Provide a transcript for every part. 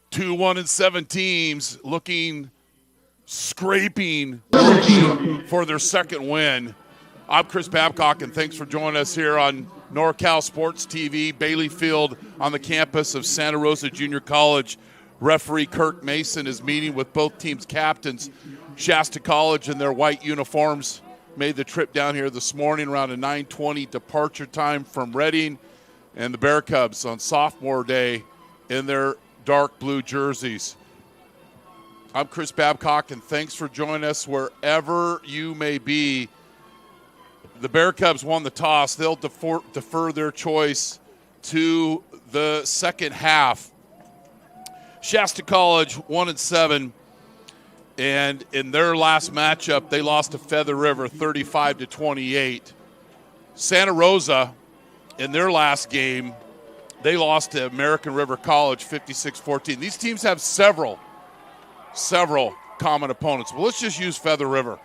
Two 1-7 teams scraping for their second win. I'm Chris Babcock, and thanks for joining us here on NorCal Sports TV, Bailey Field on the campus of Santa Rosa Junior College. Referee Kirk Mason is meeting with both teams' captains. Shasta College in their white uniforms made the trip down here this morning around a 9:20 departure time from Reading, and the Bear Cubs on sophomore day in their dark blue jerseys. I'm Chris Babcock, and thanks for joining us wherever you may be. The Bear Cubs won the toss. They'll defer their choice to the second half. Shasta College 1-7, and in their last matchup, they lost to Feather River 35-28. Santa Rosa, in their last game, they lost to American River College 56-14. These teams have several common opponents. But let's just use Feather River.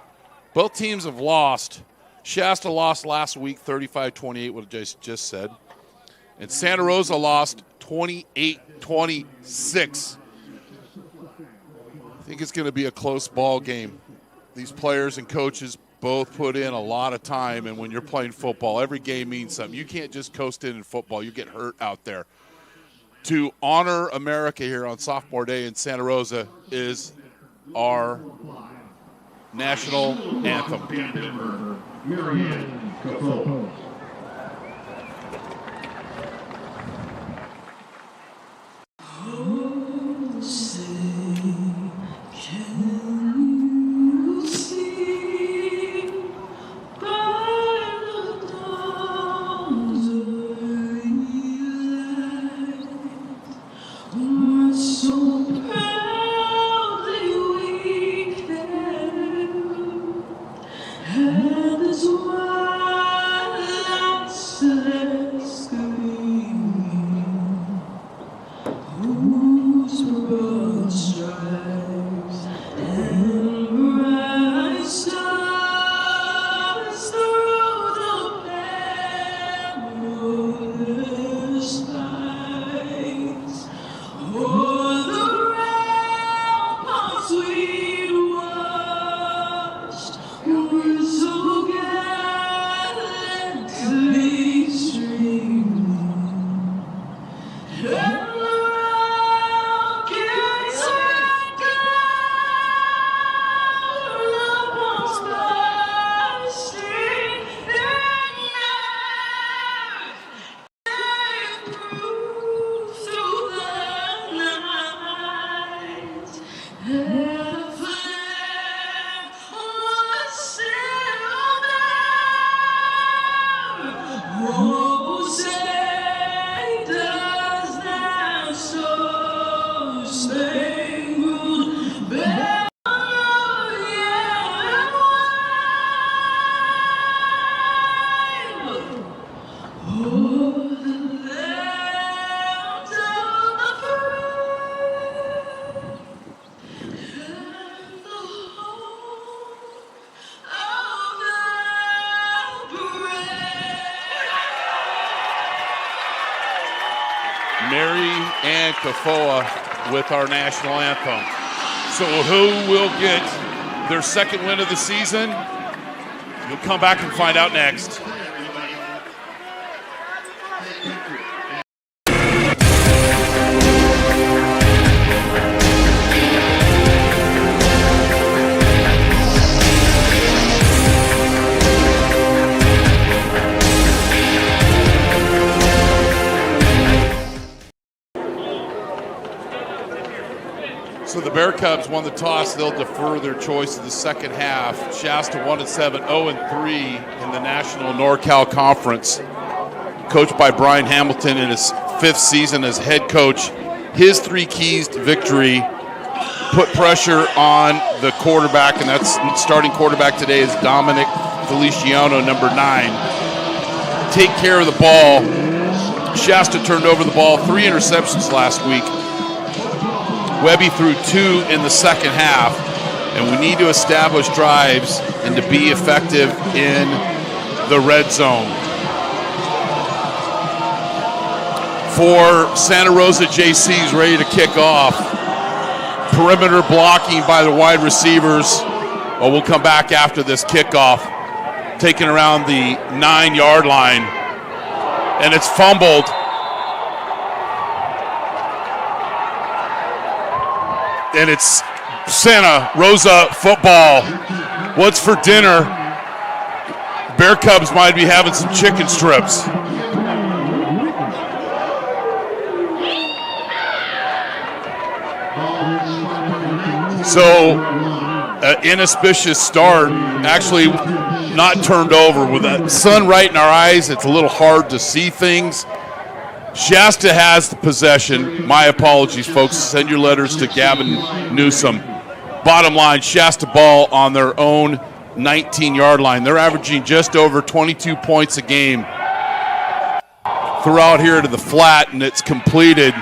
Both teams have lost. Shasta lost last week 35-28, what I just said. And Santa Rosa lost 28-26. I think it's going to be a close ball game. These players and coaches both put in a lot of time, and when you're playing football, every game means something. You can't just coast in football. You get hurt out there. To honor America here on sophomore day in Santa Rosa is our national anthem. With our national anthem. So who will get their second win of the season? You'll come back and find out next. So the Bear Cubs won the toss. They'll defer their choice to the second half. Shasta 1-7, 0-3 in the National NorCal Conference. Coached by Brian Hamilton in his fifth season as head coach his 3 keys to victory: put pressure on the quarterback, and that's starting quarterback today is Dominic Feliciano, number 9. Take care of the ball. Shasta turned over the ball, 3 interceptions last week. Webby threw 2 in the second half, and we need to establish drives and to be effective in the red zone. For Santa Rosa JC's ready to kick off. Perimeter blocking by the wide receivers. Well, we'll come back after this kickoff. Taken around the 9-yard line, and it's fumbled. And it's Santa Rosa football. What's for dinner? Bear Cubs might be having some chicken strips. So, inauspicious start, actually not turned over. With the sun right in our eyes, it's a little hard to see things. Shasta has the possession. My apologies, folks. Send your letters to Gavin Newsom. Bottom line, Shasta ball on their own 19-yard line. They're averaging just over 22 points a game. Throw out here to the flat, and it's completed.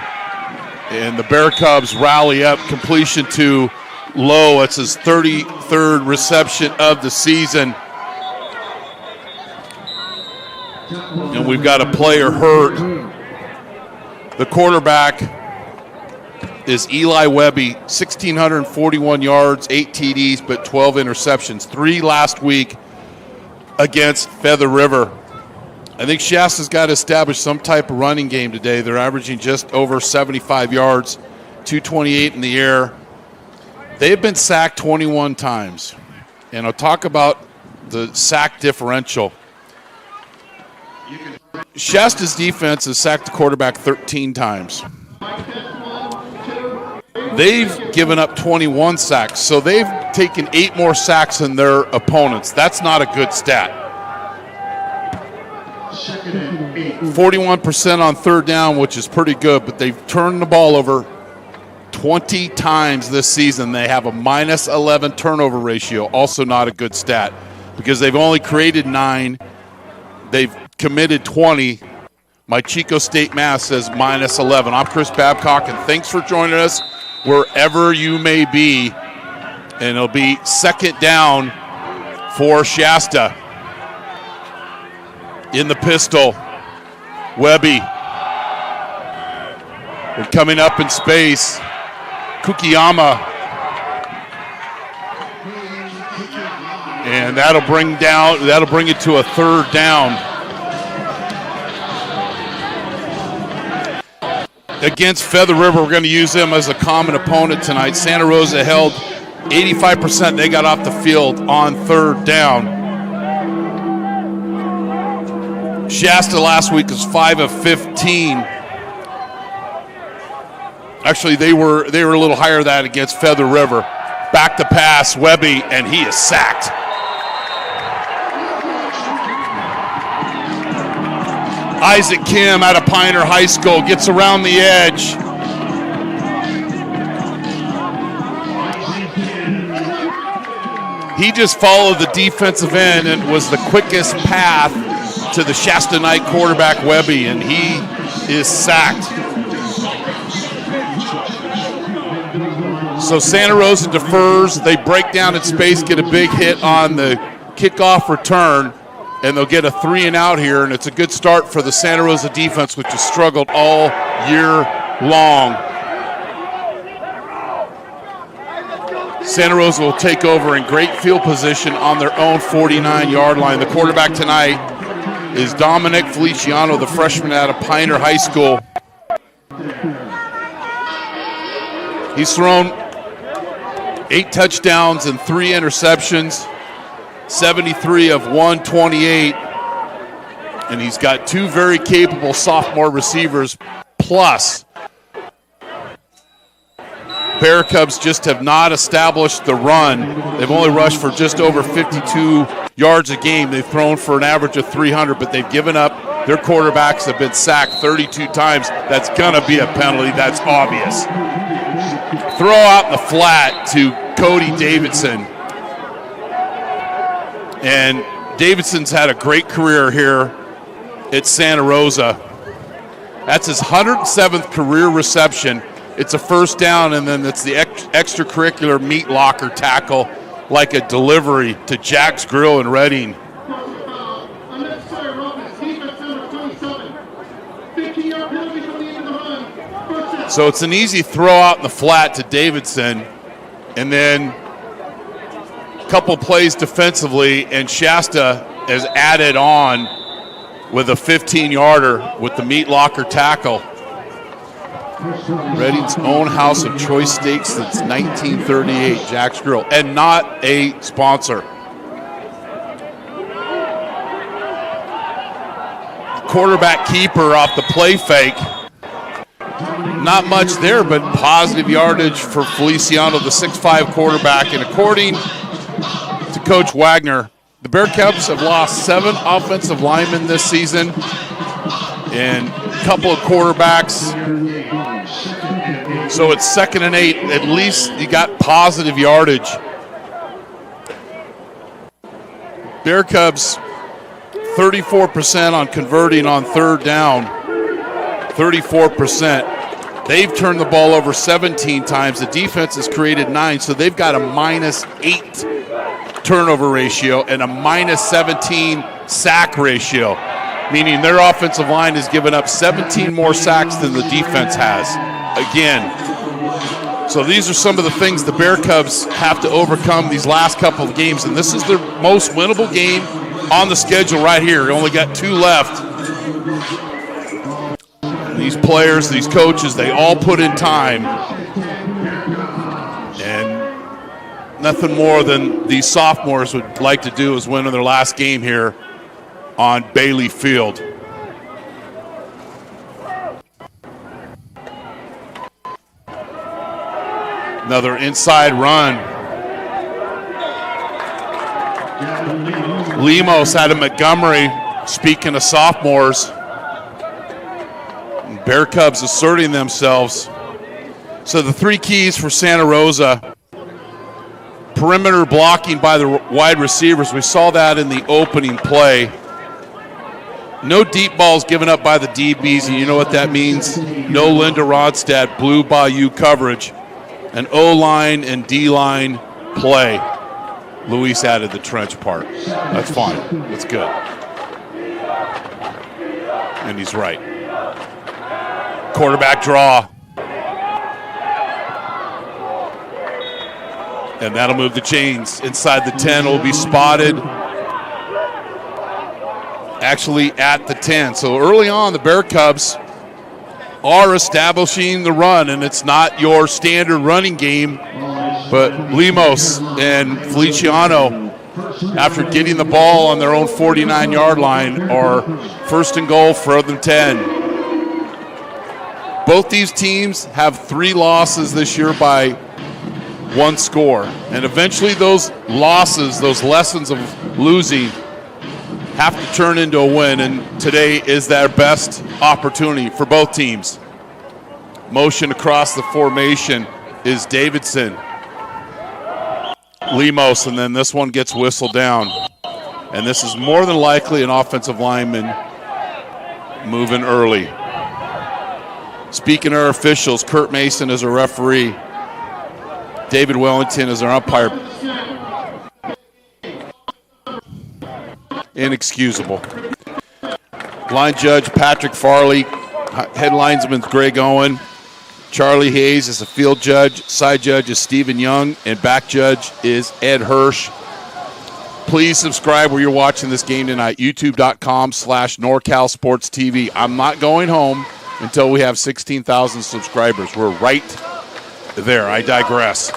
And the Bear Cubs rally up. Completion to Lowe. It's his 33rd reception of the season. And we've got a player hurt. The quarterback is Eli Webby, 1,641 yards, 8 TDs, but 12 interceptions. 3 last week against Feather River. I think Shasta's got to establish some type of running game today. They're averaging just over 75 yards, 228 in the air. They have been sacked 21 times. And I'll talk about the sack differential. Shasta's defense has sacked the quarterback 13 times. They've given up 21 sacks, so they've taken 8 more sacks than their opponents. That's not a good stat. 41% on third down, which is pretty good, but they've turned the ball over 20 times this season. They have a minus 11 turnover ratio, also not a good stat, because they've only created 9. They've committed 20. My Chico State math says minus 11. I'm Chris Babcock, and thanks for joining us wherever you may be. And it'll be second down for Shasta. In the pistol, Webby. They're coming up in space. Kukiyama. And that'll bring it to a third down. Against Feather River, we're going to use them as a common opponent tonight. Santa Rosa held 85%. They got off the field on third down. Shasta last week was 5 of 15. Actually, they were a little higher than that against Feather River. Back to pass, Webby, and he is sacked. Isaac Kim out of Pioneer High School gets around the edge. He just followed the defensive end and was the quickest path to the Shasta Knight quarterback, Webby, and he is sacked. So Santa Rosa defers. They break down in space, get a big hit on the kickoff return, and they'll get a 3-and-out here, and it's a good start for the Santa Rosa defense, which has struggled all year long. Santa Rosa will take over in great field position on their own 49-yard line. The quarterback tonight is Dominic Feliciano, the freshman out of Pioneer High School. He's thrown 8 touchdowns and 3 interceptions, 73 of 128, and he's got 2 very capable sophomore receivers, plus Bear Cubs just have not established the run. They've only rushed for just over 52 yards a game. They've thrown for an average of 300, but they've given up Their quarterbacks have been sacked 32 times. That's going to be a penalty. That's obvious. Throw out in the flat to Cody Davidson. And Davidson's had a great career here at Santa Rosa. That's his 107th career reception. It's a first down, and then it's the extracurricular meat locker tackle, like a delivery to Jack's Grill in Reading. So it's an easy throw out in the flat to Davidson, and then a couple plays defensively, and Shasta has added on with a 15-yarder with the meat locker tackle. Reading's own house of choice steaks since 1938, Jack's Grill, and not a sponsor. Quarterback keeper off the play fake. Not much there, but positive yardage for Feliciano, the 6'5 quarterback. And according to Coach Wagner, the Bear Cubs have lost 7 offensive linemen this season and a couple of quarterbacks. So it's 2nd and 8. At least you got positive yardage. Bear Cubs 34% on converting on 3rd down. 34%. They've turned the ball over 17 times. The defense has created 9, so they've got a -8 turnover ratio and a -17 sack ratio, meaning their offensive line has given up 17 more sacks than the defense has. Again, so these are some of the things the Bear Cubs have to overcome these last couple of games, and this is their most winnable game on the schedule right here. They only got 2 left. These players, these coaches, they all put in time. And nothing more than these sophomores would like to do is win in their last game here on Bailey Field. Another inside run. Lemos out of Montgomery, speaking of sophomores. Bear Cubs asserting themselves. So the 3 keys for Santa Rosa: perimeter blocking by the wide receivers. We saw that in the opening play. No deep balls given up by the DBs, and you know what that means? No Linda Rodstad Blue Bayou coverage. An O-line and D-line play. Luis added the trench part. That's fine. That's good. And he's right. Quarterback draw. And that'll move the chains. Inside the 10 will be spotted. Actually at the 10. So early on, the Bear Cubs are establishing the run, and it's not your standard running game, but Lemos and Feliciano, after getting the ball on their own 49-yard line, are 1st and goal for the 10. Both these teams have 3 losses this year by 1 score. And eventually those losses, those lessons of losing, have to turn into a win. And today is their best opportunity for both teams. Motion across the formation is Davidson. Lemos, and then this one gets whistled down. And this is more than likely an offensive lineman moving early. Speaking of our officials, Kurt Mason is a referee. David Wellington is our umpire. Inexcusable. Line judge Patrick Farley. Head linesman Greg Owen. Charlie Hayes is a field judge. Side judge is Stephen Young. And back judge is Ed Hirsch. Please subscribe where you're watching this game tonight. YouTube.com/NorCal Sports TV. I'm not going home until we have 16,000 subscribers. We're right there. I digress.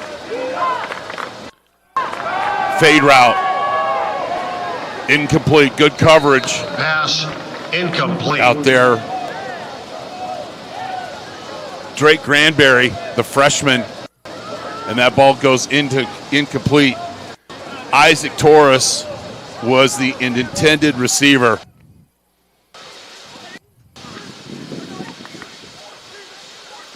Fade route. Incomplete. Good coverage. Pass incomplete. Out there. Drake Granberry, the freshman. And that ball goes into incomplete. Isaac Torres was the intended receiver.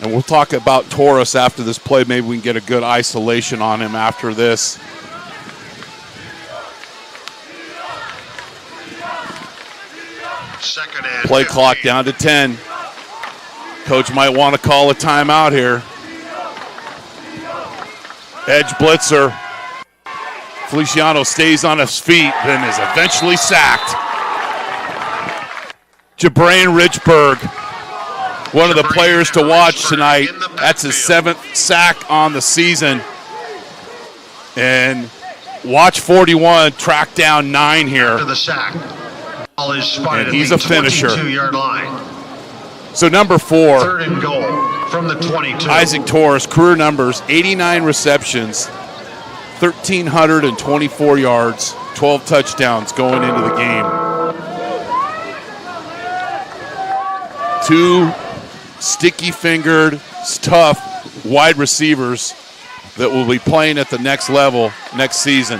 And we'll talk about Torres after this play. Maybe we can get a good isolation on him after this. Second and Play 15. clock down to 10. Coach might want to call a timeout here. Edge blitzer. Feliciano stays on his feet, then is eventually sacked. Jabrain Richburg, one of the players to watch tonight. That's his 7th sack on the season. And watch 41 track down 9 here. After the sack, ball is spotted And he's at the a finisher. 22-yard line. So number 4, Third and goal from the 22. Isaac Torres, career numbers, 89 receptions, 1,324 yards, 12 touchdowns going into the game. 2 sticky-fingered, tough wide receivers that will be playing at the next level next season.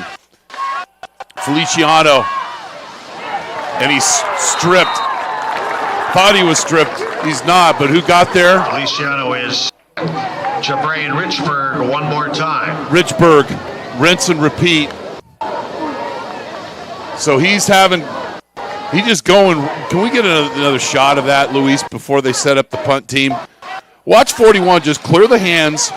Feliciano, and he's stripped. Thought he was stripped. He's not, but who got there? Feliciano is Jabrain Richburg one more time. Richburg, rinse and repeat. So he's just going. Can we get another shot of that, Luis, before they set up the punt team? Watch 41 just clear the hands.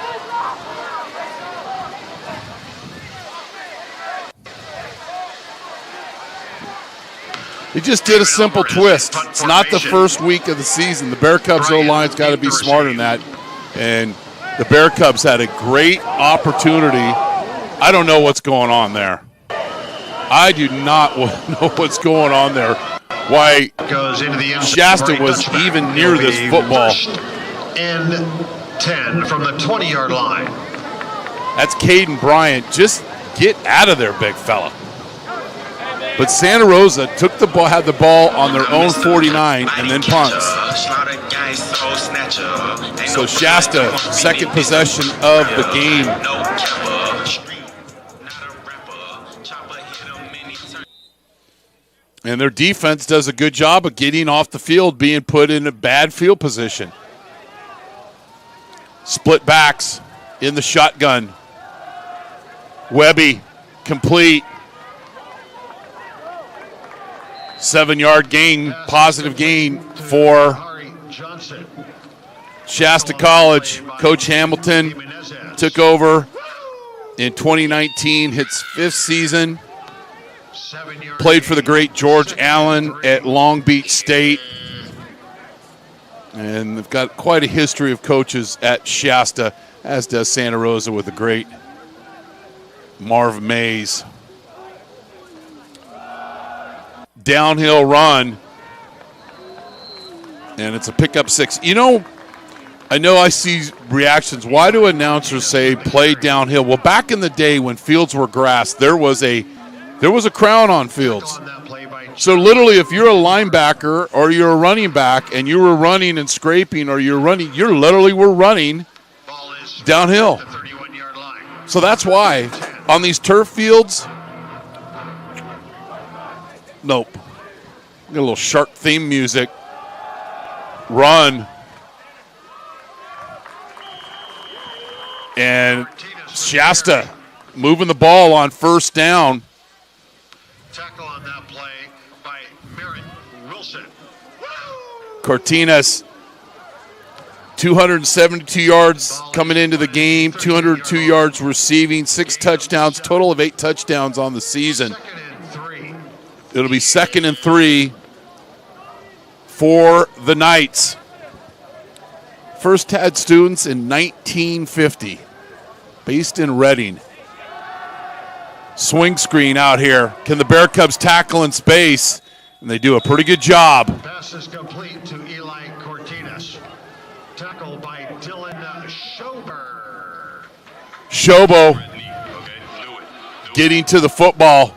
He just did a simple twist. It's not the first week of the season. The Bear Cubs O-line's got to be smarter than that. And the Bear Cubs had a great opportunity. I don't know what's going on there. I do not know what's going on there. Why Goes into the end zone. Shasta was even near this football. And 10 from the 20-yard line. That's Caden Bryant. Just get out of there, big fella. But Santa Rosa took the ball, had the ball on their own 49, and then punts. So Shasta, second possession of the game. And their defense does a good job of getting off the field, being put in a bad field position. Split backs in the shotgun. Webby, complete. 7-yard gain, positive gain for Shasta College. Coach Hamilton took over in 2019, his 5th season. Played for the great George Allen at Long Beach State. And they've got quite a history of coaches at Shasta, as does Santa Rosa with the great Marv Mays. Downhill run, and it's a pickup 6. You know, I see reactions. Why do announcers say play downhill? Well, back in the day when fields were grass, there was a crown on fields. So literally, if you're a linebacker or you're a running back and you were running and scraping, or you literally were running downhill. So that's why on these turf fields. Nope. Got a little shark theme music. Run. And Shasta moving the ball on first down. Tackle on that play by Merritt Wilson. Cortinas, 272 yards coming into the game, 202 yards receiving, 6 touchdowns, total of 8 touchdowns on the season. It'll be 2nd and 3 for the Knights. First had students in 1950, based in Reading. Swing screen out here. Can the Bear Cubs tackle in space? And they do a pretty good job. Pass is complete to Eli Cortinas. Tackle by Dylan Schober. Shobo getting to the football.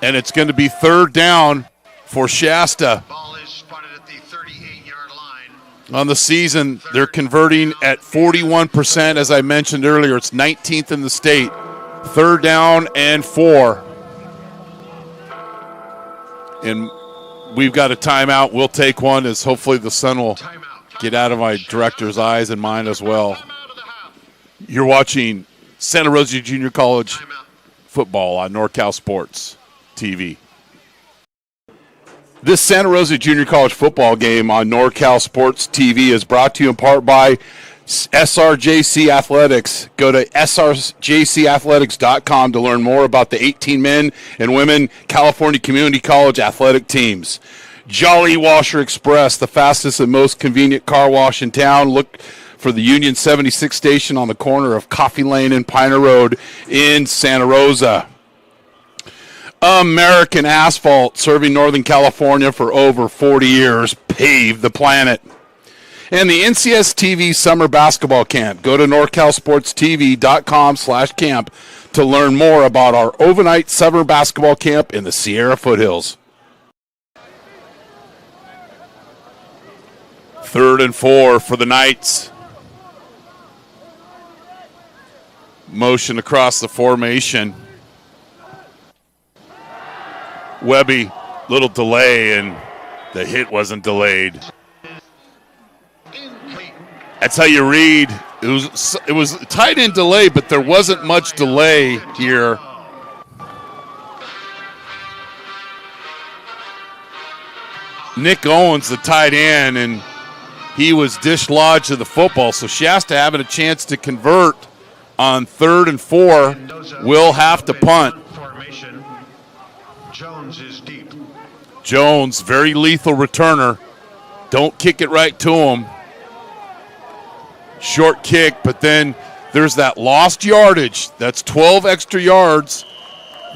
And it's going to be 3rd down for Shasta. Ball is spotted at the 38-yard line. On the season, they're converting at 41%. As I mentioned earlier, it's 19th in the state. 3rd down and 4. And we've got a timeout. We'll take one as hopefully the sun will get out of my director's eyes and mine as well. You're watching Santa Rosa Junior College football on NorCal Sports TV. This Santa Rosa Junior College football game on NorCal Sports TV is brought to you in part by SRJC Athletics. Go to srjcathletics.com to learn more about the 18 men and women California Community College athletic teams. Jolly Washer Express, the fastest and most convenient car wash in town. Look for the Union 76 station on the corner of Coffee Lane and Piner Road in Santa Rosa. American Asphalt, serving Northern California for over 40 years. Pave the planet. And the NCS TV Summer Basketball Camp. Go to norcalsportstv.com/camp to learn more about our overnight summer basketball camp in the Sierra Foothills. 3rd and 4 for the Knights. Motion across the formation. Webby, little delay, and the hit wasn't delayed. That's how you read. It was tight end delay, but there wasn't much delay here. Nick Owens, the tight end, and he was dislodged of the football. So Shasta having a chance to convert on 3rd and 4 will have to punt. Jones is deep. Jones, very lethal returner. Don't kick it right to him. Short kick, but then there's that lost yardage. That's 12 extra yards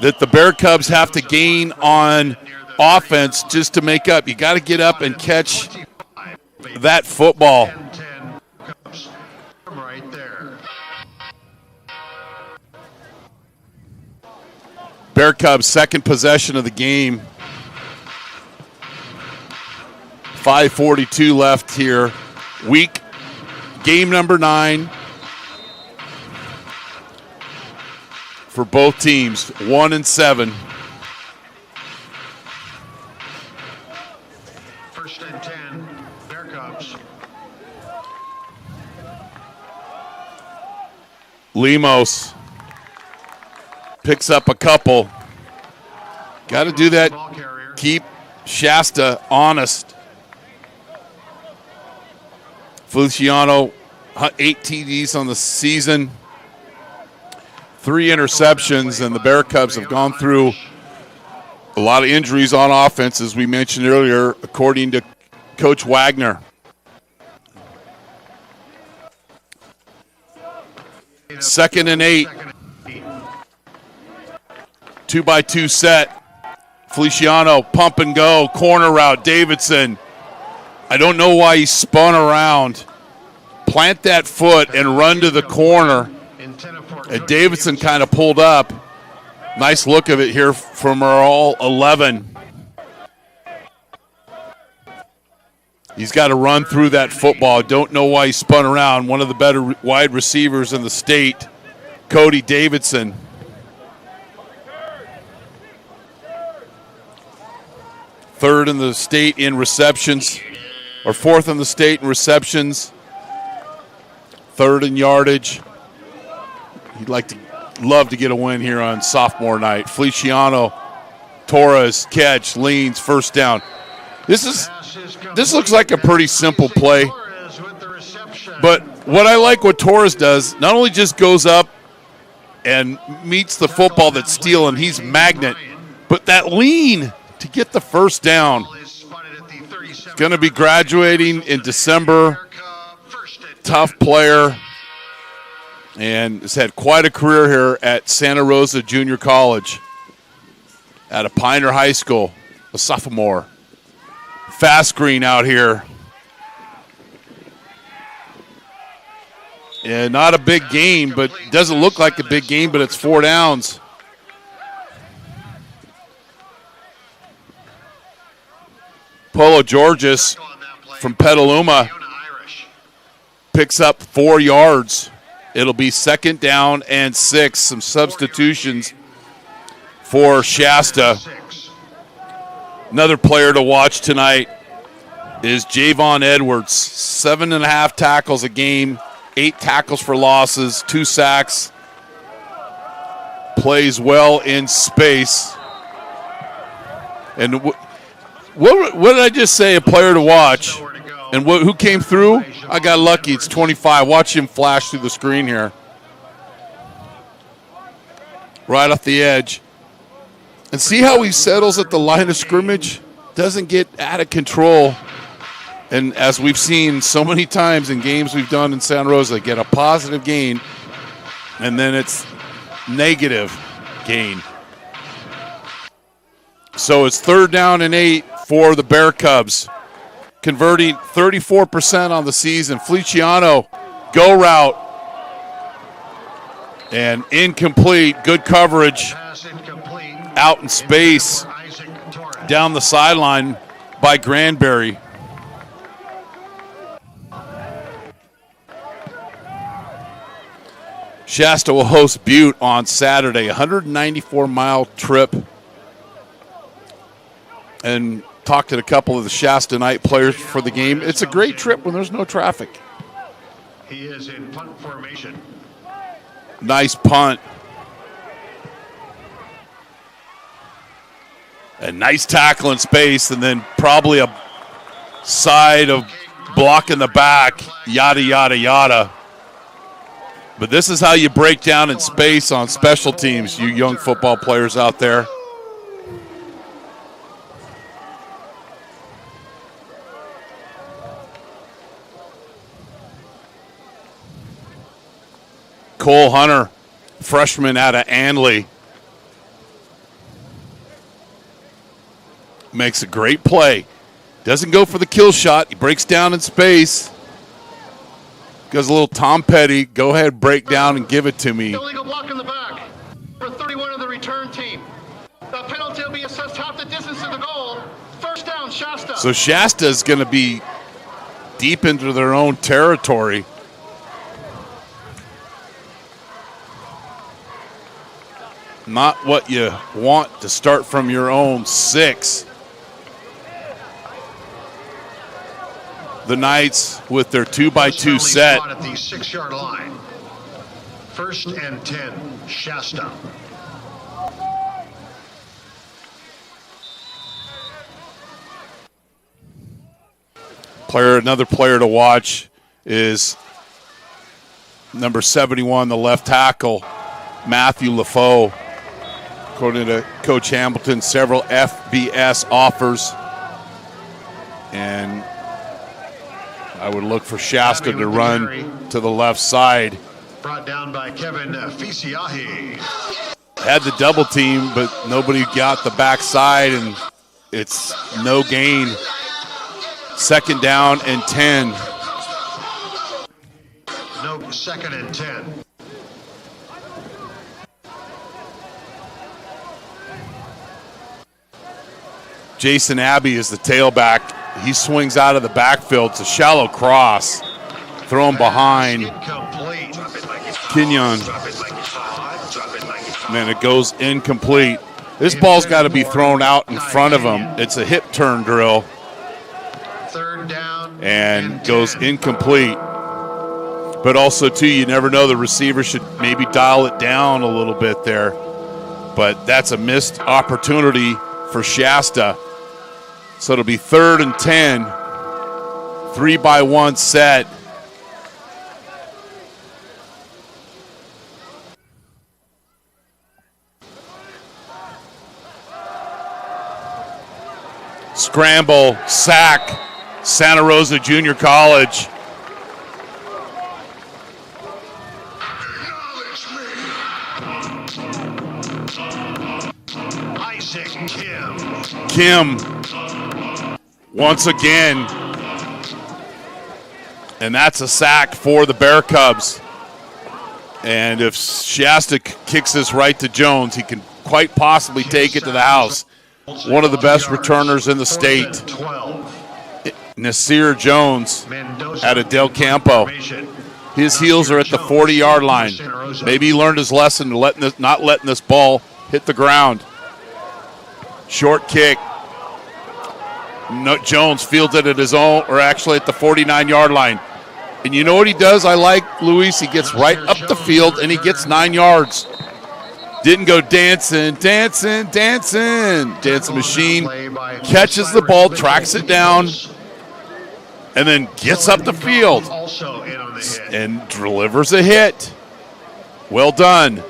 that the Bear Cubs have to gain on offense just to make up. You got to get up and catch that football. Right there. Bear Cubs' second possession of the game. 5:42 left here. Game number 9 for both teams, 1-7. 1st and 10, Bear Cubs. Lemos picks up a couple. Got to do that. Keep Shasta honest. Feliciano, 8 TDs on the season, 3 interceptions, and the Bear Cubs have gone through a lot of injuries on offense, as we mentioned earlier, according to Coach Wagner. 2nd and 8. 2-by-2 set. Feliciano, pump and go, corner route, Davidson. I don't know why he spun around. Plant that foot and run to the corner. And Davidson kind of pulled up. Nice look of it here from our all 11. He's got to run through that football. Don't know why he spun around. One of the better wide receivers in the state, Cody Davidson. Third in the state in receptions, or 4th in the state in receptions. 3rd in yardage. He'd love to get a win here on sophomore night. Feliciano, Torres, catch, leans, 1st down. This looks like a pretty simple play. But what I like what Torres does, not only just goes up and meets the football that's stealing, he's magnet, but that lean to get the 1st down. Going to be graduating in December. Tough player. And has had quite a career here at Santa Rosa Junior College. Out of Pioneer High School, a sophomore. Fast screen out here. Yeah, not a big game, but doesn't look like a big game, but it's 4 downs. Polo Georges from Petaluma picks up 4 yards. It'll be 2nd down and 6. Some substitutions for Shasta. Another player to watch tonight, is Javon Edwards. 7.5 tackles a game, 8 tackles for losses, 2 sacks. Plays well in space. And what did I just say? A player to watch. And who came through? I got lucky. It's 25. Watch him flash through the screen here. Right off the edge. And see how he settles at the line of scrimmage? Doesn't get out of control. And as we've seen so many times in games we've done in Santa Rosa, get a positive gain, and then it's negative gain. So it's 3rd down and 8 for the Bear Cubs. Converting 34% on the season. Feliciano, go route. And incomplete. Good coverage. Out in space. Down the sideline by Granberry. Shasta will host Butte on Saturday. 194-mile trip. And talked to a couple of the Shasta night players for the game. It's a great trip when there's no traffic. He is in punt formation. Nice punt. A nice tackle in space, and then probably a side of block in the back, yada, yada, yada. But this is how you break down in space on special teams, you young football players out there. Cole Hunter, freshman out of Anley, makes a great play. Doesn't go for the kill shot. He breaks down in space. Goes a little Tom Petty. Go ahead, break down and give it to me. Illegal block in the back for 31 of the return team. The penalty will be assessed half the distance to the goal. First down, Shasta. So Shasta is going to be deep into their own territory. Not what you want to start from your own 6. The Knights with their 2x2 set. At the 6-yard line. 1st and 10, Shasta. Another player to watch is number 71, the left tackle, Matthew LaFoe. According to Coach Hamilton, several FBS offers. And I would look for Shasta to run to the left side. Brought down by Kevin Fisiahi. Had the double team, but nobody got the backside, and it's no gain. 2nd down and 10. No, 2nd and 10. Jason Abbey is the tailback. He swings out of the backfield. It's a shallow cross. Thrown behind Kenyon. And then it goes incomplete. This ball's got to be thrown out in front of him. It's a hip turn drill. 3rd down and goes incomplete. But also, too, you never know. The receiver should maybe dial it down a little bit there. But that's a missed opportunity for Shasta. So it'll be 3rd and 10. 3-by-1 set. Scramble, sack, Santa Rosa Junior College. Kim once again, and that's a sack for the Bear Cubs. And if Shasta kicks this right to Jones, he can quite possibly take it to the house. One of the best returners in the state, Nasir Jones out of Del Campo. His heels are at the 40-yard line. Maybe he learned his lesson to not letting this ball hit the ground. Short kick. No, Jones fielded at his own, or actually at the 49-yard line. And you know what he does? I like Luis. He gets right up the field, and he gets 9 yards. Didn't go dancing. Dancing machine. Catches the ball, tracks it down, and then gets up the field and delivers a hit. Well done.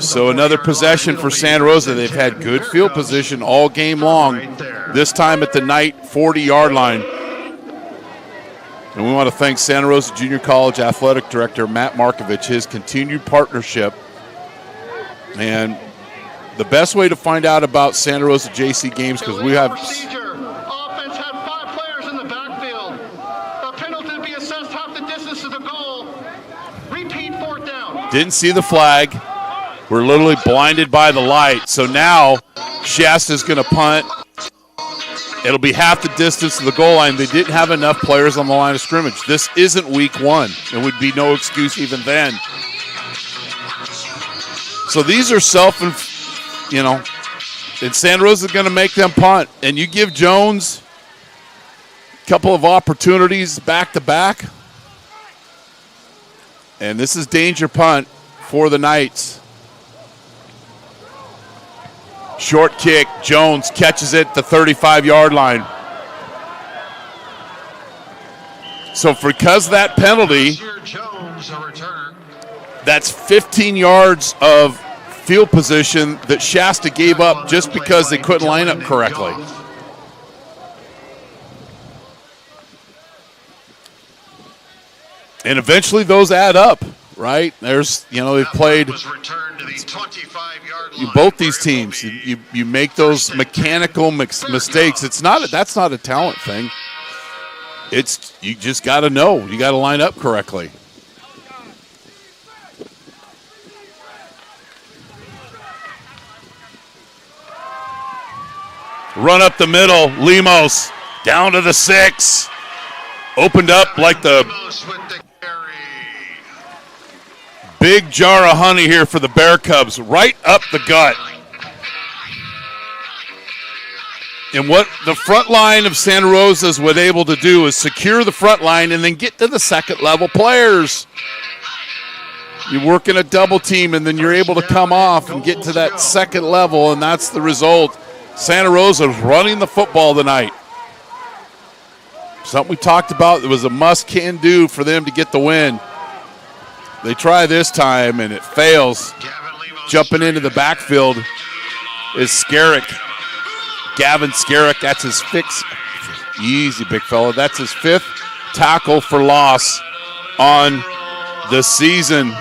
So another possession for Santa Rosa. They've had good field position all game long, this time at the night 40-yard line. And we want to thank Santa Rosa Junior College Athletic Director Matt Markovich, his continued partnership. And the best way to find out about Santa Rosa JC games, because we have... Procedure. Offense had 5 players in the backfield. A penalty to be assessed half the distance to the goal. Repeat 4th down. Didn't see the flag. We're literally blinded by the light. So now Shasta's going to punt. It'll be half the distance to the goal line. They didn't have enough players on the line of scrimmage. This isn't week 1. There would be no excuse even then. So these are and Santa Rosa is going to make them punt. And you give Jones a couple of opportunities back to back. And this is danger punt for the Knights. Short kick, Jones catches it at the 35-yard line. So because of that penalty, that's 15 yards of field position that Shasta gave up just because they couldn't line up correctly. And eventually those add up, right? They've played both these teams. You make those mechanical mistakes. That's not a talent thing. You just got to know. You got to line up correctly. Run up the middle, Lemos down to the 6. Opened up like the big jar of honey here for the Bear Cubs, right up the gut. And what the front line of Santa Rosa was able to do is secure the front line and then get to the second level players. You work in a double team and then you're able to come off and get to that second level, and that's the result. Santa Rosa is running the football tonight. Something we talked about, it was a must-can-do for them to get the win. They try this time, and it fails. Jumping into the backfield is Skerrick. Gavin Skerrick, that's his easy, big fella. That's his 5th tackle for loss on the season.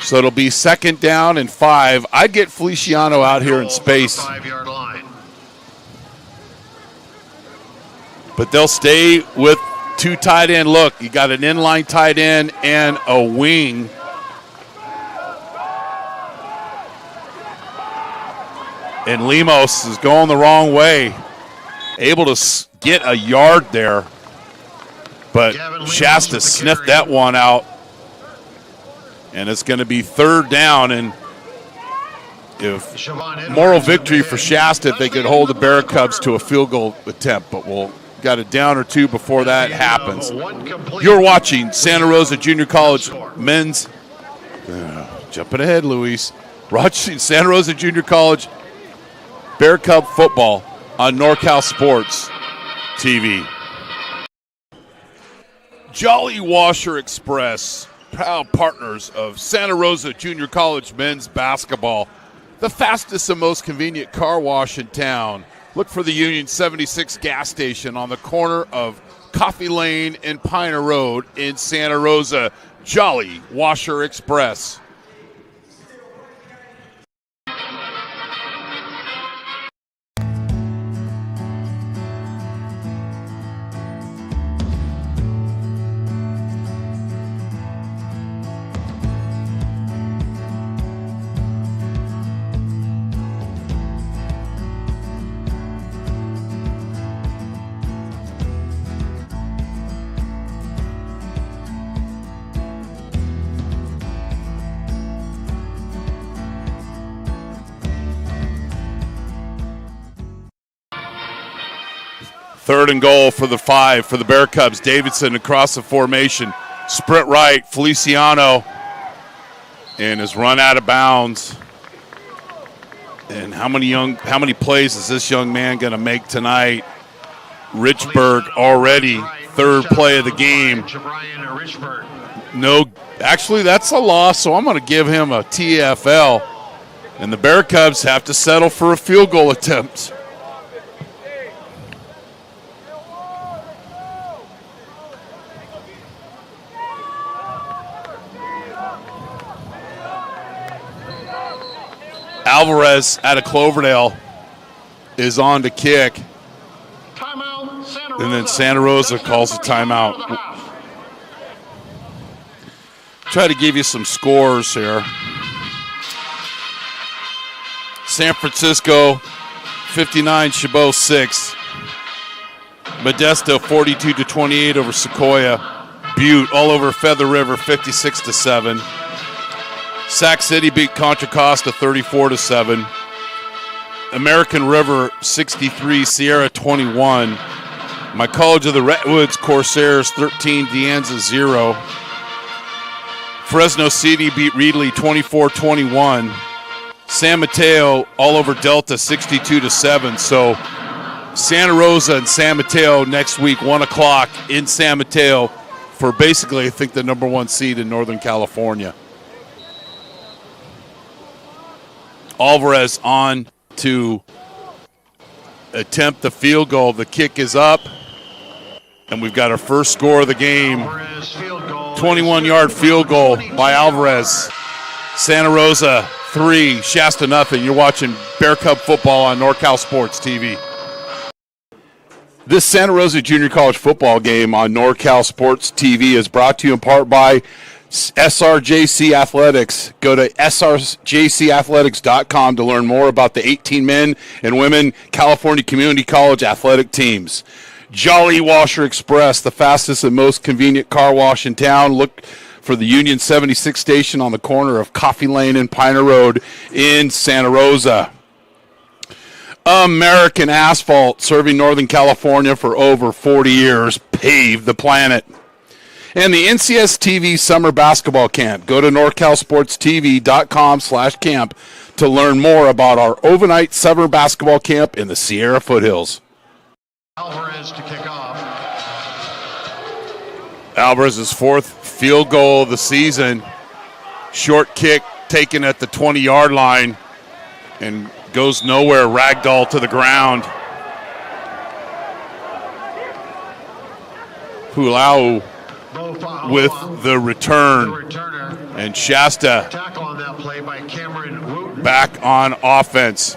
So it'll be 2nd down and 5. I'd get Feliciano out here in space. But they'll stay with 2 tight end. Look, you got an inline tight end and a wing. And Lemos is going the wrong way. Able to get a yard there. But Shasta sniffed that one out. And it's going to be 3rd down. And if moral victory for Shasta if they could hold the Bear Cubs to a field goal attempt. But we'll got a down or 2 before that happens. You're watching Santa Rosa Junior College men's. Jumping ahead, Luis. Watching Santa Rosa Junior College Bear Cub football on NorCal Sports TV. Jolly Washer Express, proud partners of Santa Rosa Junior College men's basketball. The fastest and most convenient car wash in town. Look for the Union 76 gas station on the corner of Coffee Lane and Piner Road in Santa Rosa. Jolly Washer Express. 3rd and goal for the 5 for the Bear Cubs. Davidson across the formation. Sprint right, Feliciano, and is run out of bounds. And how many plays is this young man going to make tonight? Richburg already 3rd play of the game. No, actually that's a loss, so I'm going to give him a TFL. And the Bear Cubs have to settle for a field goal attempt. Alvarez out of Cloverdale is on to kick. Timeout, Santa And then Rosa. Santa Rosa calls a timeout. Try to give you some scores here. San Francisco 59, Chabot 6. Modesto 42-28 over Sequoia. Butte all over Feather River 56-7. Sac City beat Contra Costa 34-7. American River 63, Sierra 21. My College of the Redwoods Corsairs 13, De Anza 0. Fresno City beat Reedley 24-21. San Mateo all over Delta 62-7. So Santa Rosa and San Mateo next week, 1 o'clock in San Mateo for basically, I think, the number 1 seed in Northern California. Alvarez on to attempt the field goal. The kick is up, and we've got our first score of the game. 21-yard field goal by Alvarez. Santa Rosa 3, Shasta nothing. You're watching Bear Cub football on NorCal Sports TV. This Santa Rosa Junior College football game on NorCal Sports TV is brought to you in part by SRJC Athletics. Go to srjcathletics.com to learn more about the 18 men and women California Community College athletic teams. Jolly Washer Express, the fastest and most convenient car wash in town. Look for the Union 76 station on the corner of Coffee Lane and Piner Road in Santa Rosa. American Asphalt, serving Northern California for over 40 years, paved the planet. And the NCS TV Summer Basketball Camp. Go to NorCalSportsTV.com/camp to learn more about our overnight summer basketball camp in the Sierra Foothills. Alvarez to kick off. Alvarez's 4th field goal of the season. Short kick taken at the 20-yard line and goes nowhere. Ragdoll to the ground. Pulau with the return. And Shasta Tackle on that play by Cameron Wooten. back on offense.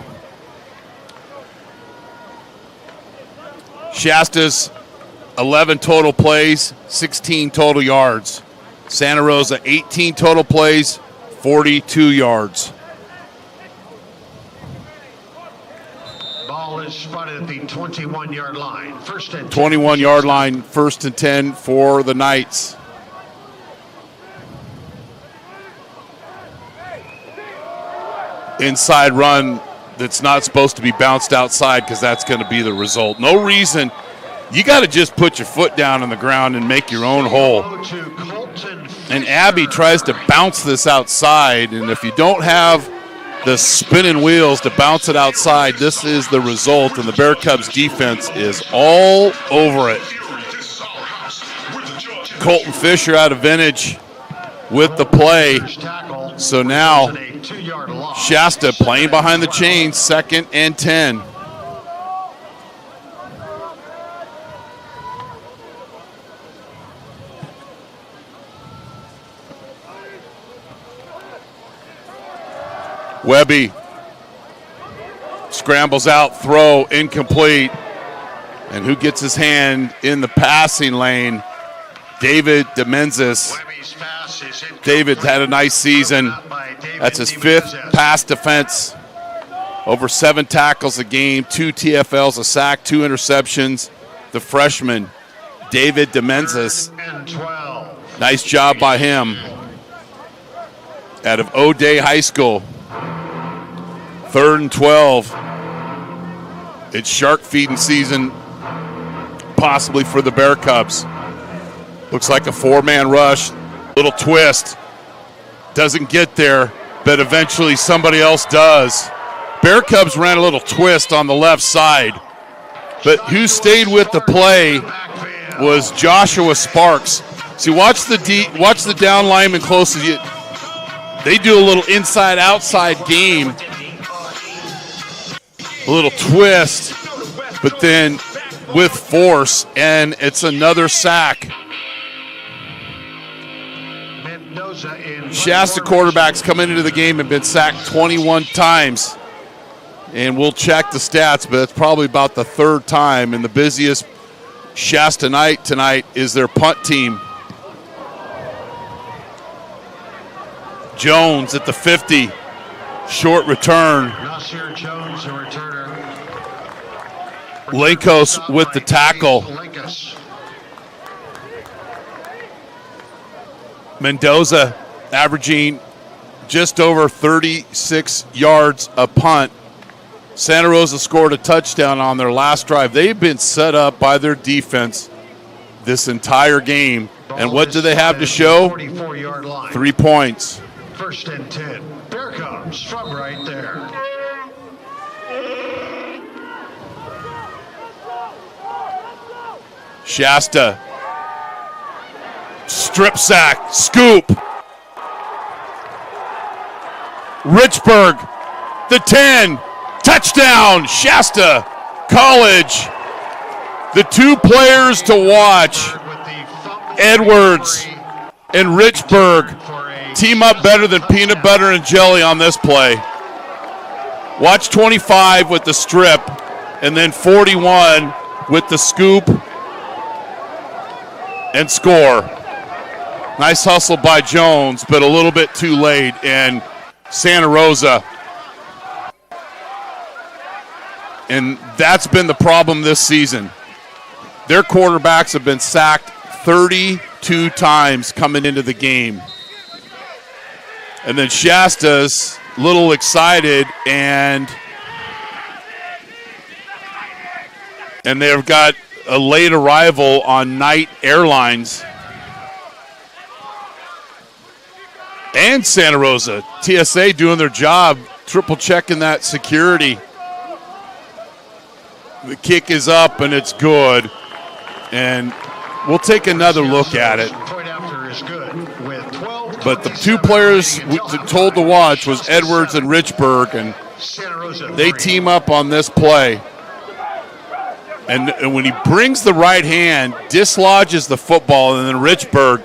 Shasta's 11 total plays, 16 total yards. Santa Rosa 18 total plays, 42 yards. Ball is spotted at the 21-yard line. 21-yard line, 1st and 10 for the Knights. Inside run that's not supposed to be bounced outside because that's going to be the result. No reason. You got to just put your foot down on the ground and make your own hole. And Abby tries to bounce this outside, and if you don't have the spinning wheels to bounce it outside, this is the result, and the Bear Cubs defense is all over it. Colton Fisher out of Vintage with the play. So now Shasta playing behind the chains, 2nd and 10. Webby scrambles out, throw, incomplete. And who gets his hand in the passing lane? David DeMenzis. David had a nice season. That's his 5th pass defense. Over 7 tackles a game, 2 TFLs, a sack, 2 interceptions. The freshman, David DeMenzis. Nice job by him. Out of O'Day High School. 3rd and 12. It's shark feeding season possibly for the Bear Cubs. Looks like a four-man rush. Little twist. Doesn't get there, but eventually somebody else does. Bear Cubs ran a little twist on the left side, but who stayed with the play was Joshua Sparks. See, watch the down lineman closely. They do a little inside-outside game, a little twist, but then with force, and it's another sack. Shasta quarterbacks coming into the game have been sacked 21 times, and we'll check the stats, but it's probably about the third time, and the busiest Shasta night tonight is their punt team. Jones at the 50, short return. Nasir Jones, the returner. Linkos with the tackle. Mendoza averaging just over 36 yards a punt. Santa Rosa scored a touchdown on their last drive. They've been set up by their defense this entire game. And what do they have to show? 44-yard line. 3 points. 1st and 10. Bear Cubs from right there. Shasta. Strip sack. Scoop. Richburg. The 10. Touchdown. Shasta College. The two players to watch, Edwards and Richburg, team up better than peanut butter and jelly on this play. Watch 25 with the strip, and then 41 with the scoop and score. Nice hustle by Jones, but a little bit too late, and Santa Rosa. And that's been the problem this season. Their quarterbacks have been sacked 32 times coming into the game. And then Shasta's a little excited, and they've got a late arrival on Night Airlines. And Santa Rosa, TSA doing their job, triple checking that security. The kick is up, and it's good. And we'll take another look at it. But the two players told to watch was Edwards and Richburg, and they team up on this play. And when he brings the right hand, dislodges the football, and then Richburg,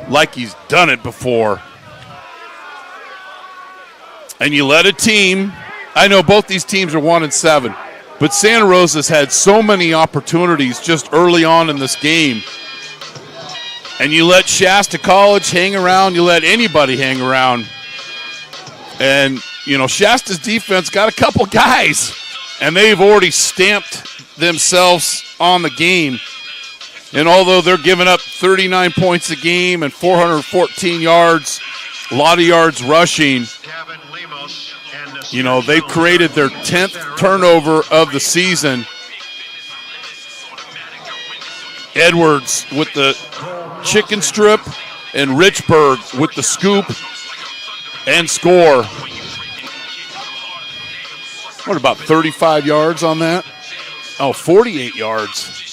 like he's done it before. And you let a team, I know both these teams are 1-7, but Santa Rosa's had so many opportunities just early on in this game. And you let Shasta College hang around, you let anybody hang around. And, you know, Shasta's defense got a couple guys, and they've already stamped themselves on the game. And although they're giving up 39 points a game and 414 yards, a lot of yards rushing, you know, they've created their 10th turnover of the season. Edwards with the chicken strip and Richburg with the scoop and score. What, about 35 yards on that? Oh, 48 yards.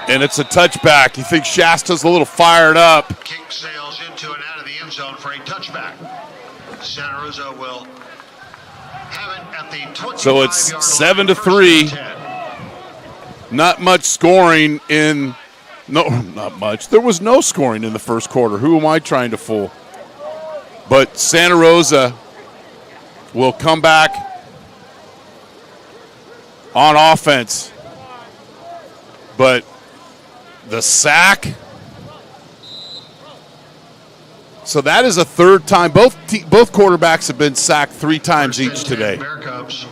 And it's a touchback. You think Shasta's a little fired up. Kick sails into and out of the end zone for a touchback. Santa Rosa will have it at the 25-yard So it's line. 7-3. Not much scoring in – no, not much. There was no scoring in the first quarter. Who am I trying to fool? But Santa Rosa will come back on offense. But the sack. So that is a third time. Both quarterbacks have been sacked 3 times each today. Bear Cubs.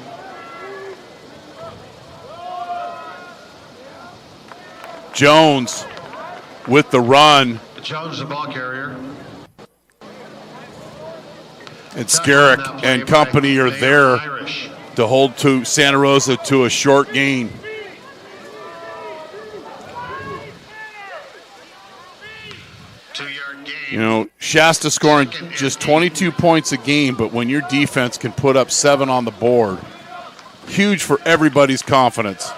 Jones with the run. Jones, the ball carrier. And Skerrick and company are there to hold to Santa Rosa to a short gain. You know, Shasta scoring just 22 points a game, but when your defense can put up 7 on the board, huge for everybody's confidence.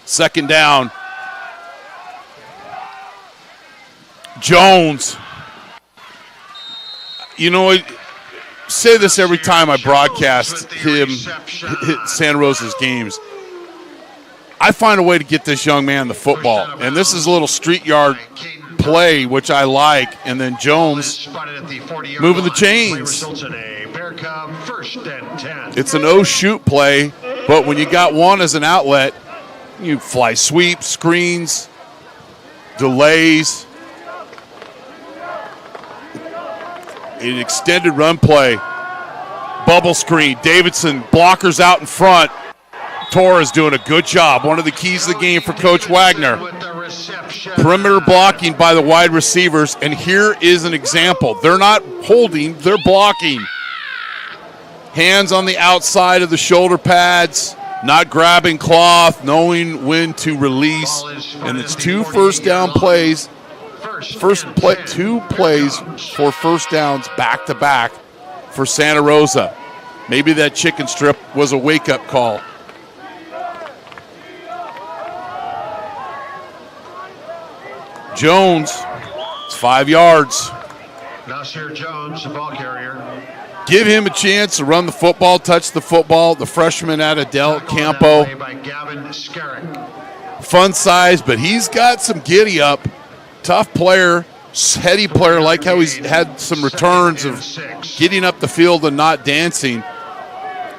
Second down. Jones. You know, I say this every time I broadcast Santa Rosa's games. I find a way to get this young man the football. And this is a little street yard play, which I like. And then Jones moving the chains. It's an O-shoot play, but when you got one as an outlet, you fly sweep, screens, delays. An extended run play. Bubble screen. Davidson blockers out in front. Torres doing a good job. One of the keys of the game for Coach Wagner. Perimeter blocking by the wide receivers. And here is an example. They're not holding, they're blocking. Hands on the outside of the shoulder pads. Not grabbing cloth, knowing when to release. And it's 2 first down plays. Two plays for first downs back-to-back for Santa Rosa. Maybe that chicken strip was a wake-up call. Jones, it's 5 yards. Nasir Jones, the ball carrier. Give him a chance to run the football, touch the football. The freshman out of Del Campo. Fun size, but he's got some giddy up. Tough player, heady player, like how he's had some returns of getting up the field and not dancing.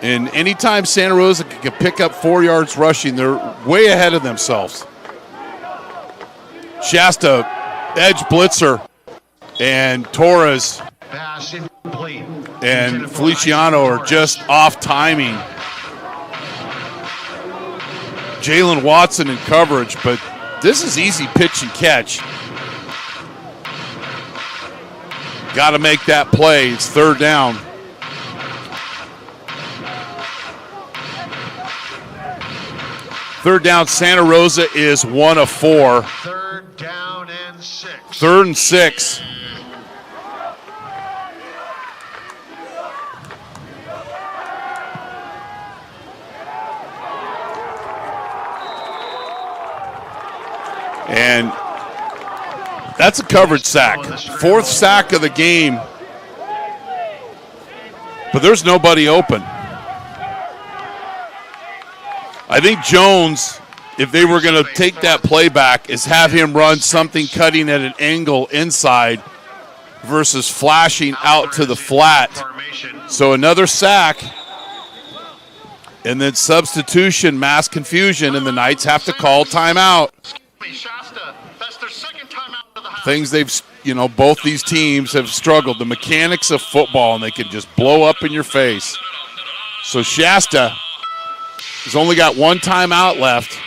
And anytime Santa Rosa can pick up 4 yards rushing, they're way ahead of themselves. Shasta, edge blitzer, and Torres and Feliciano are just off timing. Jalen Watson in coverage, but this is easy pitch and catch. Got to make that play. It's third down. Third down, Santa Rosa is 1 of 4. Third down and 6. 3rd and 6. And that's a coverage sack. 4th sack of the game. But there's nobody open. I think Jones, if they were going to take that play back, is have him run something cutting at an angle inside versus flashing out to the flat. So another sack. And then substitution, mass confusion, and the Knights have to call timeout. Things they've, both these teams have struggled. The mechanics of football, and they can just blow up in your face. So Shasta has only got 1 timeout left.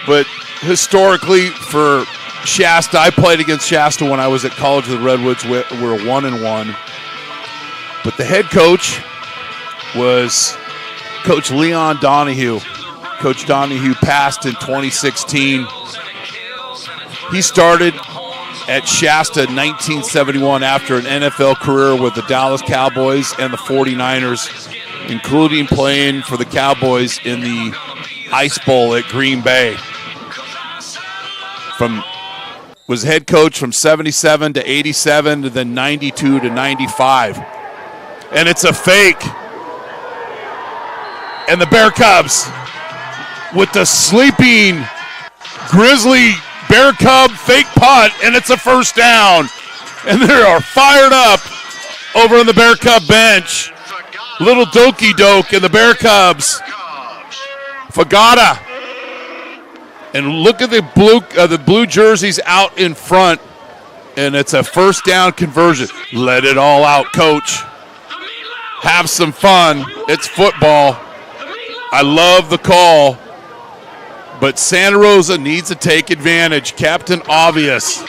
But historically for Shasta, I played against Shasta when I was at College of the Redwoods. We're 1-1. But the head coach was Coach Leon Donahue. Coach Donahue passed in 2016. He started at Shasta in 1971 after an NFL career with the Dallas Cowboys and the 49ers, including playing for the Cowboys in the Ice Bowl at Green Bay. Was head coach from 77 to 87 to then 92 to 95. And it's a fake. And the Bear Cubs with the sleeping Grizzly Bear Cub fake punt, and it's a first down. And they are fired up over on the Bear Cub bench. Little Doki Doke and the Bear Cubs. Fagata. And look at the blue jerseys out in front, and it's a first down conversion. Let it all out, coach. have some fun. It's football. I love the call, but Santa Rosa needs to take advantage. Captain Obvious.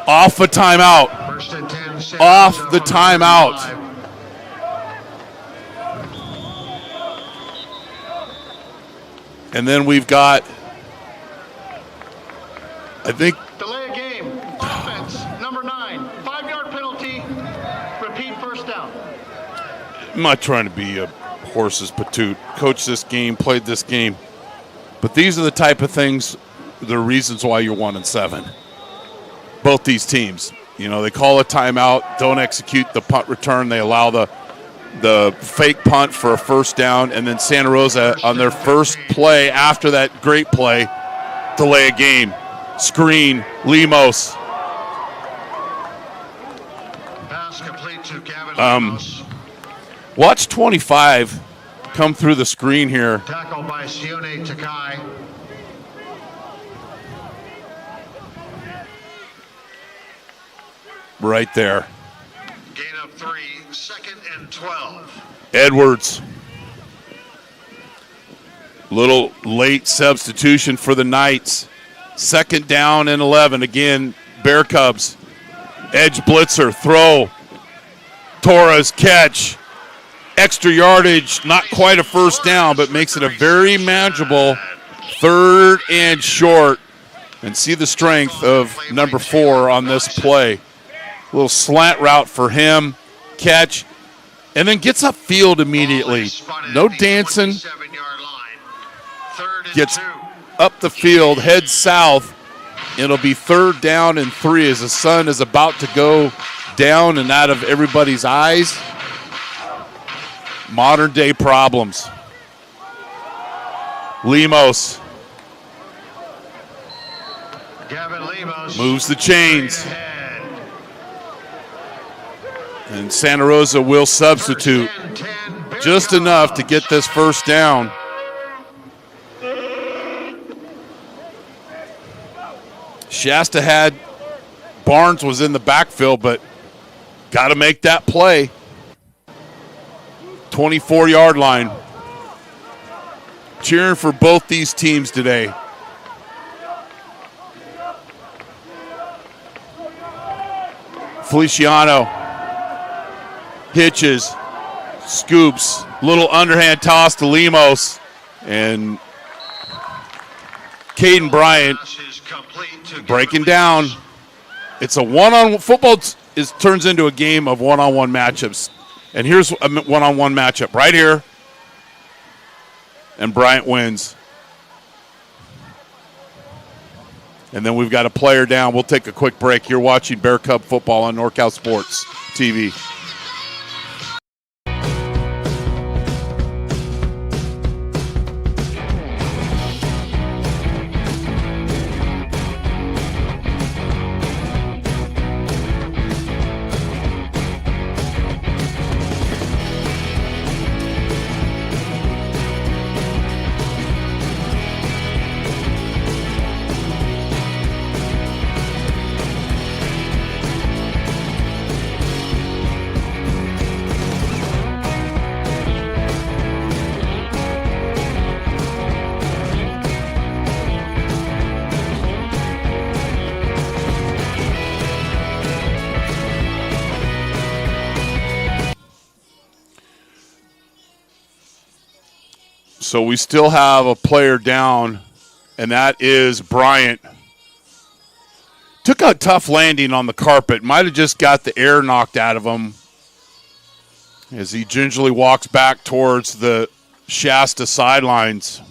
Off the timeout. Off the timeout. And then we've got, I think. Delay a game. Offense, number 9. 5-yard penalty. Repeat first down. I'm not trying to be a horse's patoot. Coached this game, played this game. But these are the type of things, the reasons why you're 1-7. Both these teams. You know, they call a timeout, don't execute the punt return. They allow the fake punt for a first down, and then Santa Rosa on their first play after that great play, delay a game. Screen, Lemos. Pass complete to Gavin Lemos. Watch 25 come through the screen here. Tackle by Sione Takai. Right there. Gain of 3, 2nd and 12. Edwards. Little late substitution for the Knights. 2nd down and 11. Again, Bear Cubs. Edge blitzer, throw. Torres catch. Extra yardage, not quite a first down, but makes it a very manageable 3rd and short. And see the strength of number 4 on this play. Little slant route for him, catch, and then gets upfield immediately. No dancing. Gets up the field, heads south. It'll be 3rd down and 3 as the sun is about to go down and out of everybody's eyes. Modern day problems. Lemos. Gavin Lemos Moves the chains. And Santa Rosa will substitute just enough to get this first down. Shasta had Barnes was in the backfield, but got to make that play. 24-yard line. Cheering for both these teams today. Feliciano hitches, scoops, little underhand toss to Lemos, and Caden Bryant breaking down. It's a one-on-one football. Turns into a game of one-on-one matchups, and here's a one-on-one matchup right here, and Bryant wins. And then we've got a player down. We'll take a quick break. You're watching Bear Cub football on NorCal Sports TV. So we still have a player down, and that is Bryant. Took a tough landing on the carpet. Might have just got the air knocked out of him as he gingerly walks back towards the Shasta sidelines.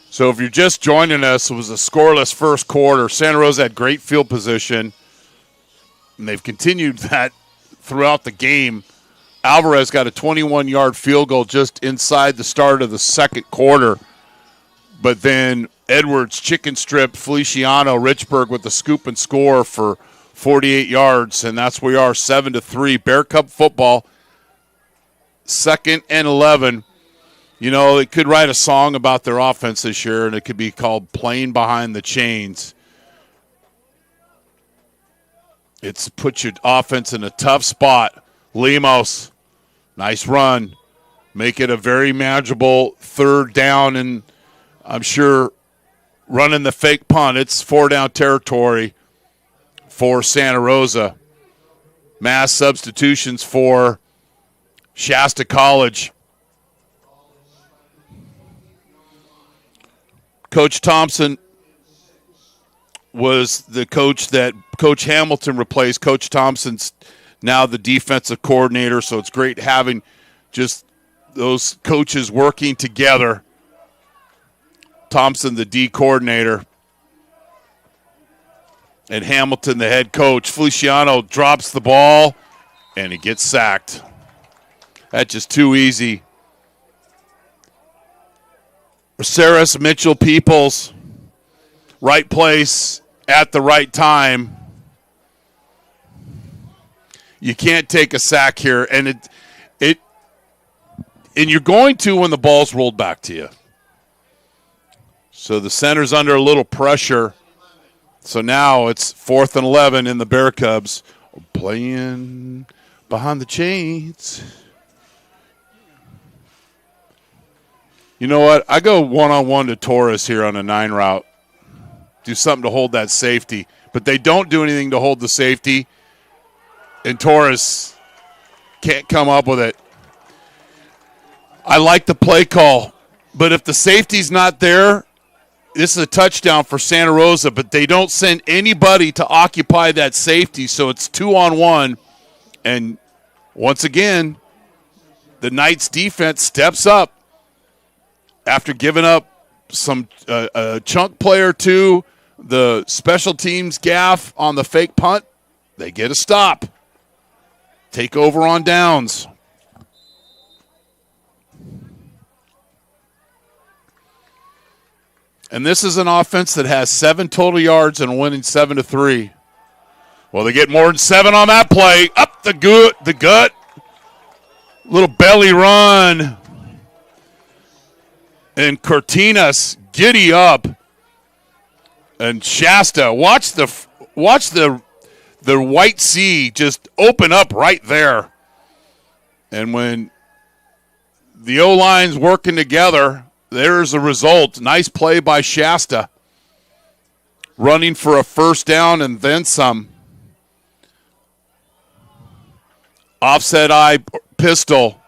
So if you're just joining us, it was a scoreless first quarter. Santa Rosa had great field position, and they've continued that throughout the game. Alvarez got a 21-yard field goal just inside the start of the second quarter. But then Edwards, chicken strip, Feliciano, Richburg with the scoop and score for 48 yards. And that's where we are, 7-3. Bear Cub football, 2nd and 11. You know, it could write a song about their offense this year, and it could be called Playing Behind the Chains. It's put your offense in a tough spot. Lemos, nice run. Make it a very manageable third down, and I'm sure running the fake punt. It's 4-down territory for Santa Rosa. Mass substitutions for Shasta College. Coach Thompson was the coach that Coach Hamilton replaced. Coach Thompson's now the defensive coordinator, so it's great having just those coaches working together. Thompson, the D coordinator, and Hamilton, the head coach. Feliciano drops the ball, and he gets sacked. That's just too easy. Saris, Mitchell, Peoples, right place at the right time. You can't take a sack here, and and you're going to when the ball's rolled back to you. So the center's under a little pressure. So now it's 4th and 11 in the Bear Cubs. Playing behind the chains. You know what? I go one-on-one to Torres here on a 9 route. Do something to hold that safety. But they don't do anything to hold the safety. And Torres can't come up with it. I like the play call. But if the safety's not there, this is a touchdown for Santa Rosa. But they don't send anybody to occupy that safety. So it's 2-on-1. And once again, the Knights defense steps up. After giving up some a chunk play or two, the special teams gaff on the fake punt, they get a stop. Take over on downs. And this is an offense that has 7 total yards and winning 7-3. Well, they get more than 7 on that play. Up the gut. Little belly run. And Cortinas giddy up, and Shasta watch the White Sea just open up right there. And when the O-line's working together, there's a result. Nice play by Shasta, running for a first down and then some. Offset eye pistol,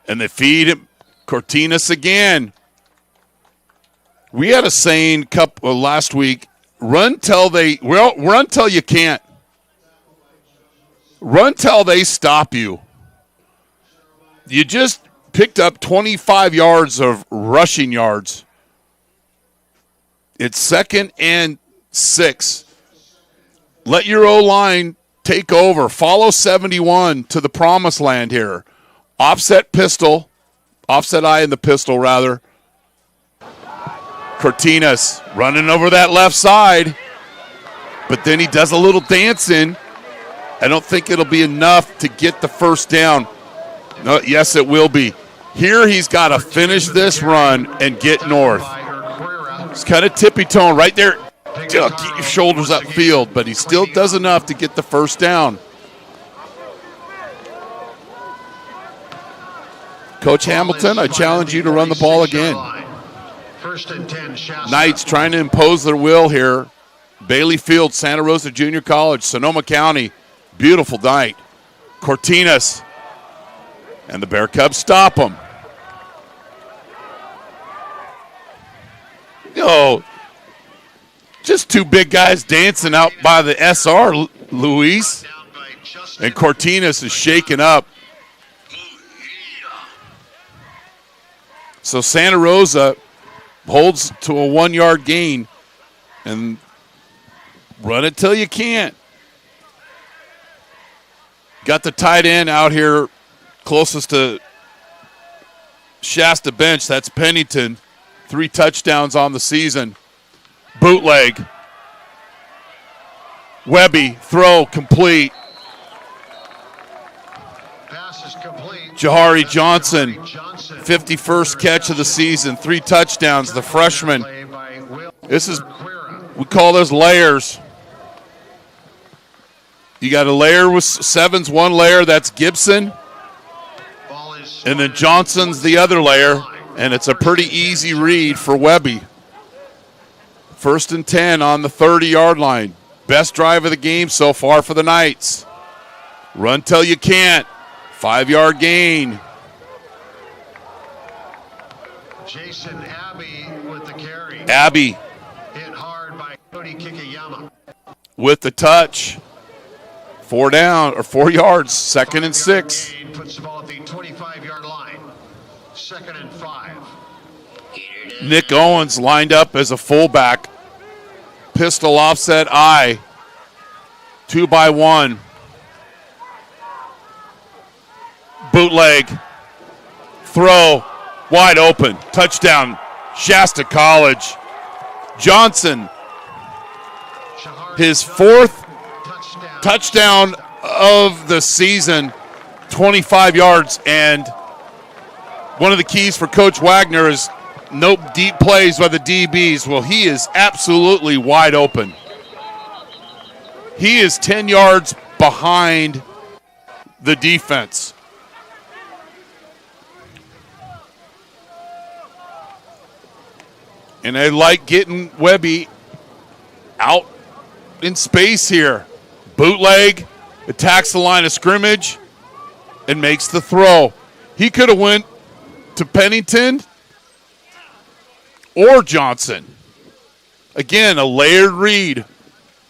and they feed him. Cortinas again. We had a saying last week, run till you can't. Run till they stop you. You just picked up 25 yards of rushing yards. It's 2nd and 6. Let your O-line take over. Follow 71 to the promised land here. Offset eye in the pistol, rather. Cortinas running over that left side. But then he does a little dancing. I don't think it'll be enough to get the first down. No, yes, it will be. Here he's got to finish this run and get north. It's kind of tippy-toeing right there. Keep your shoulders upfield, but he still does enough to get the first down. Coach Hamilton, I challenge you to run the ball again. Knights trying to impose their will here. Bailey Field, Santa Rosa Junior College, Sonoma County. Beautiful night. Cortinas. And the Bear Cubs stop them. Just 2 big guys dancing out by the SR, Luis. And Cortinas is shaken up. So Santa Rosa holds to a 1-yard gain and run it till you can't. Got the tight end out here closest to Shasta bench. That's Pennington. 3 touchdowns on the season. Bootleg. Webby, throw complete. Pass is complete. Jahari Johnson, 51st catch of the season, 3 touchdowns, the freshman. We call those layers. You got a layer with Seven's one layer, that's Gibson. And then Johnson's the other layer, and it's a pretty easy read for Webby. 1st and 10 on the 30-yard line. Best drive of the game so far for the Knights. Run till you can't. 5-yard gain. Jason Abbey with the carry. Abbey Hit hard by Cody Kikayama. with the touch. 4 down, or 4 yards, 2nd and 6. Gain puts the ball at the 25-yard line. 2nd and 5. Nick Owens lined up as a fullback. Pistol offset I. 2-by-1. Bootleg. Throw. Wide open. Touchdown. Shasta College. Johnson. His 4th touchdown of the season. 25 yards. And one of the keys for Coach Wagner is no deep plays by the DBs. Well, he is absolutely wide open. He is 10 yards behind the defense. And I like getting Webby out in space here. Bootleg, attacks the line of scrimmage, and makes the throw. He could have went to Pennington or Johnson. Again, a layered read.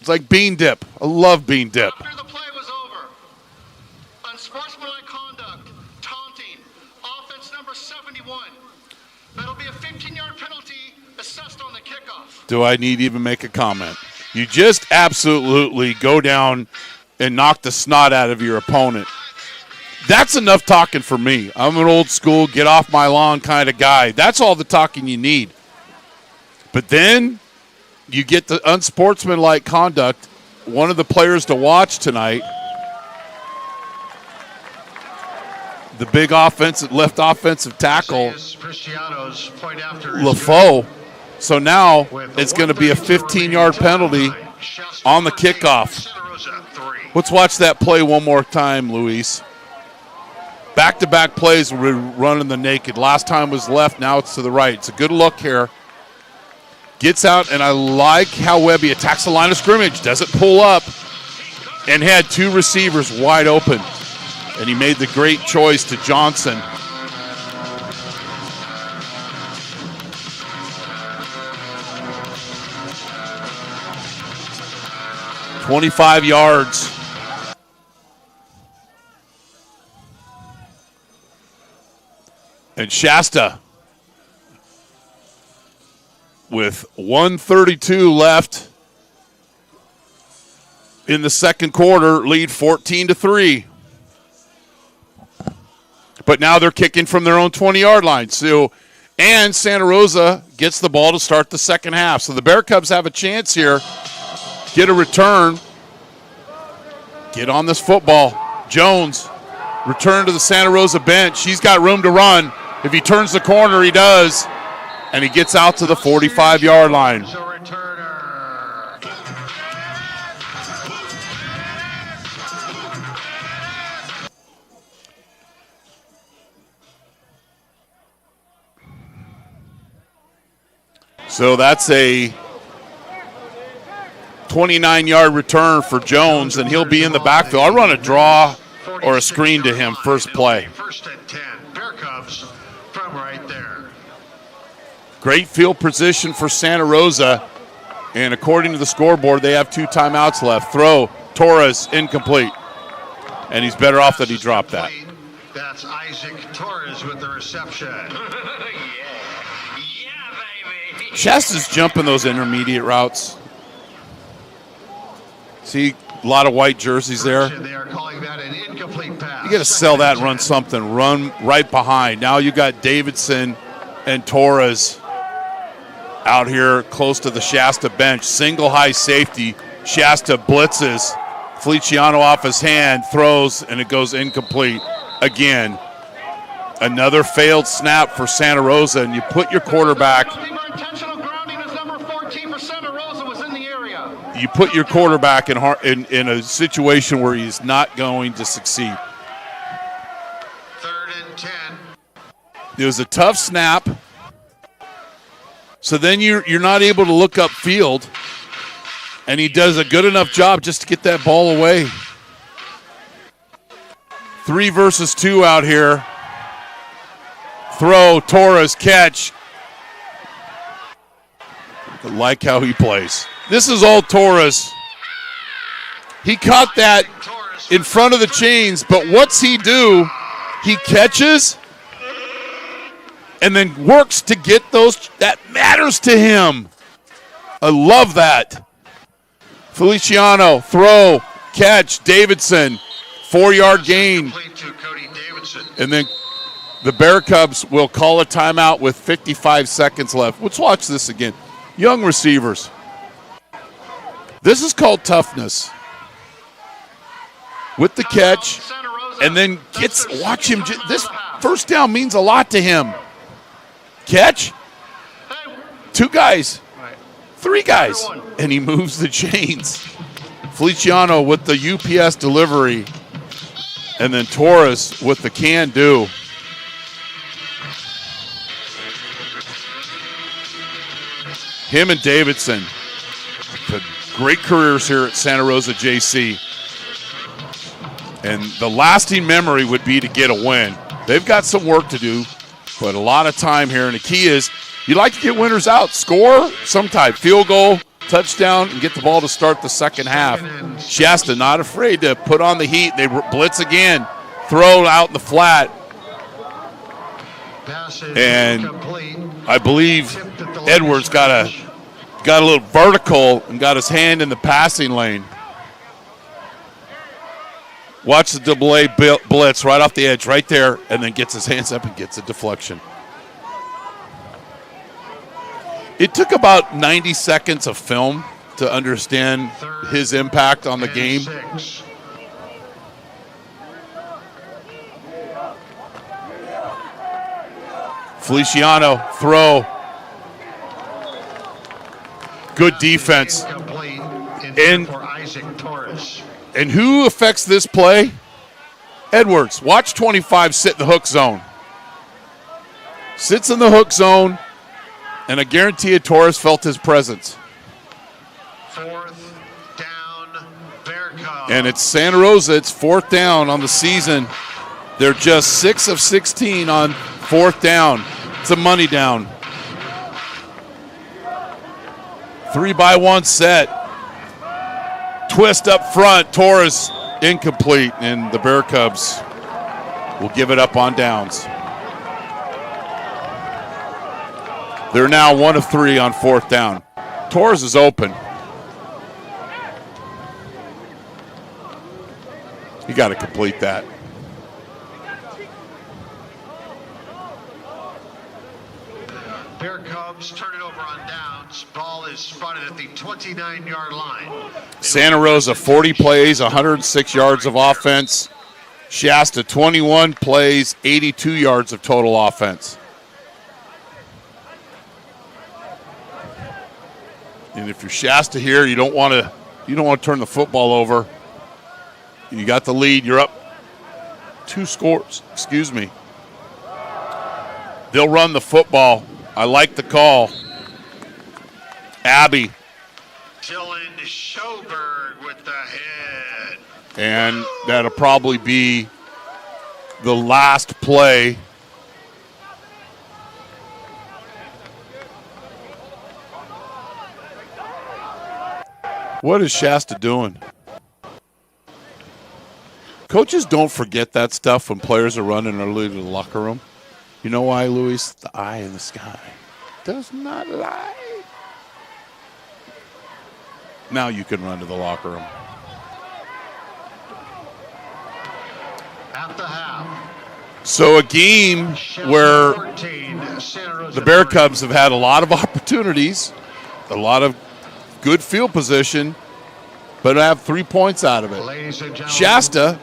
It's like bean dip. I love bean dip. After the play was over, unsportsmanlike conduct, taunting, offense number 71. That'll be a 15-yard penalty assessed on the kickoff. Do I need to even make a comment? You just absolutely go down and knock the snot out of your opponent. That's enough talking for me. I'm an old school, get off my lawn kind of guy. That's all the talking you need. But then you get the unsportsmanlike conduct. One of the players to watch tonight, the big left offensive tackle, LaFoe. So now it's going to be a 15-yard penalty on the kickoff. Let's watch that play one more time, Luis. Back-to-back plays, we're running the naked. Last time was left, now it's to the right. It's a good look here. Gets out, and I like how Webby attacks the line of scrimmage. Doesn't pull up, and had 2 receivers wide open. And he made the great choice to Johnson. "25 yards. And Shasta, with 1:32 left in the second quarter, lead 14-3. But now they're kicking from their own 20-yard line. And Santa Rosa gets the ball to start the second half. So the Bear Cubs have a chance here. Get a return. Get on this football. Jones, return to the Santa Rosa bench. He's got room to run. If he turns the corner, he does. And he gets out to the 45-yard line. So that's a 29-yard return for Jones, and he'll be in the backfield. I'll run a draw or a screen to him first play. 1st and 10. Bear Cubs from right there. Great field position for Santa Rosa, and according to the scoreboard, they have 2 timeouts left. Throw, Torres, incomplete. And he's better off that he dropped that. That's Isaac Torres with the reception. Shasta's jumping those intermediate routes. See, a lot of white jerseys there. They are calling that an incomplete pass. You got to sell that and run something. Run right behind. Now you got Davidson and Torres out here close to the Shasta bench. Single high safety. Shasta blitzes. Feliciano off his hand, throws, and it goes incomplete. again, another failed snap for Santa Rosa, and you put your quarterback. Intentional grounding is number 14 for Santa Rosa was in the area. You put your quarterback in a situation where he's not going to succeed. 3rd and 10. It was a tough snap. So then you're not able to look upfield, and he does a good enough job just to get that ball away. 3 versus 2 out here. Throw, Torres, catch. I like how he plays. This is all Torres. He caught that in front of the chains, but what's he do? He catches and then works to get those. That matters to him. I love that. Feliciano, throw, catch, Davidson, 4-yard gain. And then the Bear Cubs will call a timeout with 55 seconds left. Let's watch this again. Young receivers. This is called toughness. With the catch, and then watch him. This first down means a lot to him. Catch, 2 guys, 3 guys, and he moves the chains. Feliciano with the UPS delivery, and then Torres with the can-do. Him and Davidson, great careers here at Santa Rosa JC. And the lasting memory would be to get a win. They've got some work to do, but a lot of time here. And the key is you like to get winners out. Score some type, field goal, touchdown, and get the ball to start the second half. Shasta not afraid to put on the heat. They blitz again, throw out in the flat. And I believe Edwards got a little vertical and got his hand in the passing lane. Watch the delay blitz right off the edge, right there, and then gets his hands up and gets a deflection. It took about 90 seconds of film to understand his impact on the game. Feliciano, throw. Good defense. And who affects this play? Edwards. Watch 25 sit in the hook zone. Sits in the hook zone, and I guarantee you Torres felt his presence. 4th down, Bear Cubs. And it's Santa Rosa. It's 4th down on the season. They're just 6 of 16 on 4th down. It's a money down. 3-by-1 set. Twist up front. Torres incomplete, and the Bear Cubs will give it up on downs. They're now 1 of 3 on 4th down. Torres is open. You got to complete that. Bear Cubs turn it over on downs. Ball is spotted at the 29-yard line. Santa Rosa, 40 plays, 106 yards of offense. Shasta, 21 plays, 82 yards of total offense. And if you're Shasta here, you don't want to turn the football over. You got the lead. You're up 2 scores. Excuse me. They'll run the football. I like the call. Abby. Dylan Schoberg with the head. And that'll probably be the last play. What is Shasta doing? Coaches don't forget that stuff when players are running or leaving the locker room. You know why, Luis? The eye in the sky does not lie. Now you can run to the locker room. At the half. So a game where the Bear Cubs have had a lot of opportunities, a lot of good field position, but have 3 points out of it. Shasta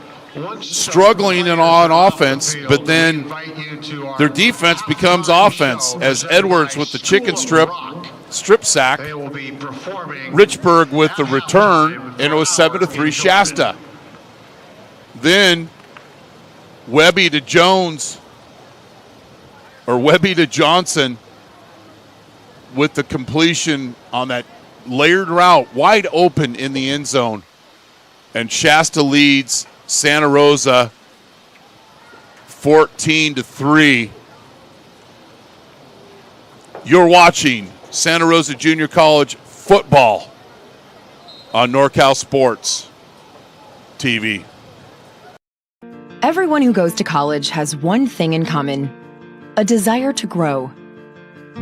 struggling on offense, but then their defense becomes offense as Edwards with the chicken strip sack, Richburg with the return, and it was 7-3 Shasta. Then Webby to Johnson with the completion on that layered route, wide open in the end zone. And Shasta leads Santa Rosa 14-3. You're watching Santa Rosa Junior College football on NorCal Sports TV. Everyone who goes to college has one thing in common: a desire to grow.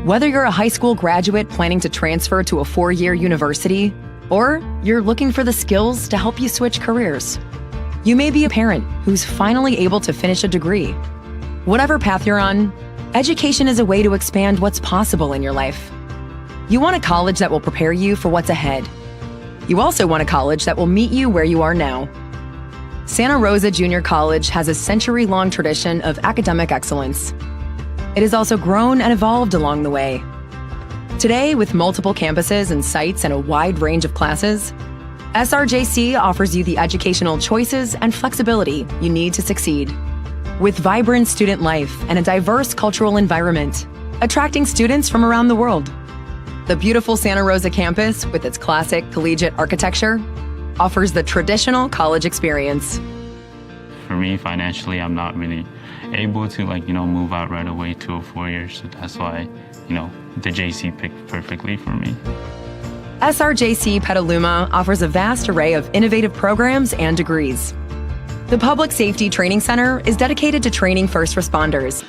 Whether you're a high school graduate planning to transfer to a 4-year university, or you're looking for the skills to help you switch careers, you may be a parent who's finally able to finish a degree. Whatever path you're on, education is a way to expand what's possible in your life. You want a college that will prepare you for what's ahead. You also want a college that will meet you where you are now. Santa Rosa Junior College has a century-long tradition of academic excellence. It has also grown and evolved along the way. Today, with multiple campuses and sites and a wide range of classes, SRJC offers you the educational choices and flexibility you need to succeed. With vibrant student life and a diverse cultural environment, attracting students from around the world. The beautiful Santa Rosa campus, with its classic collegiate architecture, offers the traditional college experience. For me, financially, I'm not really able to move out right away to a 4 years. So that's why, the JC picked perfectly for me. SRJC Petaluma offers a vast array of innovative programs and degrees. The Public Safety Training Center is dedicated to training first responders.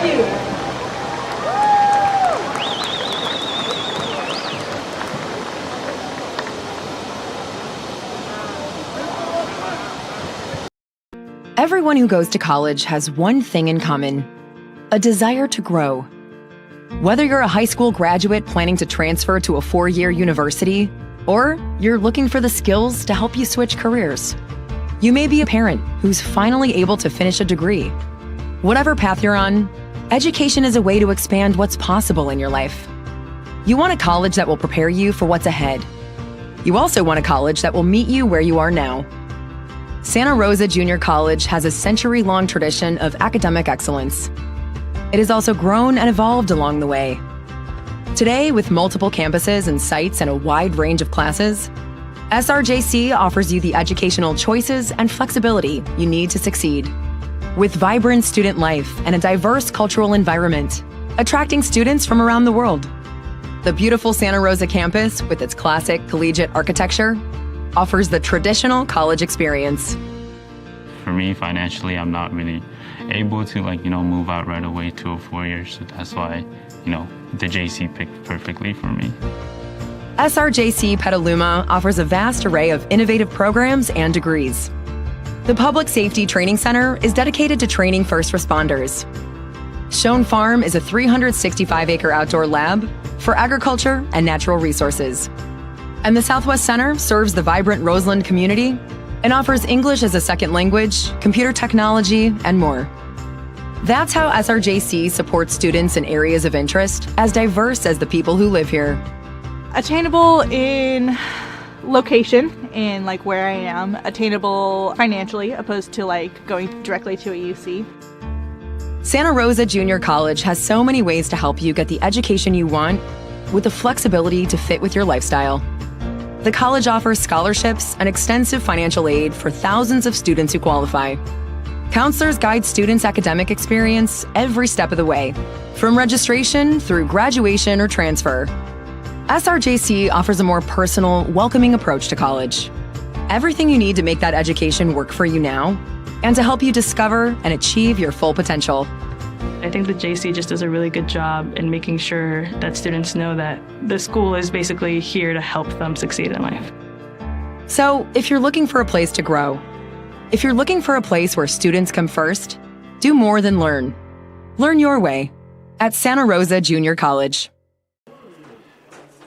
you. Everyone who goes to college has one thing in common: a desire to grow. Whether you're a high school graduate planning to transfer to a 4-year university, or you're looking for the skills to help you switch careers. You may be a parent who's finally able to finish a degree. Whatever path you're on, education is a way to expand what's possible in your life. You want a college that will prepare you for what's ahead. You also want a college that will meet you where you are now. Santa Rosa Junior College has a century-long tradition of academic excellence. It has also grown and evolved along the way. Today, with multiple campuses and sites and a wide range of classes, SRJC offers you the educational choices and flexibility you need to succeed. With vibrant student life and a diverse cultural environment, attracting students from around the world. The beautiful Santa Rosa campus, with its classic collegiate architecture, offers the traditional college experience. For me, financially, I'm not really able to move out right away to a 4-year, so that's why, the JC picked perfectly for me. SRJC Petaluma offers a vast array of innovative programs and degrees. The Public Safety Training Center is dedicated to training first responders. Schoen Farm is a 365-acre outdoor lab for agriculture and natural resources. And the Southwest Center serves the vibrant Roseland community and offers English as a second language, computer technology, and more. That's how SRJC supports students in areas of interest as diverse as the people who live here. Attainable in location, in where I am. Attainable financially, opposed to going directly to a UC. Santa Rosa Junior College has so many ways to help you get the education you want with the flexibility to fit with your lifestyle. The college offers scholarships and extensive financial aid for thousands of students who qualify. Counselors guide students' academic experience every step of the way, from registration through graduation or transfer. SRJC offers a more personal, welcoming approach to college. Everything you need to make that education work for you now and to help you discover and achieve your full potential. I think the JC just does a really good job in making sure that students know that the school is basically here to help them succeed in life. So, if you're looking for a place to grow, if you're looking for a place where students come first, do more than learn. Learn your way at Santa Rosa Junior College.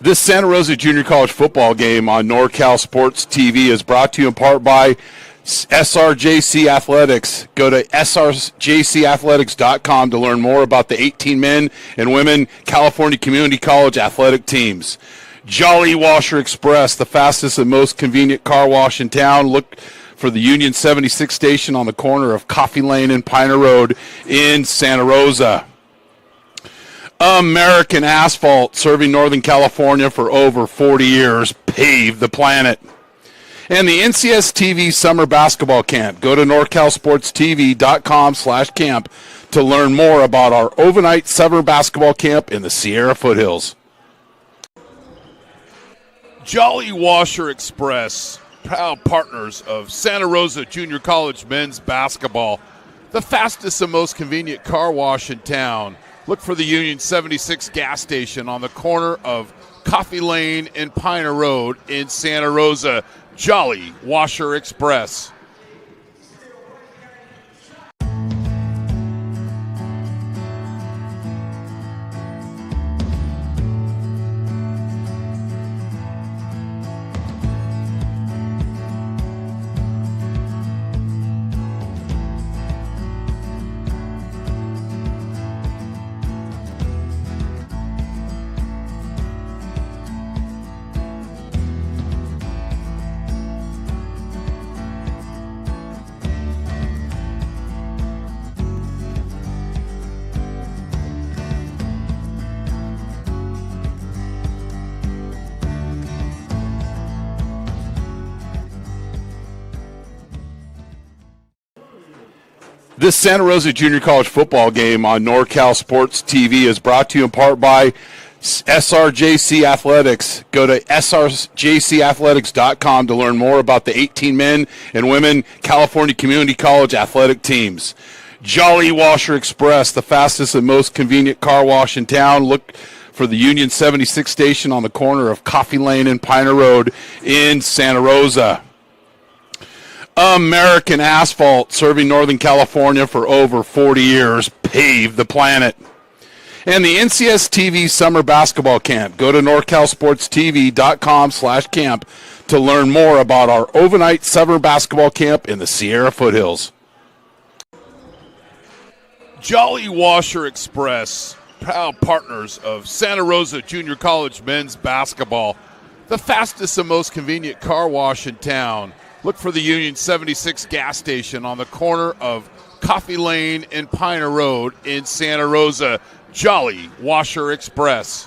This Santa Rosa Junior College football game on NorCal Sports TV is brought to you in part by SRJC Athletics. Go to srjcathletics.com to learn more about the 18 men and women California Community College athletic teams. Jolly Washer Express, the fastest and most convenient car wash in town. Look for the Union 76 station on the corner of Coffee Lane and Piner Road in Santa Rosa. American Asphalt, serving Northern California for over 40 years, paved the planet. And the NCS TV Summer Basketball Camp. Go to NorCalSportsTV.com/camp to learn more about our overnight summer basketball camp in the Sierra Foothills. Jolly Washer Express, proud partners of Santa Rosa Junior College men's basketball. The fastest and most convenient car wash in town. Look for the Union 76 gas station on the corner of Coffee Lane and Piner Road in Santa Rosa. Jolly Washer Express. This Santa Rosa Junior College football game on NorCal Sports TV is brought to you in part by SRJC Athletics. Go to srjcathletics.com to learn more about the 18 men and women California Community College athletic teams. Jolly Washer Express, the fastest and most convenient car wash in town. Look for the Union 76 station on the corner of Coffee Lane and Piner Road in Santa Rosa. American Asphalt, serving Northern California for over 40 years. Pave the planet. And the NCS TV Summer Basketball Camp. Go to NorCalSportsTV.com/camp to learn more about our overnight summer basketball camp in the Sierra Foothills. Jolly Washer Express, proud partners of Santa Rosa Junior College men's basketball, the fastest and most convenient car wash in town. Look for the Union 76 gas station on the corner of Coffee Lane and Piner Road in Santa Rosa. Jolly Washer Express.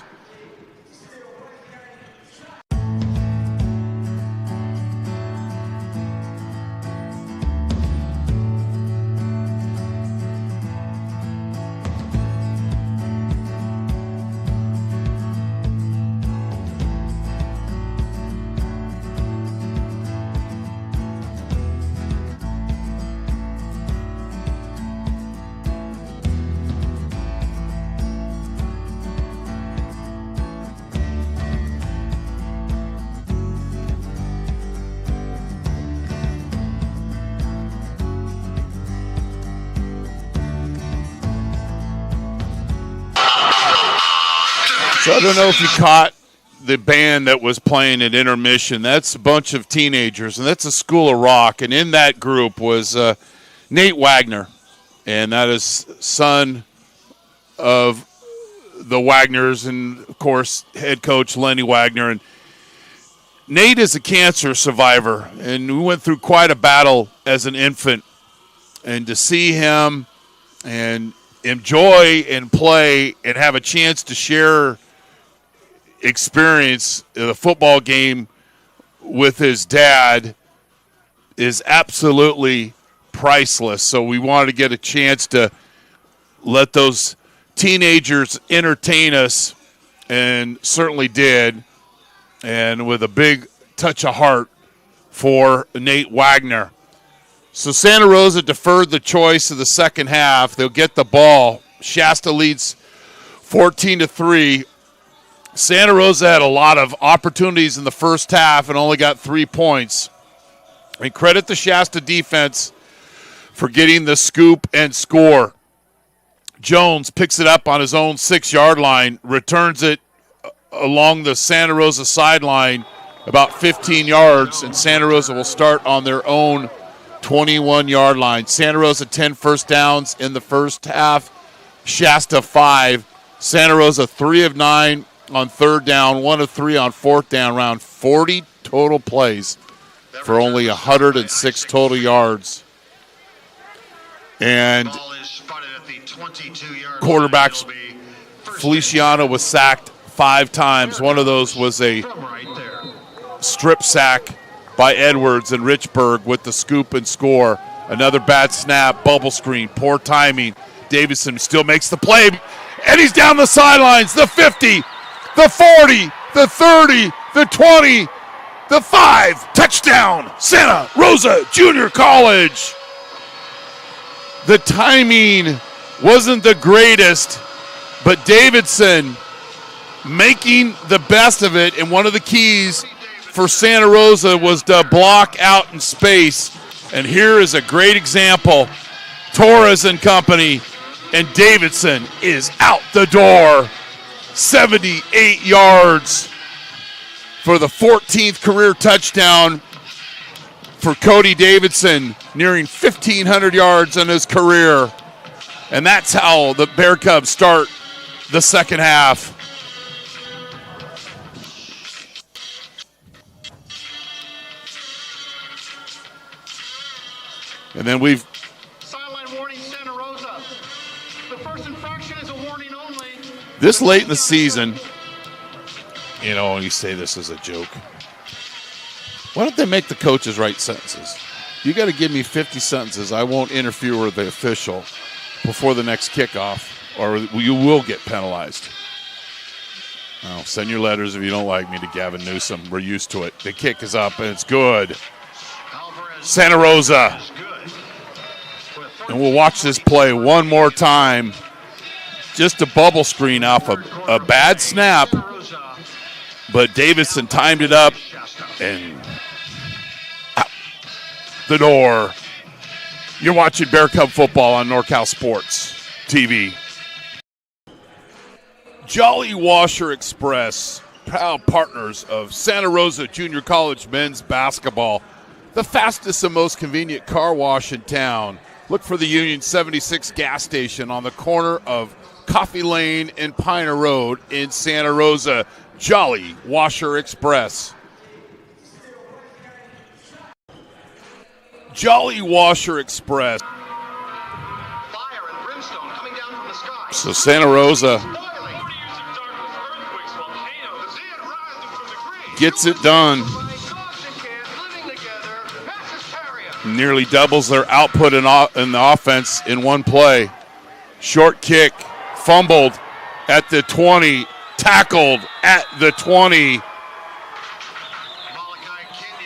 So I don't know if you caught the band that was playing at intermission. That's a bunch of teenagers, and that's a School of Rock. And in that group was Nate Wagner, and that is son of the Wagners and, of course, head coach Lenny Wagner. And Nate is a cancer survivor, and we went through quite a battle as an infant. And to see him and enjoy and play and have a chance to share experience the football game with his dad is absolutely priceless. So we wanted to get a chance to let those teenagers entertain us, and certainly did, and with a big touch of heart for Nate Wagner. So Santa Rosa deferred the choice of the second half. They'll get the ball. Shasta leads 14-3. Santa Rosa had a lot of opportunities in the first half and only got 3 points. And credit the Shasta defense for getting the scoop and score. Jones picks it up on his own 6-yard line, returns it along the Santa Rosa sideline about 15 yards, and Santa Rosa will start on their own 21-yard line. Santa Rosa 10 first downs in the first half, Shasta 5. Santa Rosa 3 of 9 on third down, 1 of 3 on fourth down, around 40 total plays for only 106 total yards. And quarterbacks, Feliciano was sacked 5 times. One of those was a strip sack by Edwards, and Richburg with the scoop and score. Another bad snap, bubble screen, poor timing. Davidson still makes the play, and he's down the sidelines. The 50, the 40, the 30, the 20, the 5. Touchdown, Santa Rosa Junior College. The timing wasn't the greatest, but Davidson making the best of it, and one of the keys for Santa Rosa was to block out in space. And here is a great example. Torres and company, and Davidson is out the door. 78 yards for the 14th career touchdown for Cody Davidson, nearing 1,500 yards in his career. And that's how the Bear Cubs start the second half. And then we've sideline warning, Santa Rosa. The first infraction is a warning only. This late in the season, you know, you say this is a joke. Why don't they make the coaches write sentences? You got to give me 50 sentences. I won't interfere with the official before the next kickoff, or you will get penalized. Well, send your letters if you don't like me to Gavin Newsom. We're used to it. The kick is up, and it's good. Santa Rosa And we'll watch this play one more time. Just a bubble screen off a bad snap, but Davidson timed it up and out the door. You're watching Bear Cub football on NorCal Sports TV. Jolly Washer Express, proud partners of Santa Rosa Junior College men's basketball, the fastest and most convenient car wash in town. Look for the Union 76 gas station on the corner of Coffee Lane and Piner Road in Santa Rosa. Jolly Washer Express. Jolly Washer Express. Fire and brimstone coming down from the sky. So Santa Rosa gets it done. Nearly doubles their output in the offense in one play. Short kick, fumbled at the 20, tackled at the 20.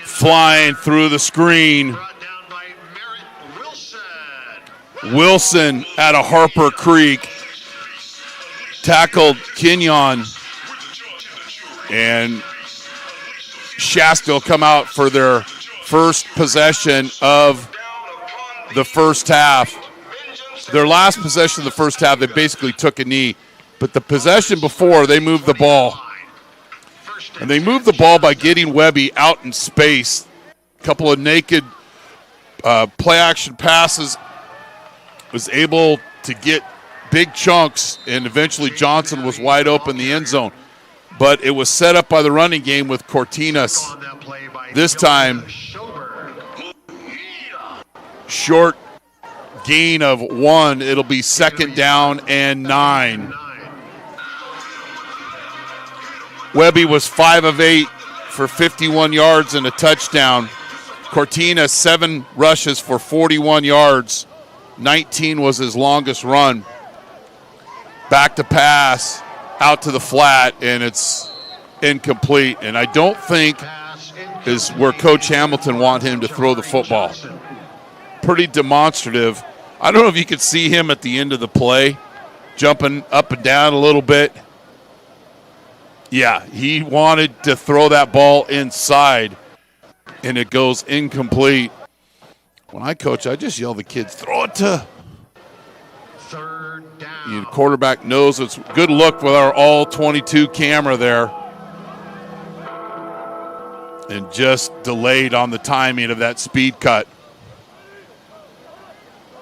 Flying through the screen. Wilson out of Harper Creek. Tackled Kenyon. And Shasta will come out for their first possession of the first half. Their last possession of the first half, they basically took a knee. But the possession before, they moved the ball. And they moved the ball by getting Webby out in space. A couple of naked play-action passes. Was able to get big chunks, and eventually Johnson was wide open in the end zone. But it was set up by the running game with Cortinas. This time, short gain of 1. It'll be 2nd down and 9. Webby was 5 of 8 for 51 yards and a touchdown. Cortinas 7 rushes for 41 yards. 19 was his longest run. Back to pass, out to the flat, and it's incomplete. And I don't think is where Coach Hamilton want him to throw the football. Pretty demonstrative. I don't know if you could see him at the end of the play, jumping up and down a little bit. Yeah, he wanted to throw that ball inside, and it goes incomplete. When I coach, I just yell at the kids, throw it to. 3rd down. The quarterback knows it's good look with our all-22 camera there. And just delayed on the timing of that speed cut.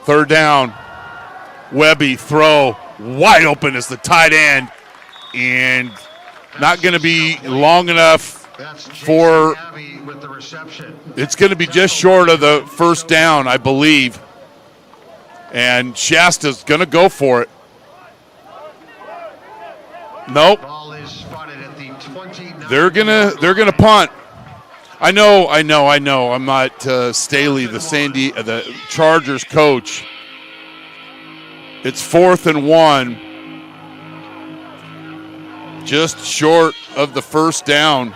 3rd down. Webby throw wide open as the tight end. And not going to be long enough for. With the reception. It's going to be just short of the 1st down, I believe. And Shasta's going to go for it. Nope. Ball is spotted at the 20. They're gonna punt. I know. I'm not Staley, the Chargers coach. It's 4th and 1. Just short of the 1st down.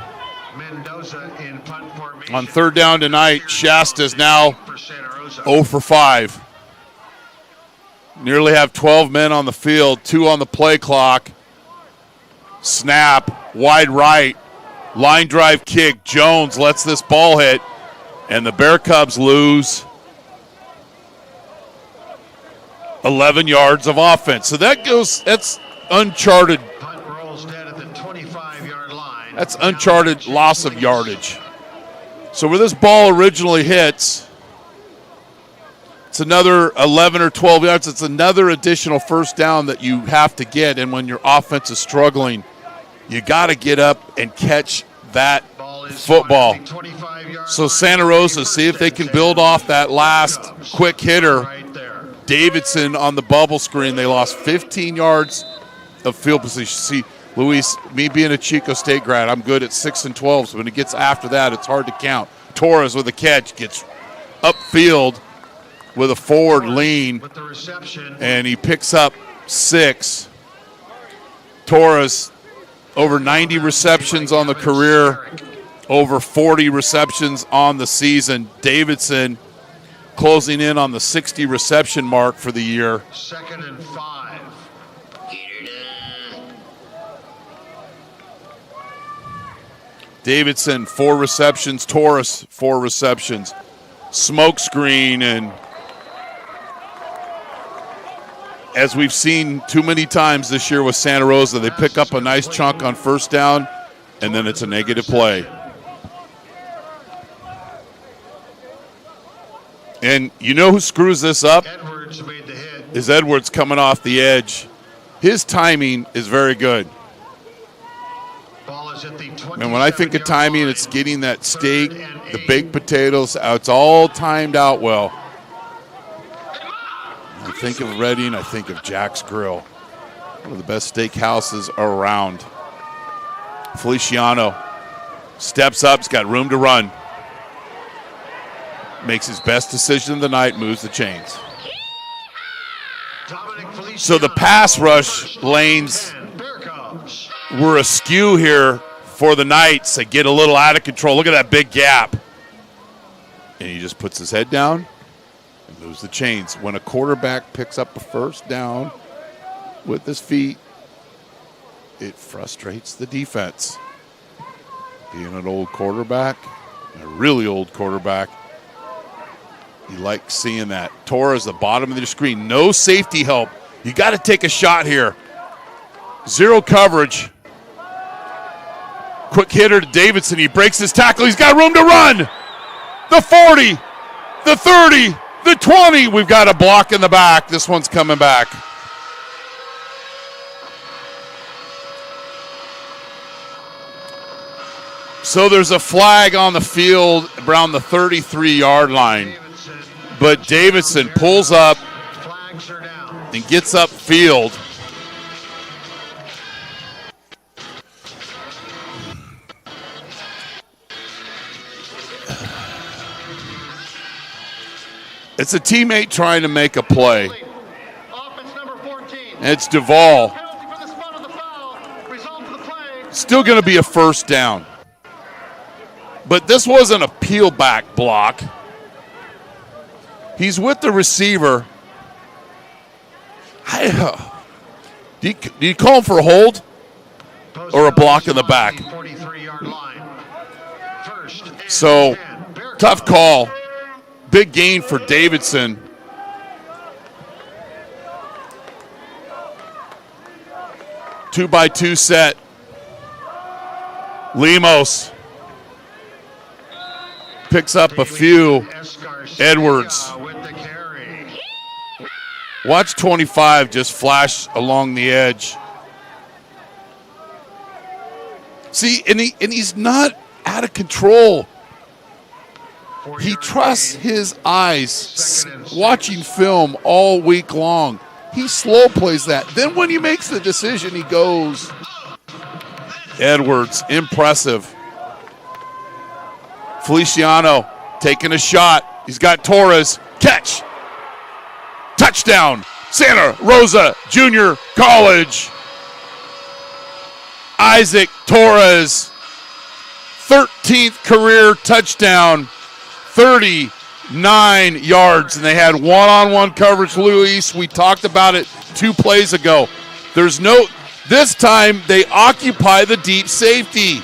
Mendoza in punt formation. On 3rd down tonight, Shasta's now 0 for 5. Nearly have 12 men on the field, 2 on the play clock. Snap, wide right, line drive kick. Jones lets this ball hit, and the Bear Cubs lose 11 yards of offense. So that's uncharted. Punt rolls dead at the 25-yard line. That's uncharted loss of yardage. So where this ball originally hits, it's another 11 or 12 yards. It's another additional 1st down that you have to get. And when your offense is struggling, you got to get up and catch that football. So Santa Rosa, see if they can build off that last quick hitter. Davidson on the bubble screen. They lost 15 yards of field position. See, Luis, me being a Chico State grad, I'm good at 6 and 12. So when it gets after that, it's hard to count. Torres with a catch gets upfield with a forward lean, and he picks up 6. Torres, over 90 receptions on the career, over 40 receptions on the season. Davidson, closing in on the 60 reception mark for the year. 2nd and 5. Davidson, 4 receptions. Torres, 4 receptions. Smoke screen, and as we've seen too many times this year with Santa Rosa, they pick up a nice chunk on first down, and then it's a negative play. And you know who screws this up? Edwards made the hit. Is Edwards coming off the edge. His timing is very good. Ball is at the 27-yard And when I think of timing, line. it's getting that steak, 3rd and the 8. baked potatoes. It's all timed out well. I think of Redding, I think of Jack's Grill. One of the best steakhouses around. Feliciano steps up, he's got room to run. Makes his best decision of the night, moves the chains. Dominic Feliciano. So the pass rush lanes Bear Cubs. were askew here for the Knights. They get a little out of control. Look at that big gap. And he just puts his head down and moves the chains. When a quarterback picks up a first down with his feet, it frustrates the defense. Being an old quarterback, a really old quarterback, you like seeing that. Torres, the bottom of the screen. No safety help. You got to take a shot here. 0 coverage. Quick hitter to Davidson. He breaks his tackle. He's got room to run. The 40, the 30, the 20. We've got a block in the back. This one's coming back. So there's a flag on the field around the 33-yard line. But Davidson pulls up Flags are down. and gets upfield. It's a teammate trying to make a play. Offense number 14. And it's Duvall. Penalty for the spot of the foul. Result of the play. Still going to be a first down. But this wasn't a peel back block. He's with the receiver. Do you call him for a hold or a block in the back? 43-yard line. First and So 10. Bear tough Cubs. call. Big gain for Davidson. Two by two set. Lemos picks up a few. Escarcega Edwards. with the carry. Watch 25 just flash along the edge. See, and he's not out of control. He 4-yard trusts gain. his eyes Second and six. watching film all week long. He slow plays that. Then when he makes the decision, he goes. Edwards, impressive. Feliciano taking a shot. He's got Torres. Catch. Touchdown. Santa Rosa Junior College. Isaac Torres. 13th career touchdown. 39 yards. And they had one-on-one coverage, Luis. We talked about it 2 plays ago. This time they occupy the deep safety.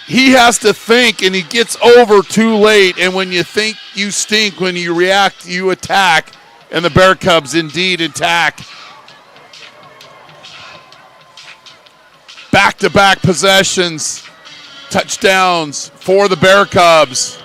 He has to think, and he gets over too late. And when you think, you stink. When you react, you attack. And the Bear Cubs indeed attack. Back-to-back possessions, touchdowns for the Bear Cubs.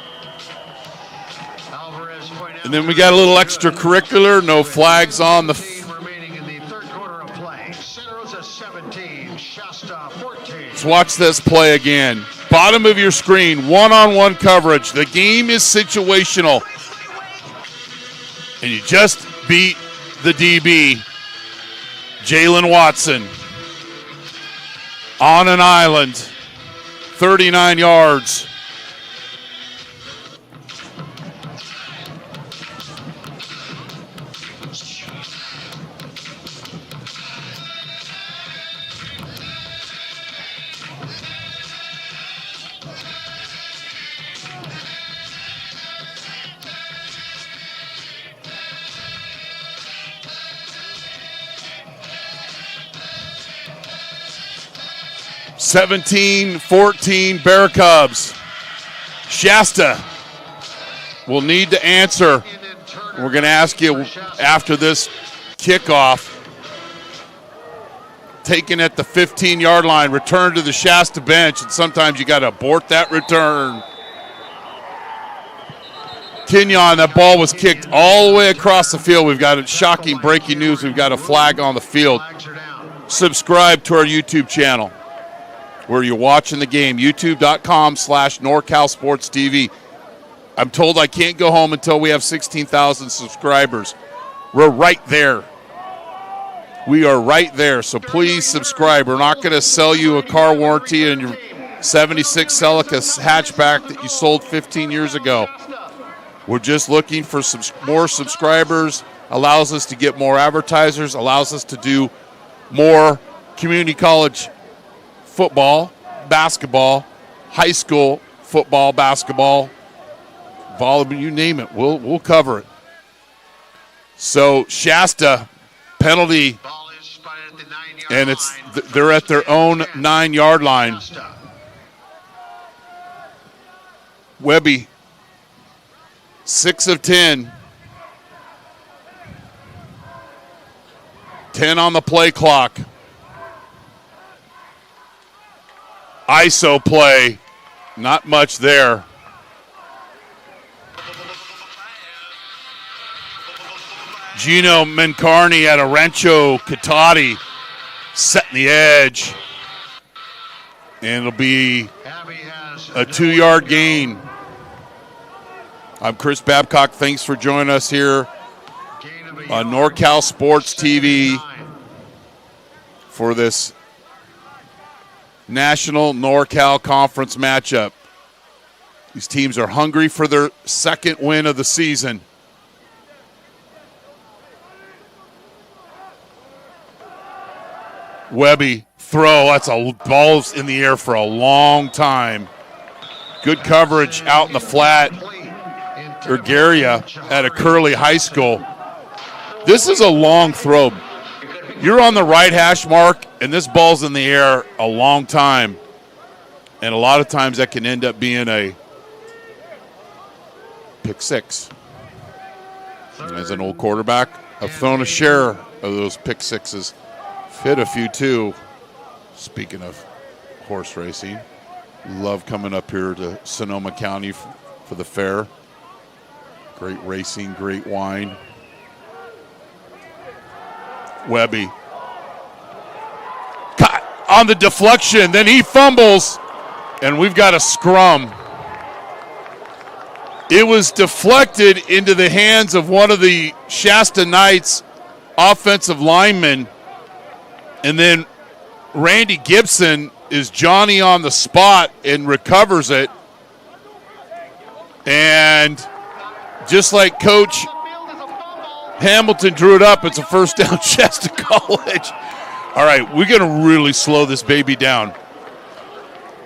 Alvarez point out And then we got a little extracurricular, no flags on the. remaining in the third quarter of play. Santa Rosa 17, Shasta 14. Let's watch this play again. Bottom of your screen, one-on-one coverage. The game is situational. And you just beat the DB, Jalen Watson, on an island, 39 yards. 17-14 Bear Cubs. Shasta will need to answer. We're going to ask you after this kickoff. Taken at the 15-yard line, return to the Shasta bench, and sometimes you got to abort that return. Kenyon, that ball was kicked all the way across the field. We've got shocking breaking news. We've got a flag on the field. Subscribe to our YouTube channel where you're watching the game, youtube.com/NorCalSportsTV. I'm told I can't go home until we have 16,000 subscribers. We're right there. We are right there, so please subscribe. We're not going to sell you a car warranty and your 76 Celica hatchback that you sold 15 years ago. We're just looking for some more subscribers, allows us to get more advertisers, allows us to do more community college football, basketball, high school football, basketball, volleyball, you name it, we'll cover it. So Shasta penalty, and they're at their own 9-yard line. Webby, 6 of 10. 10 on the play clock. ISO play, not much there. Gino Mencarni at a Rancho Catati setting the edge. And it'll be a 2-yard gain. I'm Chris Babcock. Thanks for joining us here on NorCal Sports TV for this National NorCal Conference matchup. These teams are hungry for their second win of the season. Webby throw. That's a ball's in the air for a long time. Good coverage out in the flat. Urgaria at a Curley High School. This is a long throw. You're on the right hash mark, and this ball's in the air a long time. And a lot of times that can end up being a pick six. As an old quarterback, I've thrown a share of those pick sixes. Hit a few too. Speaking of horse racing, love coming up here to Sonoma County for the fair. Great racing, great wine. Webby. Caught on the deflection, then he fumbles, and we've got a scrum. It was deflected into the hands of one of the Shasta Knights offensive linemen, and then Randy Gibson is Johnny on the spot and recovers it. And just like Coach Hamilton drew it up, it's a first down, Shasta College. All right, we're going to really slow this baby down.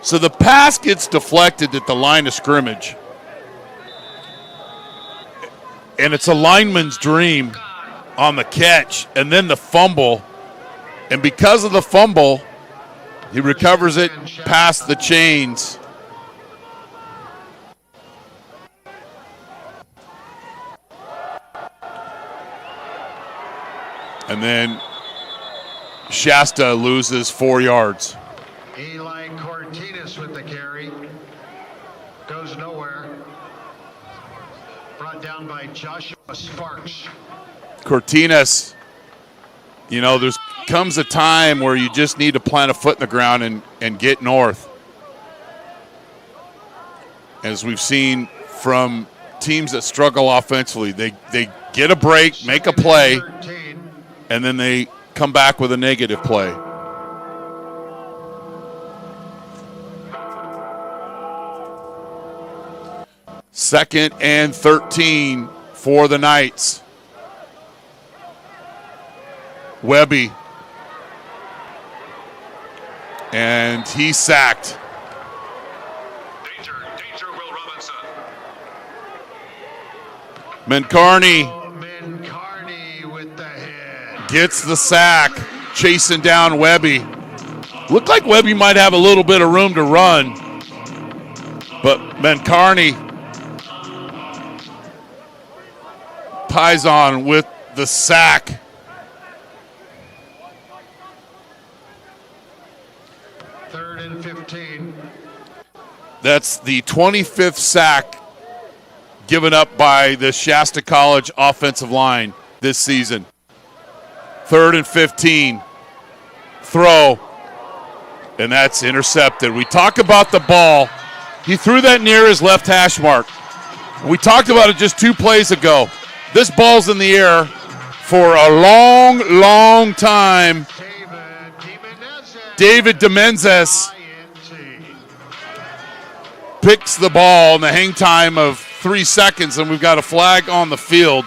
So the pass gets deflected at the line of scrimmage. And it's a lineman's dream on the catch, and then the fumble. And because of the fumble, he recovers it past the chains. And then Shasta loses 4 yards. Eli Cortinas with the carry. Goes nowhere. Brought down by Joshua Sparks. Cortinas, you know, there's comes a time where you just need to plant a foot in the ground and get north. As we've seen from teams that struggle offensively, they get a break, make a play, and then they come back with a negative play. Second and 13 for the Knights. Webby. And he's sacked. Danger, Will Robinson. Mencarni Mencarni with the head. gets the sack, chasing down Webby. Looked like Webby might have a little bit of room to run, but Mancarney ties on with the sack. Third and 15. That's the 25th sack given up by the Shasta College offensive line this season. 3rd and 15. Throw. And that's intercepted. We talk about the ball. He threw that near his left hash mark. We talked about it just 2 plays ago. This ball's in the air for a long, long time. David DeMenzes picks the ball in the hang time of 3 seconds, and we've got a flag on the field.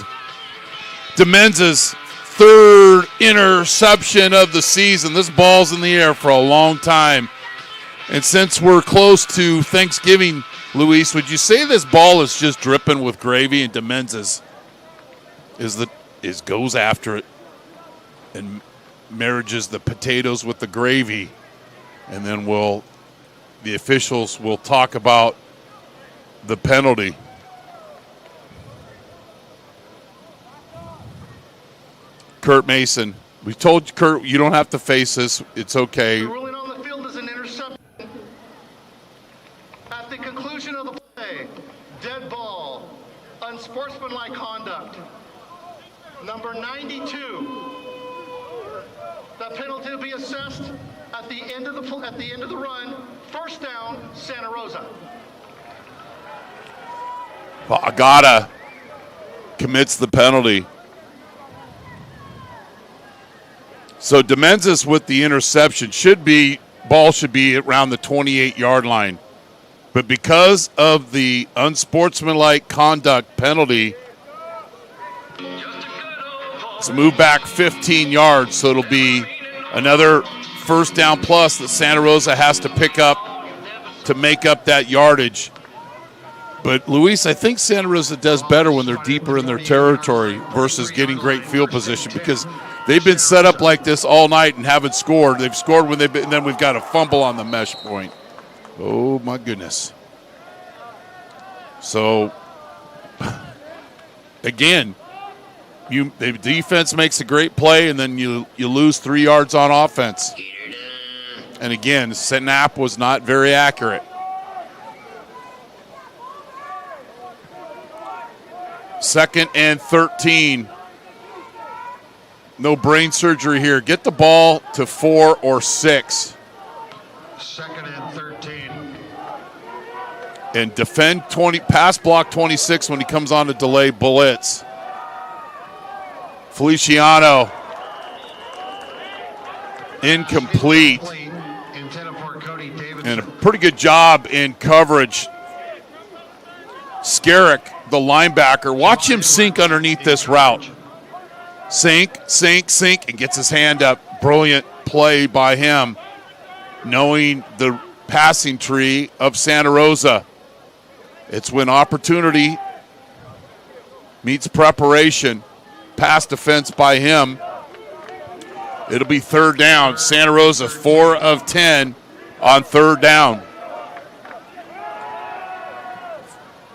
DeMenzes' 3rd interception of the season. This ball's in the air for a long time. And since we're close to Thanksgiving, Luis, would you say this ball is just dripping with gravy, and DeMenzes goes after it and marriages the potatoes with the gravy, and then the officials will talk about the penalty. Kurt Mason. We told Kurt, you don't have to face this. It's okay. The ruling on the field is an interception. At the conclusion of the play, dead ball, unsportsmanlike conduct. Number 92. The penalty will be assessed at the end of the run. First down, Santa Rosa. Agata commits the penalty. So DeMenzes with the interception ball should be around the 28-yard line. But because of the unsportsmanlike conduct penalty, it's moved back 15 yards, so it'll be another first down plus that Santa Rosa has to pick up to make up that yardage. But, Luis, I think Santa Rosa does better when they're deeper in their territory versus getting great field position, because they've been set up like this all night and haven't scored. They've scored when and then we've got a fumble on the mesh point. Oh, my goodness. So, again, the defense makes a great play, and then you lose 3 yards on offense. And again, snap was not very accurate. Second and 13. No brain surgery here. Get the ball to 4 or 6. Second and 13. And defend 20, pass block 26 when he comes on to delay blitz. Feliciano. Incomplete. And a pretty good job in coverage. Skerrick, the linebacker, watch him sink underneath this route. Sink, and gets his hand up. Brilliant play by him, knowing the passing tree of Santa Rosa. It's when opportunity meets preparation. Pass defense by him. It'll be 3rd down. Santa Rosa 4 of 10 on 3rd down.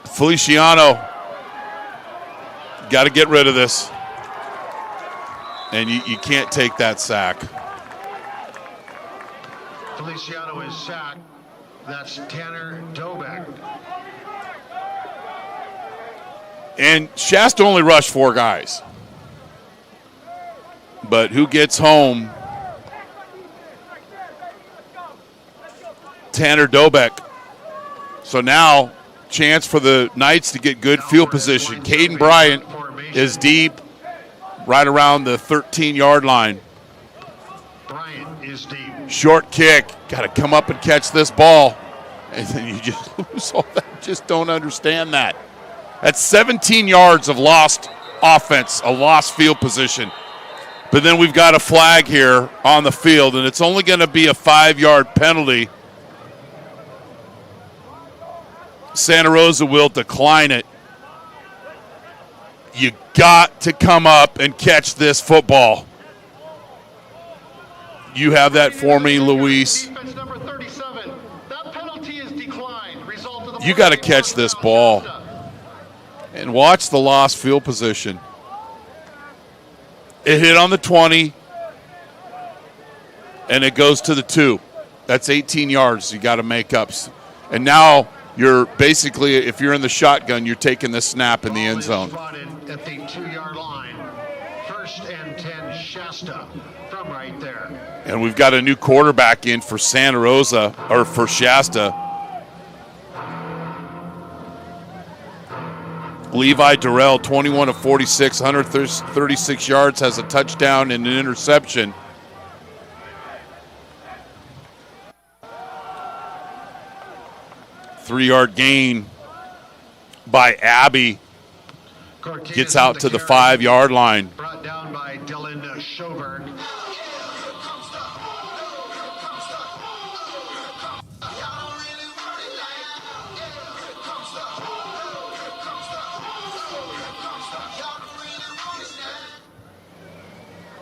Feliciano, got to get rid of this. And you can't take that sack. Feliciano is sacked. That's Tanner Dobek. And Shasta only rushed 4 guys. But who gets home? Tanner Dobek. So now, chance for the Knights to get good field position. Caden Bryant is deep, right around the 13-yard line. Bryant is deep. Short kick. Got to come up and catch this ball. And then you just lose all that. Just don't understand that. That's 17 yards of lost offense, a lost field position. But then we've got a flag here on the field, and it's only going to be a 5-yard penalty. Santa Rosa will decline it. You got to come up and catch this football. you have that for me, Luis? Defense number 37. That penalty is declined. Result of the You got to catch this ball. And watch the lost field position. It hit on the 20, and it goes to the 2. That's 18 yards you got to make up. And now you're basically, if you're in the shotgun, you're taking the snap in the end zone. At the 2-yard line. 1st and 10, Shasta from right there. And we've got a new quarterback in for Santa Rosa, or for Shasta. Levi Durrell, 21 of 46, 136 yards, has a touchdown and an interception. Three-yard gain by Abby. Gets out to the 5-yard line. Brought down by Dylan Schoberg.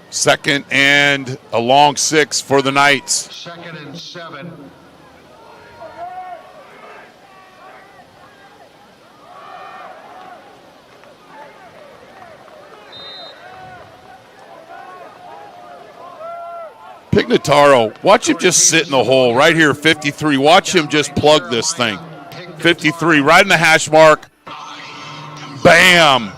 Second and a long 6 for the Knights. 2nd and 7. Pignataro, watch him just sit in the hole right here, 53. Watch him just plug this thing. 53, right in the hash mark. Bam!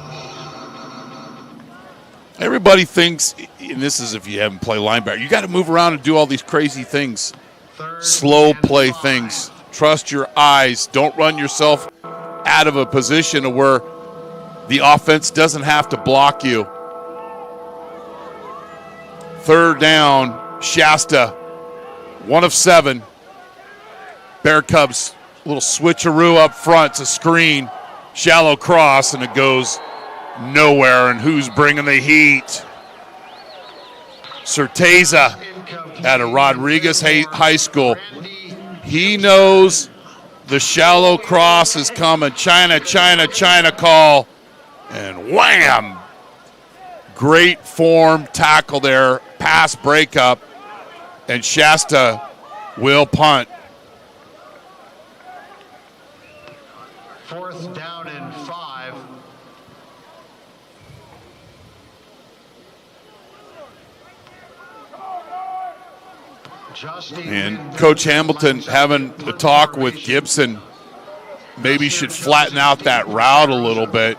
Everybody thinks, and this is if you haven't played linebacker, you got to move around and do all these crazy things. Slow play things. Trust your eyes. Don't run yourself out of a position where the offense doesn't have to block you. 3rd down. Shasta, 1 of 7. Bear Cubs, little switcheroo up front. It's a screen, shallow cross, and it goes nowhere. And who's bringing the heat? Certeza out of Rodriguez High School. He knows the shallow cross is coming. China call. And wham! Great form tackle there. Pass breakup. And Shasta will punt. 4th down and 5. And Coach Hamilton having a talk with Gibson. Maybe should flatten out that route a little bit.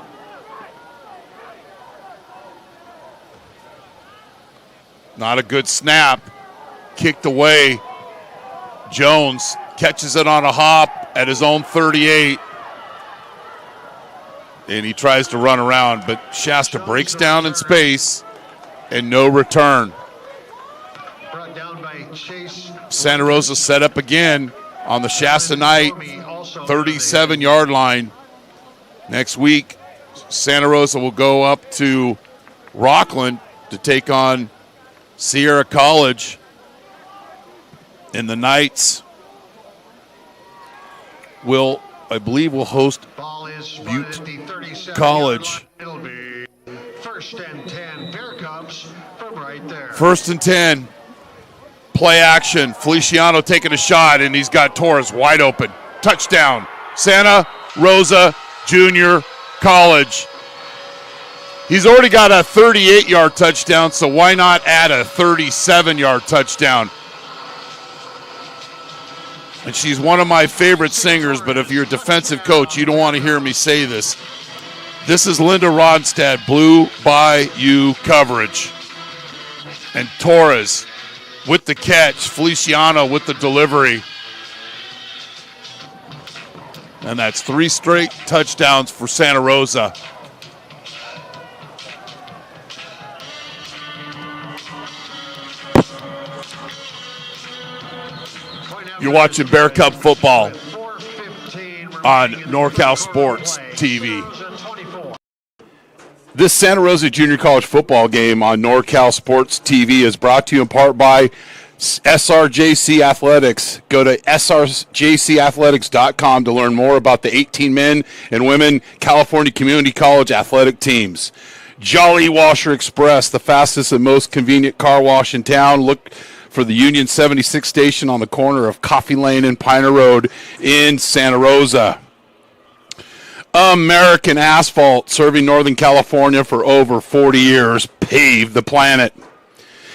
Not a good snap. Kicked away. Jones catches it on a hop at his own 38. And he tries to run around, but Shasta breaks down in space and no return. Brought down by Chase. Santa Rosa set up again on the Shasta Knight 37-yard line. Next week, Santa Rosa will go up to Rockland to take on Sierra College. And the Knights will, I believe, will host Butte College. It'll be 1st and 10. Bear Cubs from right there. 1st and 10. Play action. Feliciano taking a shot, and he's got Torres wide open. Touchdown. Santa Rosa Junior College. He's already got a 38-yard touchdown, so why not add a 37-yard touchdown? And she's one of my favorite singers, but if you're a defensive coach, you don't want to hear me say this. This is Linda Ronstadt, Blue Bayou coverage. And Torres with the catch, Feliciano with the delivery. And that's 3 straight touchdowns for Santa Rosa. You're watching Bear Cub football on NorCal Sports TV. This Santa Rosa Junior College football game on NorCal Sports TV is brought to you in part by SRJC Athletics. Go to srjcathletics.com to learn more about the 18 men and women California Community College athletic teams. Jolly Washer Express, the fastest and most convenient car wash in town. Look for the Union 76 station on the corner of Coffee Lane and Piner Road in Santa Rosa. American Asphalt, serving Northern California for over 40 years, paved the planet.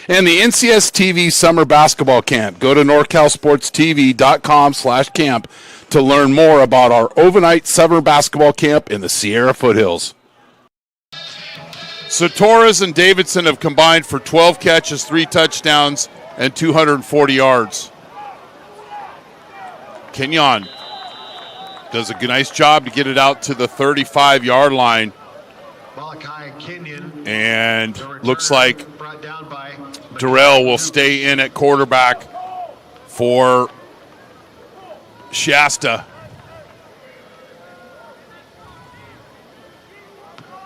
And the NCS TV Summer Basketball Camp. Go to NorCalSportsTV.com/camp to learn more about our overnight summer basketball camp in the Sierra Foothills. So Torres and Davidson have combined for 12 catches, 3 touchdowns, and 240 yards. Kenyon does a nice job to get it out to the 35-yard line. And looks like Durrell will stay in at quarterback for Shasta.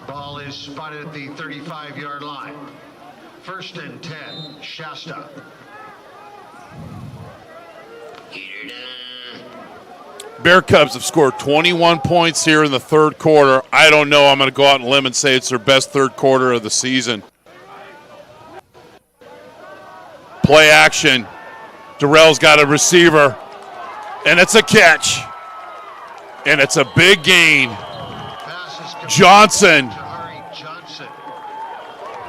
Ball is spotted at the 35-yard line. 1st and 10, Shasta. Bear Cubs have scored 21 points here in the third quarter. I don't know. I'm going to go out on a limb and say it's their best third quarter of the season. Play action. Durrell's got a receiver, and it's a catch. And it's a big gain. Johnson.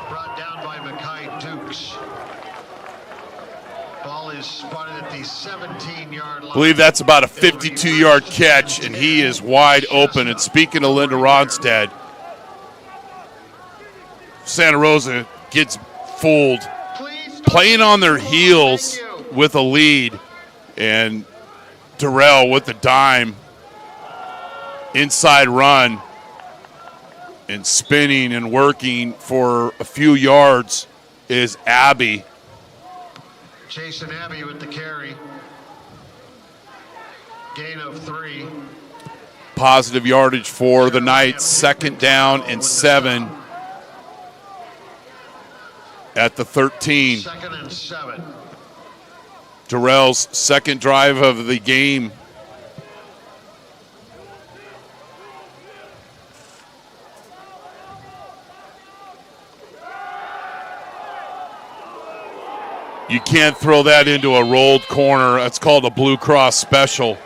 Brought down by Makai Dukes. Ball is spotted at the 17-yard line. I believe that's about a 52-yard catch, and he is wide open. And speaking of Linda Ronstadt, Santa Rosa gets fooled, playing on their heels with a lead, and Durrell with the dime, inside run, and spinning and working for a few yards is Abbey. Jason Abbey with the carry. Gain of 3. Positive yardage for the Knights. 2nd down and 7 at the 13. 2nd and 7. Durrell's second drive of the game. You can't throw that into a rolled corner. That's called a Blue Cross special.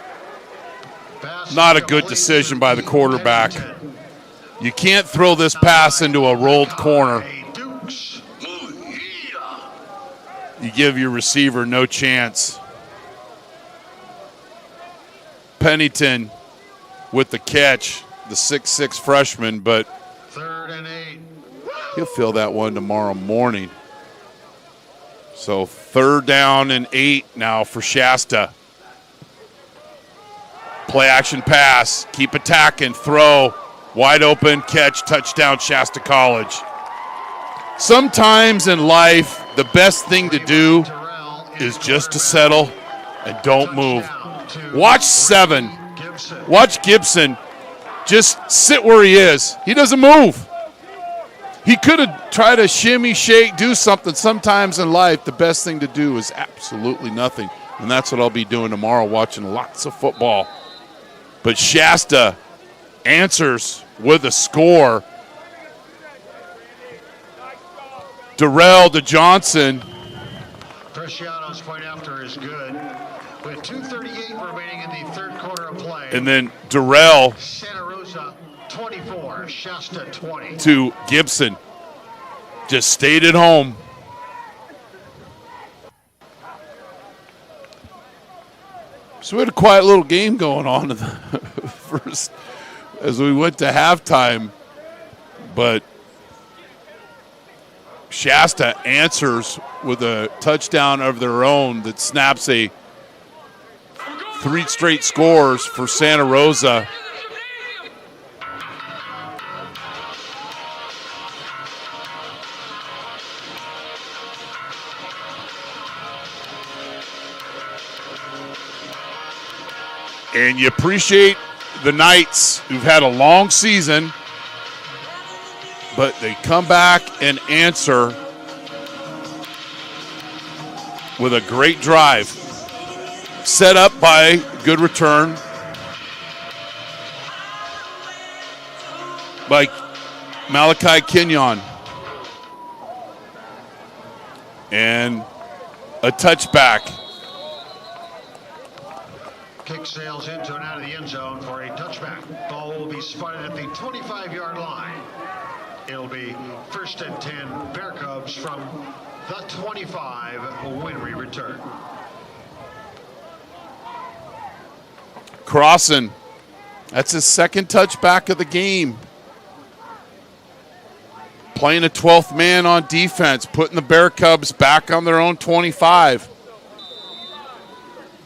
Not a good decision by the quarterback. You can't throw this pass into a rolled corner. You give your receiver no chance. Pennington with the catch, the 6'6" freshman, but 3rd and 8. he'll fill that one tomorrow morning. So 3rd down and 8 now for Shasta. Play action pass, keep attacking, throw, wide open, catch, touchdown, Shasta College. Sometimes in life, the best thing to do is just to settle and don't move. Watch 7. Watch Gibson just sit where he is. He doesn't move. He could have tried to shimmy, shake, do something. Sometimes in life, the best thing to do is absolutely nothing. And that's what I'll be doing tomorrow, watching lots of football. But Shasta answers with a score. Durrell to Johnson. Preciado's point after is good. With 2:38 remaining in the third quarter of play. And then Durrell Santa Rosa 24, Shasta 20. to Gibson. Just stayed at home. So we had a quiet little game going on in the first as we went to halftime. But Shasta answers with a touchdown of their own that snaps a 3 straight scores for Santa Rosa. And you appreciate the Knights, who've had a long season, but they come back and answer with a great drive. Set up by good return by Malachi Kenyon. And a touchback. Kick sails into and out of the end zone for a touchback. Ball will be spotted at the 25-yard line. It'll be 1st and 10 Bear Cubs from the 25 when we return. Crossan, that's his second touchback of the game. Playing a 12th man on defense, putting the Bear Cubs back on their own 25.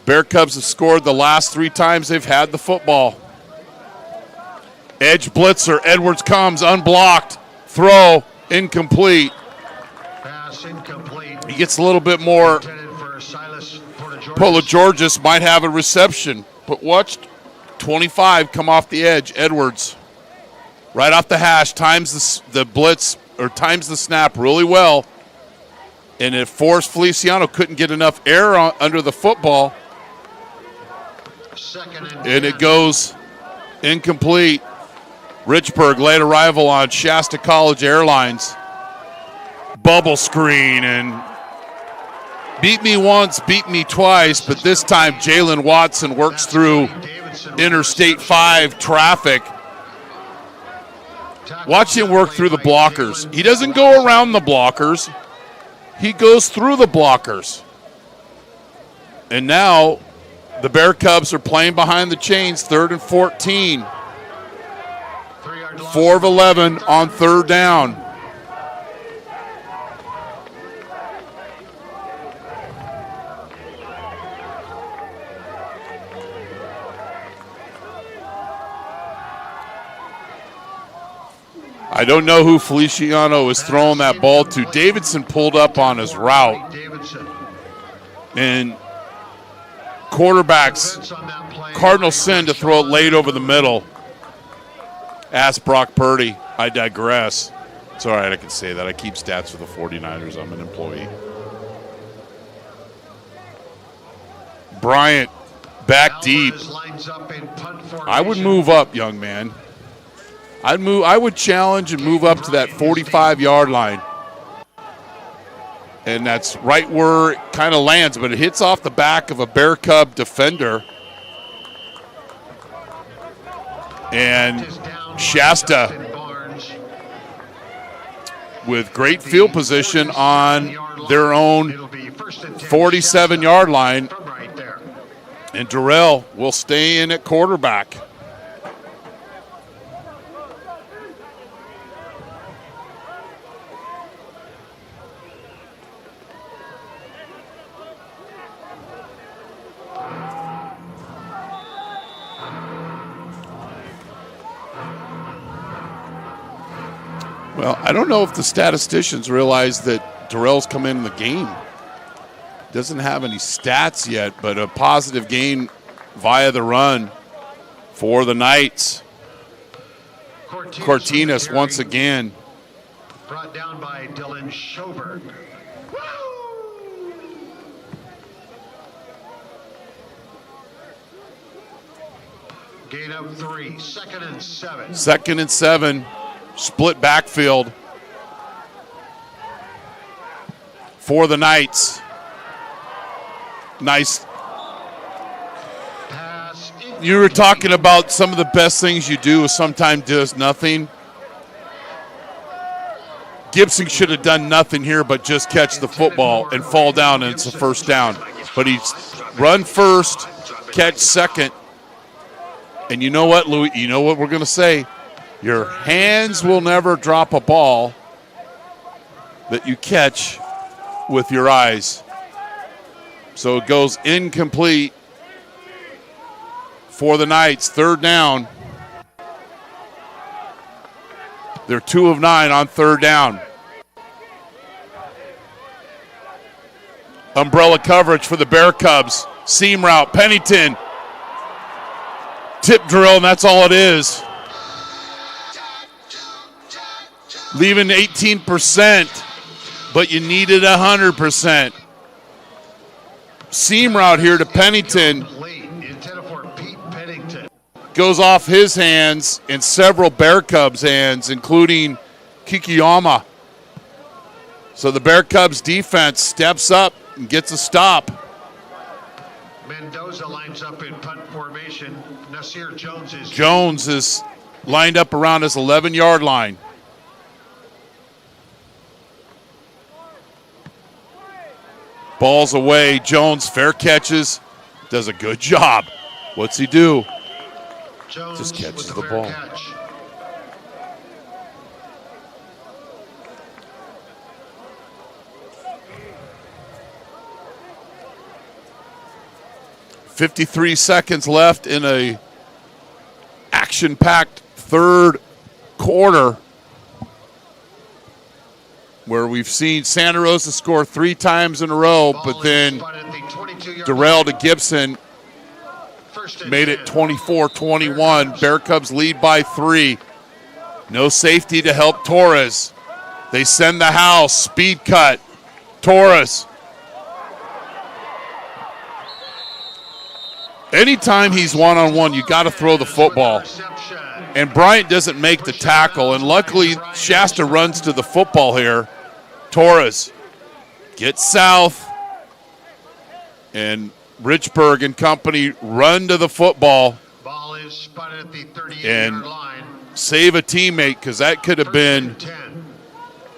Bear Cubs have scored the last 3 times they've had the football. Edge blitzer, Edwards comes, unblocked, throw, incomplete. Pass incomplete. He gets a little bit more. Polo Georges might have a reception, but watch 25 come off the edge. Edwards, right off the hash, times the blitz, or times the snap really well, and it forced Feliciano, couldn't get enough air under the football, and it goes incomplete. Richburg, late arrival on Shasta College Airlines. Bubble screen, and beat me once, beat me twice, but this time Jalen Watson works through Interstate 5 traffic. Watch him work through the blockers. He doesn't go around the blockers. He goes through the blockers. And now the Bear Cubs are playing behind the chains, 3rd and 14. 4 of 11 on 3rd down. I don't know who Feliciano is throwing that ball to. Davidson pulled up on his route. And quarterbacks, Cardinals send to throw it late over the middle. Ask Brock Purdy. I digress. It's all right, I can say that. I keep stats for the 49ers. I'm an employee. Bryant back deep. I would move up, young man. I would challenge and move up to that 45-yard line. And that's right where it kind of lands, but it hits off the back of a Bear Cub defender. And Shasta with great field position on their own 47-yard line. And Durrell will stay in at quarterback. Well, I don't know if the statisticians realize that Durrell's come in the game. Doesn't have any stats yet, but a positive gain via the run for the Knights. Cortinas once again. Brought down by Dylan Schoberg. Gain of 3, 2nd and 7. 2nd and 7. Split backfield for the Knights. Nice. You were talking about some of the best things you do is sometimes does nothing. Gibson should have done nothing here but just catch the football and fall down, and it's a 1st down. But he's run 1st, catch 2nd. And you know what, Louis? You know what we're going to say? Your hands will never drop a ball that you catch with your eyes. So it goes incomplete for the Knights. 3rd down. They're 2 of 9 on 3rd down. Umbrella coverage for the Bear Cubs. Seam route. Pennington. Tip drill, and that's all it is. Leaving 18%, but you needed 100%. Seam route here to Pennington. Goes off his hands and several Bear Cubs' hands, including Kikiyama. So the Bear Cubs defense steps up and gets a stop. Mendoza lines up in punt formation. Nasir Jones is lined up around his 11-yard line. Ball's away. Jones fair catches. Does a good job. What's he do? Jones just catches with the fair ball. Catch. .53 seconds left in a action-packed third quarter where we've seen Santa Rosa score 3 times in a row, but then Durrell to Gibson made it 24-21. Bear Cubs lead by 3. No safety to help Torres. They send the house. Speed cut. Torres. Anytime he's one-on-one, you got to throw the football. And Bryant doesn't make the tackle, and luckily Shasta runs to the football here. Torres gets south, and Richburg and company run to the football Ball is spotted at the 38-yard and line. save a teammate, because that could have been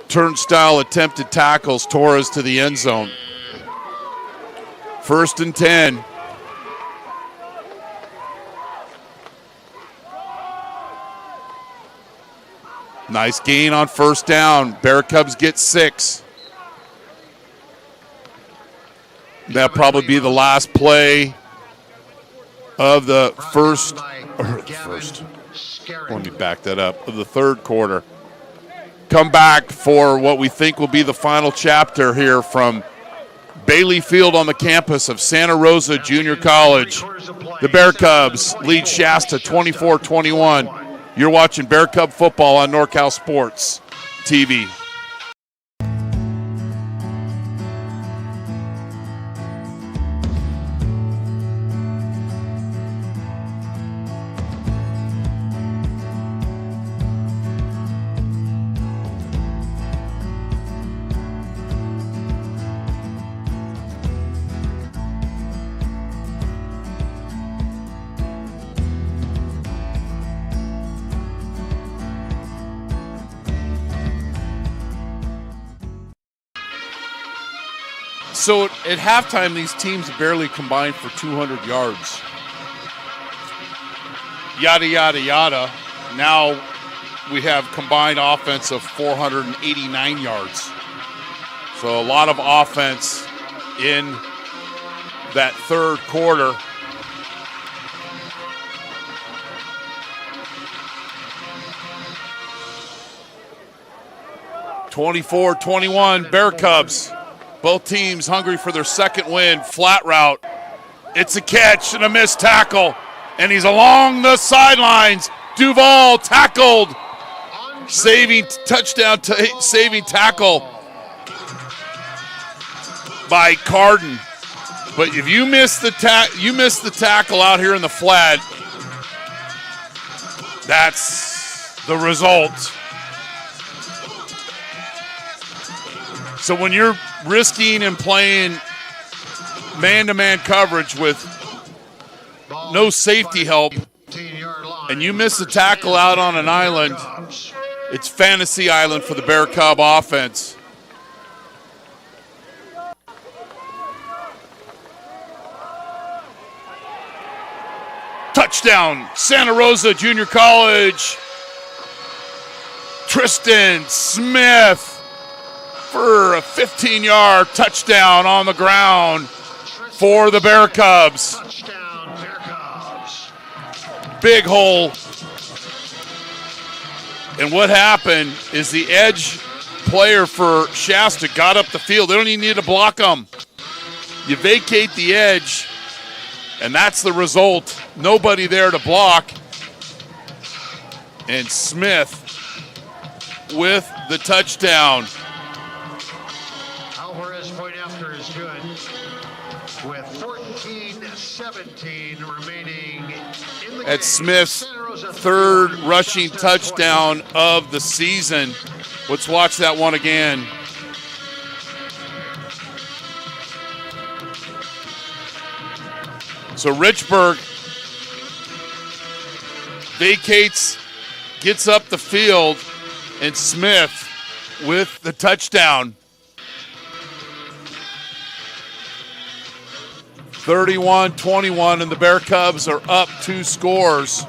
turnstile attempted tackles. Torres to the end zone. 1st and 10. Nice gain on 1st down. Bear Cubs get 6. That'll probably be the last play of the first. Let me back that up. Of the third quarter. Come back for what we think will be the final chapter here from Bailey Field on the campus of Santa Rosa Junior College. The Bear Cubs lead Shasta 24-21. You're watching Bear Cub football on NorCal Sports TV. So at halftime, these teams barely combined for 200 yards. Yada, yada, yada. Now we have combined offense of 489 yards. So a lot of offense in that third quarter. (24-21) Bear Cubs. Both teams hungry for their second win. Flat route. It's a catch and a missed tackle. And he's along the sidelines. Duval tackled. Saving touchdown, saving tackle by Carden. But if you miss the tackle out here in the flat, that's the result. So when you're risking and playing man-to-man coverage with no safety help, and you miss the tackle out on an island, it's fantasy island for the Bear Cub offense. Touchdown, Santa Rosa Junior College. Tristan Smith for a 15-yard touchdown on the ground for the Bear Cubs. Touchdown, Bear Cubs. Big hole. And what happened is the edge player for Shasta got up the field. They don't even need to block them. You vacate the edge, and that's the result. Nobody there to block. And Smith with the touchdown. Alvarez point after is good. With 14-17 remaining in the game. That's Smith's third rushing touchdown of the season. Let's watch that one again. So Richburg vacates, gets up the field, and Smith with the touchdown. 31-21, and the Bear Cubs are up 2 scores.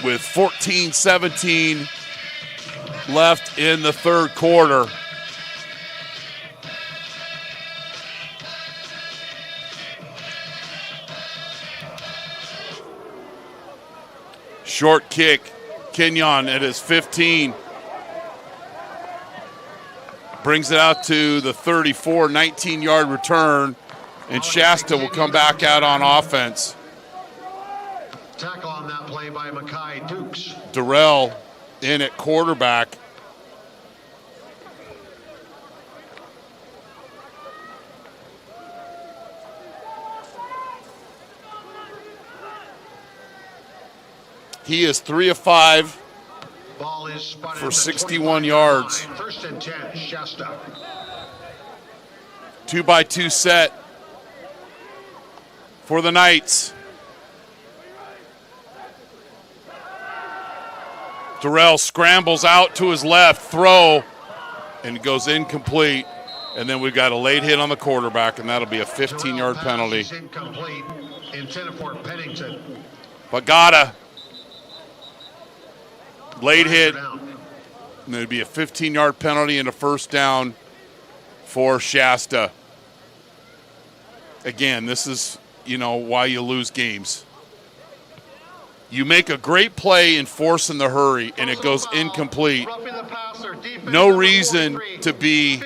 With 14-17 left in the third quarter. Short kick, Kenyon at his 15. Brings it out to the 34, 19-yard return, and Shasta will come back out on offense. Tackle on that play by Mackay Dukes. Durrell in at quarterback. He is 3 of 5 Ball is spotted for at the 61 25 yards. line. 1st and 10, Shasta. 2-by-2 set for the Knights. Durrell scrambles out to his left, throw, and goes incomplete. And then we've got a late hit on the quarterback, and that'll be a 15-yard penalty. Incomplete, intended for Pennington. Pagata, late hit, and there'd be a 15-yard penalty and a first down for Shasta. Again, this is, why you lose games. You make a great play and force in the hurry, and it goes incomplete. No reason to be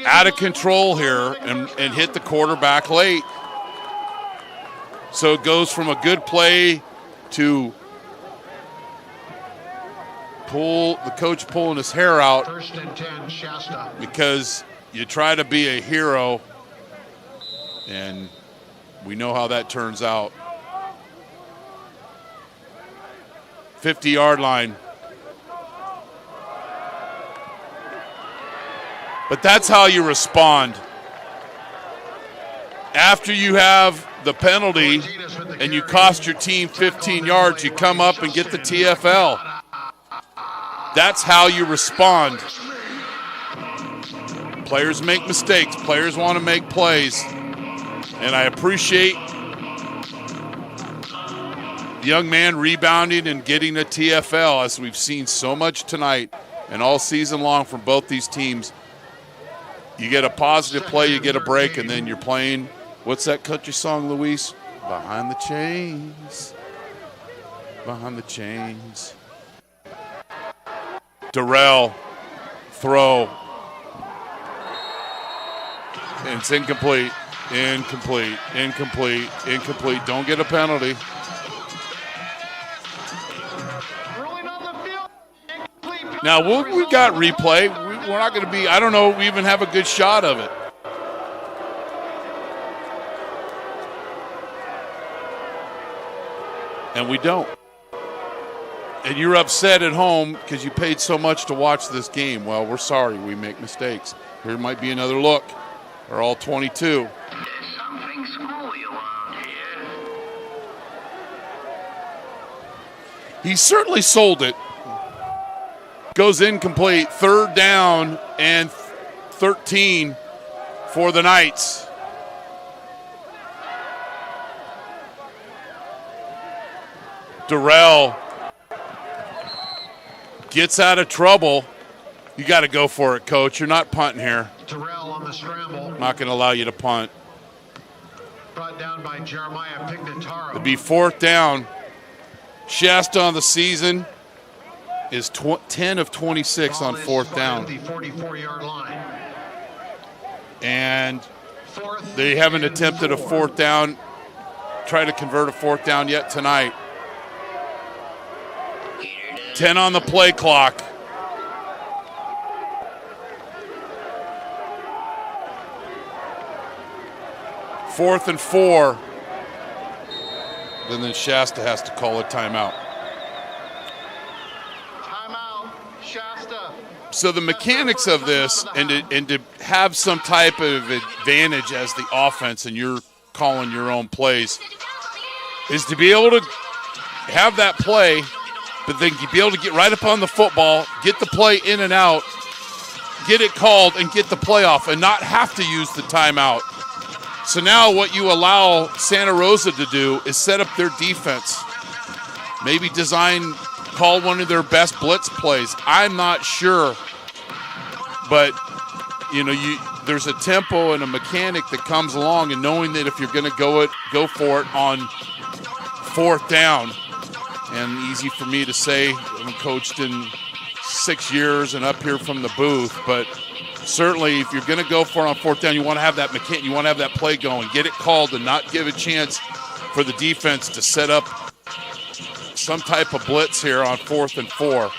out of control here and hit the quarterback late. So it goes from a good play to the coach pulling his hair out 1st and 10, Shasta. because you try to be a hero, and we know how that turns out. 50-yard line. But that's how you respond. After you have the penalty and you cost your team 15 yards, you come up and get the TFL. That's how you respond. Players make mistakes. Players want to make plays. And I appreciate the young man rebounding and getting a TFL, as we've seen so much tonight and all season long from both these teams. You get a positive play, you get a break, and then you're playing, what's that country song, Luis? Behind the chains. Behind the chains. Durrell, throw. And it's incomplete. Incomplete. Incomplete. Incomplete. Don't get a penalty. Now, we've got replay. We're not going to be, I don't know if we even have a good shot of it. And we don't. And you're upset at home because you paid so much to watch this game. Well, we're sorry. We make mistakes. Here might be another look. They're all 22. There's something screwy around here. He certainly sold it. Goes incomplete. 3rd down and 13 for the Knights. Durrell gets out of trouble. You got to go for it, Coach. You're not punting here. Terrell on the scramble. I'm not going to allow you to punt. Brought down by Jeremiah Pignataro. It'll be 4th down. Shasta on the season is 10 of 26 on 4th down. The 44-yard line. And they haven't attempted a 4th down, try to convert a 4th down yet tonight. 10 on the play clock. Fourth and 4. Then Shasta has to call a timeout. Timeout, Shasta. So the mechanics of this, and to have some type of advantage as the offense, and you're calling your own plays, is to be able to have that play, but then be able to get right up on the football, get the play in and out, get it called, and get the play off, and not have to use the timeout. So now what you allow Santa Rosa to do is set up their defense. Maybe call one of their best blitz plays. I'm not sure. But, there's a tempo and a mechanic that comes along, and knowing that if you're going to go for it on 4th down, and easy for me to say, I'm coached in 6 years and up here from the booth, but certainly if you're going to go for it on 4th down, you want to have that mechanic, you want to have that play going, get it called, and not give a chance for the defense to set up some type of blitz here on 4th and 4.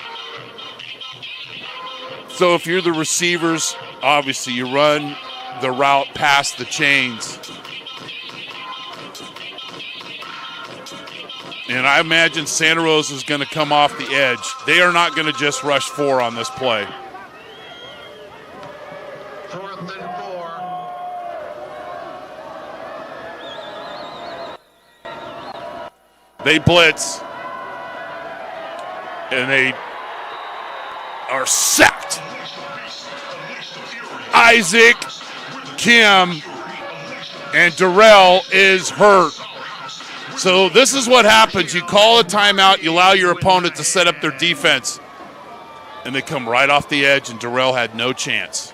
So if you're the receivers, obviously you run the route past the chains. And I imagine Santa Rosa is going to come off the edge. They are not going to just rush 4 on this play. 4th and 4. They blitz. And they are sacked. Isaac, Kim, and Darrell is hurt. So this is what happens. You call a timeout, you allow your opponent to set up their defense, and they come right off the edge, and Darrell had no chance.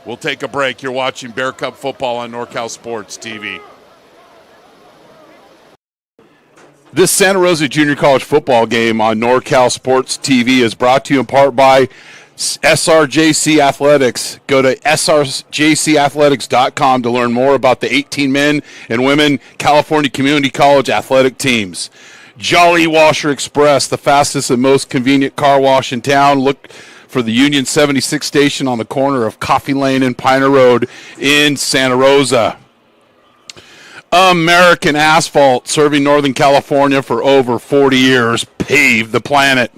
We'll take a break. You're watching Bear Cub football on NorCal Sports TV. This Santa Rosa Junior College football game on NorCal Sports TV is brought to you in part by SRJC Athletics. Go to srjcathletics.com to learn more about the 18 men and women California Community College athletic teams. Jolly Washer Express, the fastest and most convenient car wash in town. Look for the Union 76 station on the corner of Coffee Lane and Piner Road in Santa Rosa. American Asphalt, serving Northern California for over 40 years, paved the planet.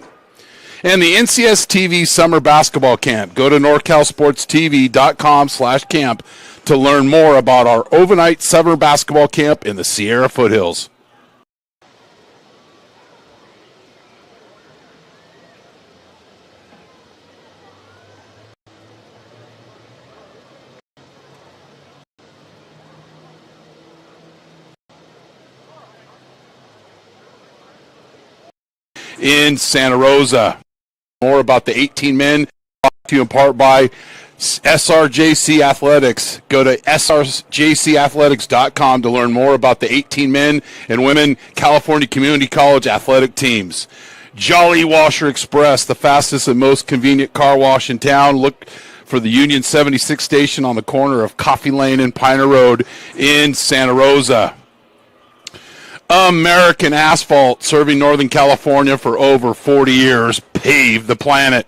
And the NCS TV Summer Basketball Camp. Go to NorCalSportsTV.com/camp to learn more about our overnight summer basketball camp in the Sierra Foothills. In Santa Rosa. More about the 18 men, brought to you in part by SRJC Athletics. Go to srjcathletics.com to learn more about the 18 men and women California Community College athletic teams. Jolly Washer Express, the fastest and most convenient car wash in town. Look for the Union 76 station on the corner of Coffee Lane and Piner Road in Santa Rosa. American Asphalt, serving Northern California for over 40 years, paved the planet.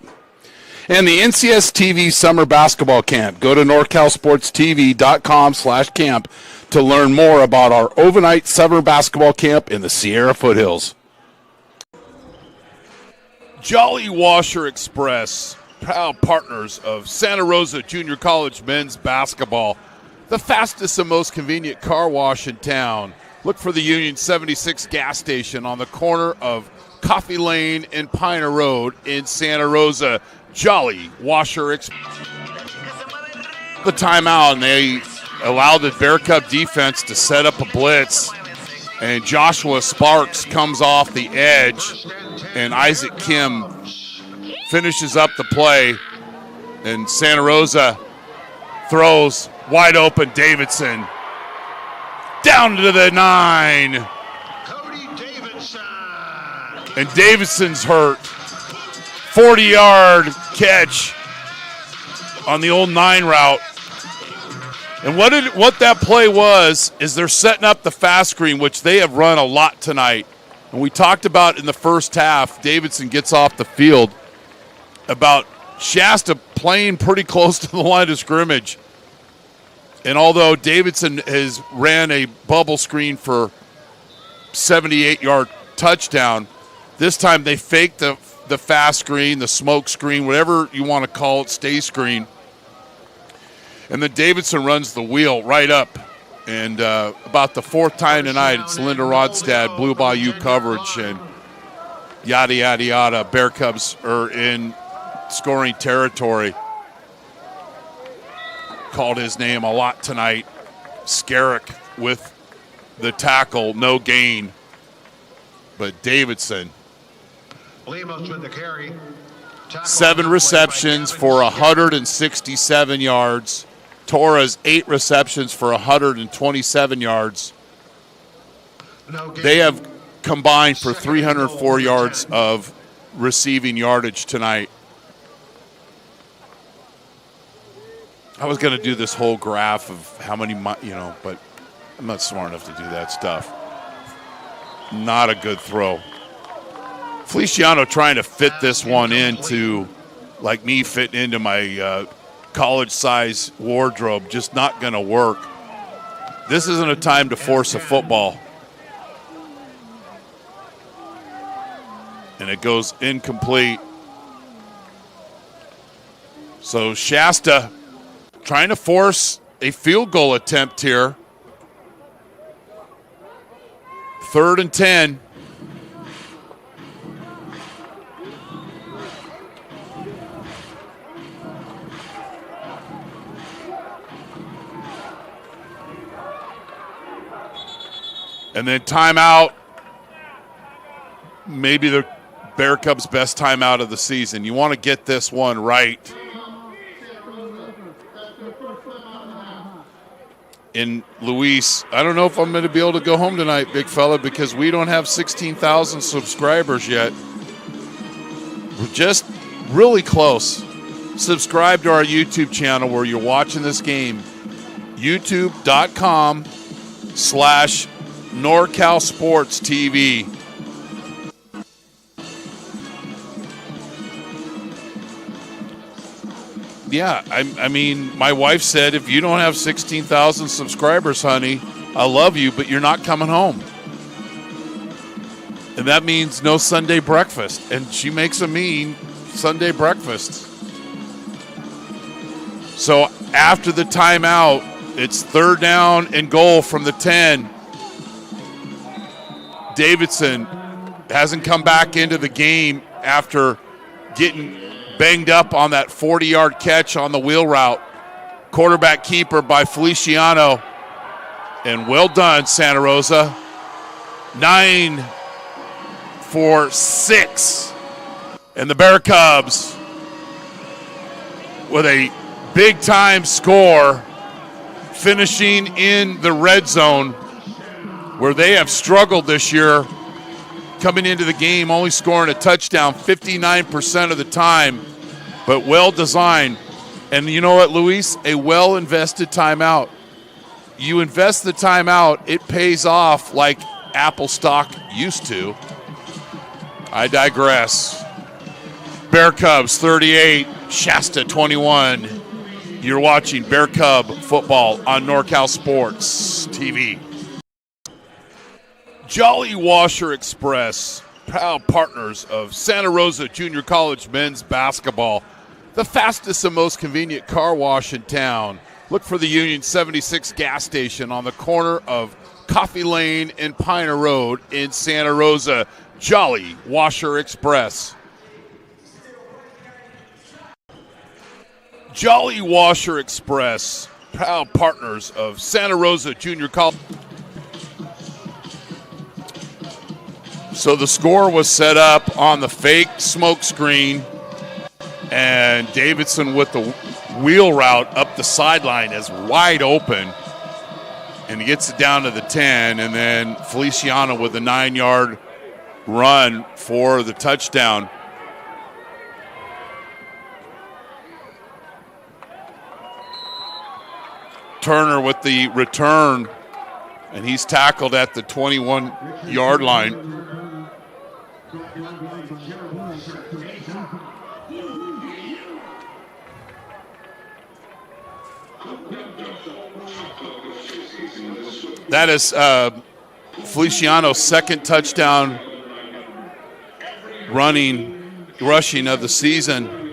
And the NCS TV Summer Basketball Camp. Go to NorCalSportsTV.com/camp to learn more about our overnight summer basketball camp in the Sierra Foothills. Jolly Washer Express, proud partners of Santa Rosa Junior College men's basketball, the fastest and most convenient car wash in town. Look for the Union 76 gas station on the corner of Coffee Lane and Piner Road in Santa Rosa. Jolly Washer Express. The timeout, and they allow the Bear Cub defense to set up a blitz. And Joshua Sparks comes off the edge, and Isaac Kim finishes up the play. And Santa Rosa throws wide open Davidson. Down to the 9. Cody Davidson. And Davidson's hurt. 40-yard catch on the old 9 route. And what that play was is they're setting up the fast screen, which they have run a lot tonight. And we talked about in the first half, Davidson gets off the field, about Shasta playing pretty close to the line of scrimmage. And although Davidson has ran a bubble screen for 78-yard touchdown, this time they faked the the fast screen, the smoke screen, whatever you want to call it, stay screen. And then Davidson runs the wheel right up. And about the fourth time tonight, it's Linda Rodstad, Blue Bayou coverage, and yada, yada, yada. Bear Cubs are in scoring territory. Called his name a lot tonight. Skerrick with the tackle, no gain. But Davidson, Lemos with the carry. 7 receptions for 167 yards. Torres, 8 receptions for 127 yards. They have combined for 304 yards of receiving yardage tonight. I was going to do this whole graph of how many, but I'm not smart enough to do that stuff. Not a good throw. Feliciano trying to fit this one into, like me fitting into my college-size wardrobe, just not going to work. This isn't a time to force a football. And it goes incomplete. So Shasta trying to force a field goal attempt here. 3rd and 10. And then timeout, maybe the Bear Cubs' best timeout of the season. You want to get this one right. And Luis, I don't know if I'm going to be able to go home tonight, big fella, because we don't have 16,000 subscribers yet. We're just really close. Subscribe to our YouTube channel where you're watching this game. YouTube.com/NorCal Sports TV. Yeah, I mean, my wife said, if you don't have 16,000 subscribers, honey, I love you, but you're not coming home. And that means no Sunday breakfast. And she makes a mean Sunday breakfast. So after the timeout, it's 3rd down and goal from the 10. Davidson hasn't come back into the game after getting banged up on that 40-yard catch on the wheel route. Quarterback keeper by Feliciano. And well done, Santa Rosa. 9 for 6. And the Bear Cubs with a big-time score, finishing in the red zone where they have struggled this year. Coming into the game, only scoring a touchdown 59% of the time, but well designed. And you know what, Luis? A well-invested timeout. You invest the timeout, it pays off like Apple stock used to. I digress. Bear Cubs 38, Shasta 21. You're watching Bear Cub football on NorCal Sports TV. Jolly Washer Express, proud partners of Santa Rosa Junior College men's basketball, the fastest and most convenient car wash in town. Look for the Union 76 gas station on the corner of Coffee Lane and Piner Road in Santa Rosa. Jolly Washer Express. Jolly Washer Express, proud partners of Santa Rosa Junior College. So the score was set up on the fake smoke screen, and Davidson with the wheel route up the sideline is wide open, and he gets it down to the 10, and then Feliciano with a 9-yard run for the touchdown. Turner with the return, and he's tackled at the 21-yard line. That is Feliciano's second touchdown running rushing of the season.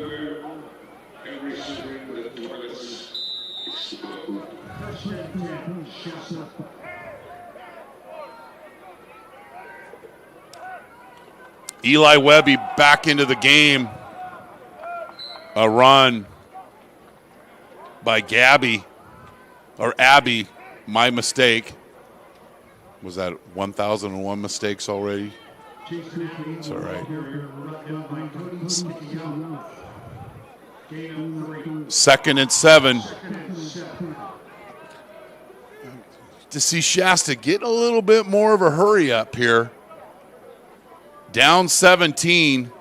Eli Webby back into the game. A run by Abby, my mistake. Was that 1,001 mistakes already? It's all right. Second and 7. To see Shasta get a little bit more of a hurry up here. Down 17,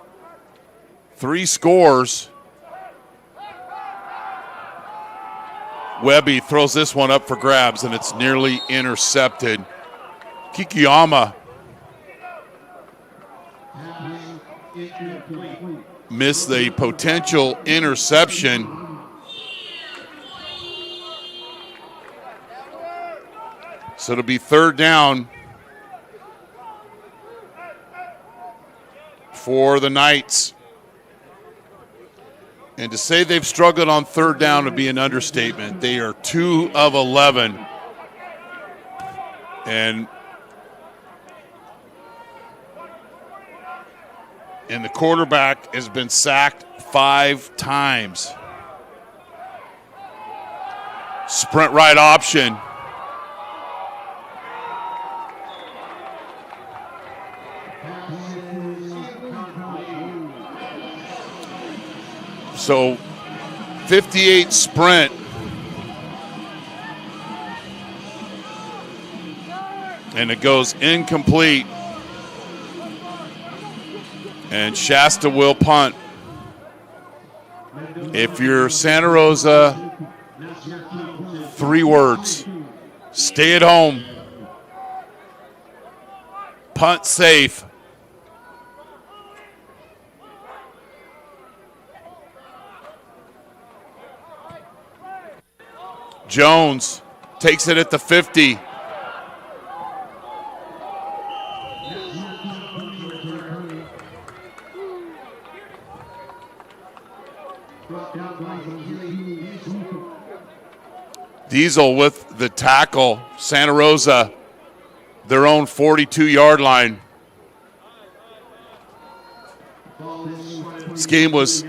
3 scores. Webby throws this one up for grabs, and it's nearly intercepted. Kikiyama missed the potential interception. So it'll be third down for the Knights. And to say they've struggled on third down would be an understatement. They are 2 of 11. And the quarterback has been sacked 5 times. Sprint right option. So 58 sprint. And it goes incomplete. And Shasta will punt. If you're Santa Rosa, 3 words. Stay at home. Punt safe. Jones takes it at the 50. Diesel with the tackle. Santa Rosa, their own 42-yard line. This game was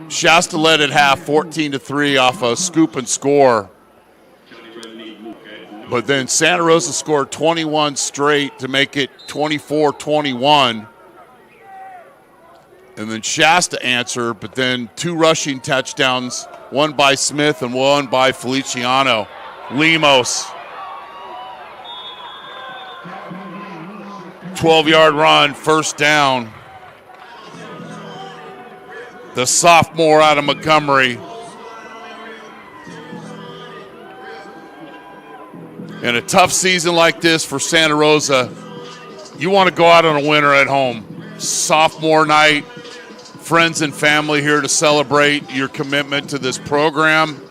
Shasta led at half 14-3 off a scoop and score. But then Santa Rosa scored 21 straight to make it 24-21. And then Shasta answered, but then 2 rushing touchdowns, one by Smith and one by Feliciano. Lemos. 12-yard run, first down. The sophomore out of Montgomery. In a tough season like this for Santa Rosa, you want to go out on a winner at home. Sophomore night, friends and family here to celebrate your commitment to this program.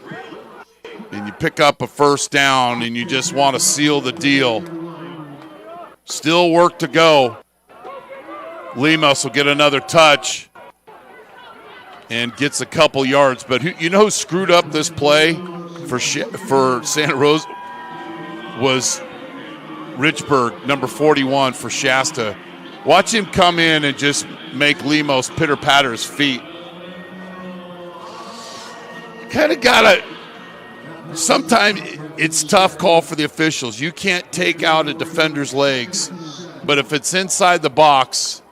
And you pick up a first down and you just want to seal the deal. Still work to go. Lemos will get another touch and gets a couple yards. But you know who screwed up this play for Santa Rosa? Was Richburg, number 41 for Shasta. Watch him come in and just make Lemos pitter-patter his feet. Kind of got to – sometimes it's tough call for the officials. You can't take out a defender's legs. But if it's inside the box,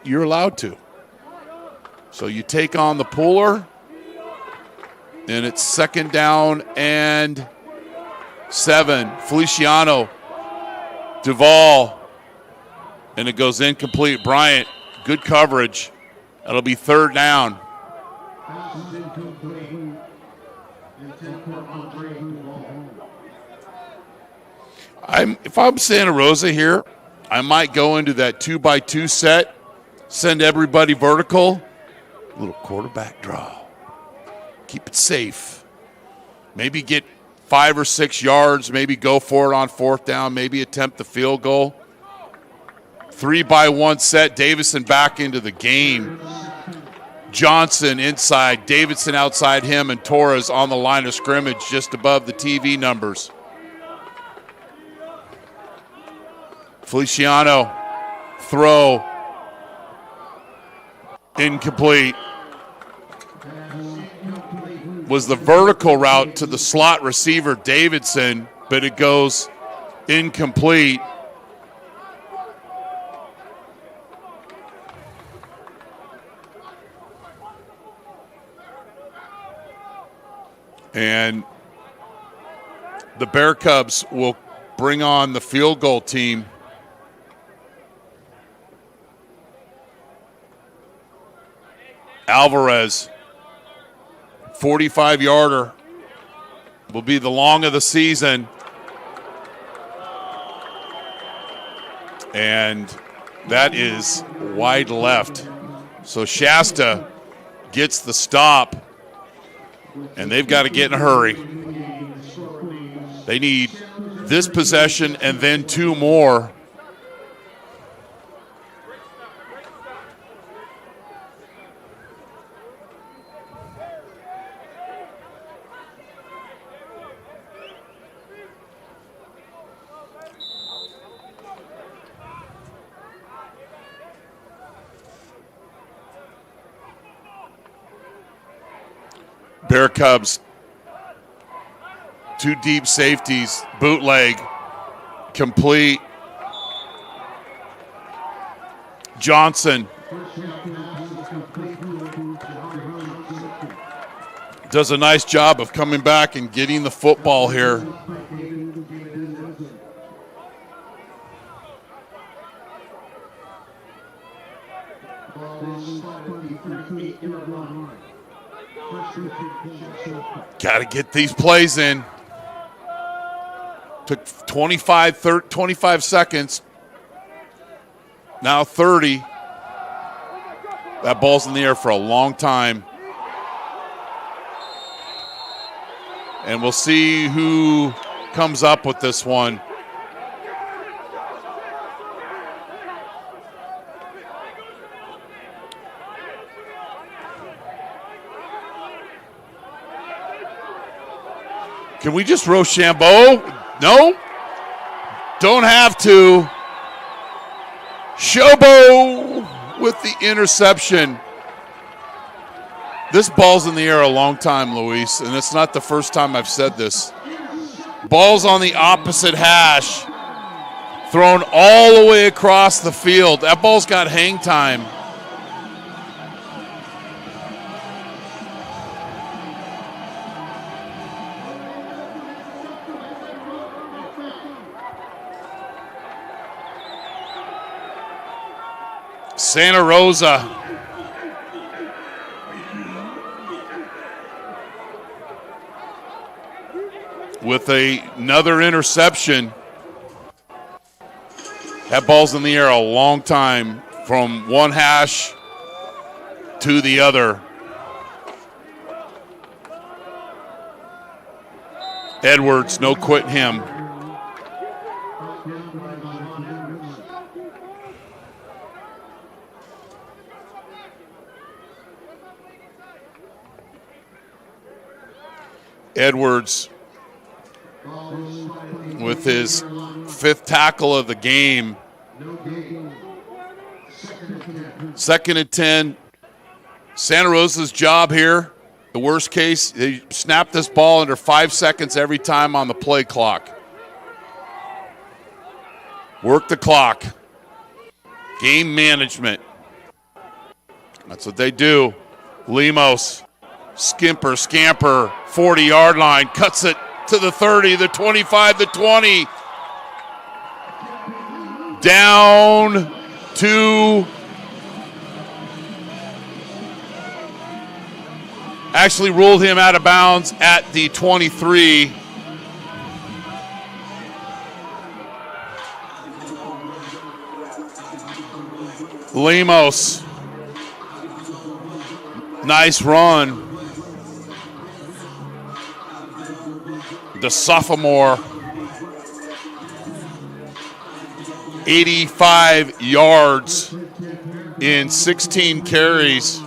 you're allowed to. So you take on the puller, and it's second down and 7. Feliciano, Duvall, and it goes incomplete. Bryant, good coverage. That'll be third down. If I'm Santa Rosa here, I might go into that 2x2 set, send everybody vertical, little quarterback draw. Keep it safe. Maybe get 5 or 6 yards, maybe go for it on fourth down, maybe attempt the field goal. 3-by-1 set. Davidson back into the game. Johnson inside, Davidson outside him, and Torres on the line of scrimmage just above the TV numbers. Feliciano, throw, incomplete. Was the vertical route to the slot receiver, Davidson, but it goes incomplete. And the Bear Cubs will bring on the field goal team. Alvarez, 45-yarder, will be the long of the season. And that is wide left. So Shasta gets the stop. And they've got to get in a hurry. They need this possession and then 2 more. Bear Cubs, 2 deep safeties, bootleg, complete. Johnson does a nice job of coming back and getting the football here. Got to get these plays in. Took 25 seconds. Now 30. That ball's in the air for a long time. And we'll see who comes up with this one. Can we just Rochambeau? No? Don't have to. Shobo with the interception. This ball's in the air a long time, Luis, and it's not the first time I've said this. Ball's on the opposite hash, thrown all the way across the field. That ball's got hang time. Santa Rosa with another interception. That ball's in the air a long time from one hash to the other. Edwards, no quit him. Edwards with his 5th tackle of the game. 2nd and 10. Santa Rosa's job here, the worst case, they snap this ball under 5 seconds every time on the play clock. Work the clock. Game management. That's what they do. Lemos. Skimper, scamper, 40-yard line, cuts it to the 30, the 25, the 20. Down to, actually ruled him out of bounds at the 23. Lemos, nice run. The sophomore. 85 yards in 16 carries.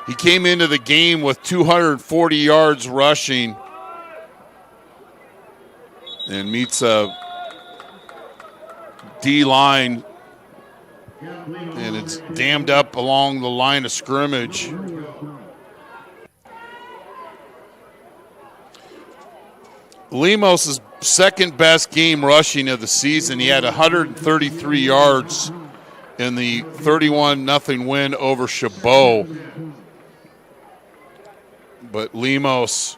He came into the game with 240 yards rushing and meets a D-line, and it's dammed up along the line of scrimmage. Lemos' second best game rushing of the season. He had 133 yards in the 31-0 win over Chabot. But Lemos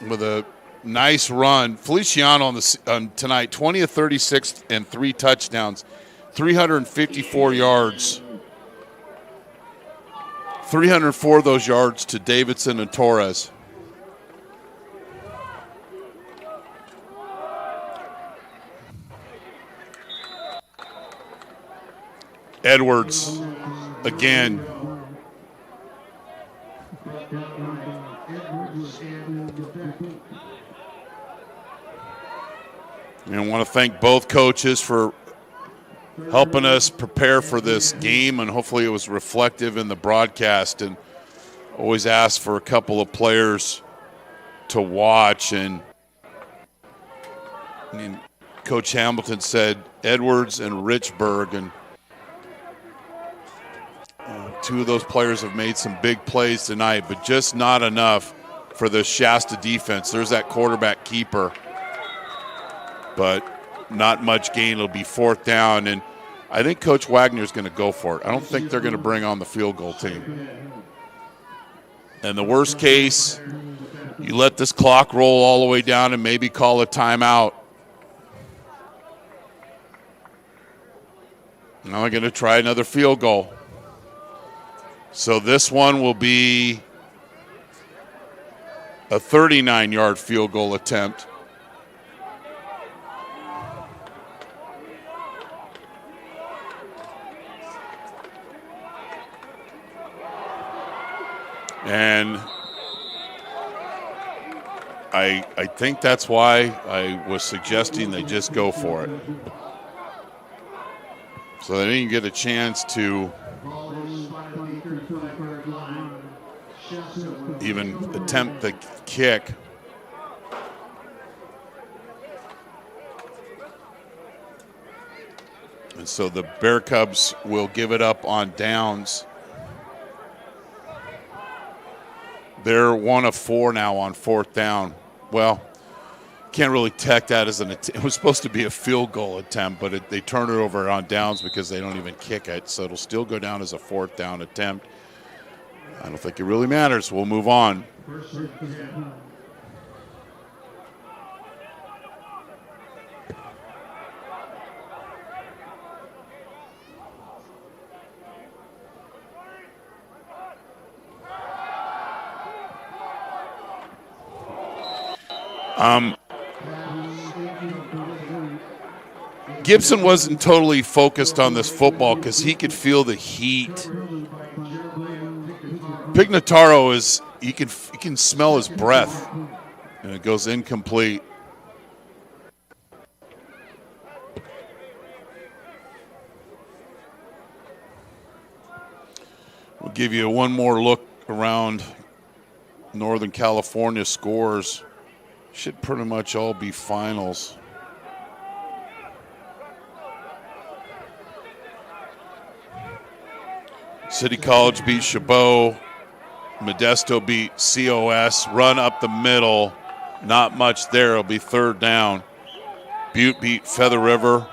with a nice run. Feliciano on tonight, 20 of 36 and 3 touchdowns, 354 yards. 304 of those yards to Davidson and Torres. Edwards again. And I want to thank both coaches for helping us prepare for this game, and hopefully it was reflective in the broadcast. And always ask for a couple of players to watch. And Coach Hamilton said Edwards and Richburg, and two of those players have made some big plays tonight, but just not enough for the Shasta defense. There's that quarterback keeper, but not much gain. It'll be 4th down, and I think Coach Wagner's going to go for it. I don't think they're going to bring on the field goal team. And the worst case, you let this clock roll all the way down and maybe call a timeout. Now I'm going to try another field goal. So this one will be a 39-yard field goal attempt. And I think that's why I was suggesting they just go for it. So they didn't get a chance to even attempt the kick. And so the Bear Cubs will give it up on downs. They're 1 of 4 now on 4th down. Well, can't really tech that as it was supposed to be a field goal attempt, but they turn it over on downs because they don't even kick it. So it'll still go down as a 4th down attempt. I don't think it really matters. We'll move on. Gibson wasn't totally focused on this football because he could feel the heat. Pignataro he can smell his breath, and it goes incomplete. We'll give you one more look around Northern California scores. Should pretty much all be finals. City College beat Chabot. Modesto beat COS. Run up the middle. Not much there. It'll be 3rd down. Butte beat Feather River.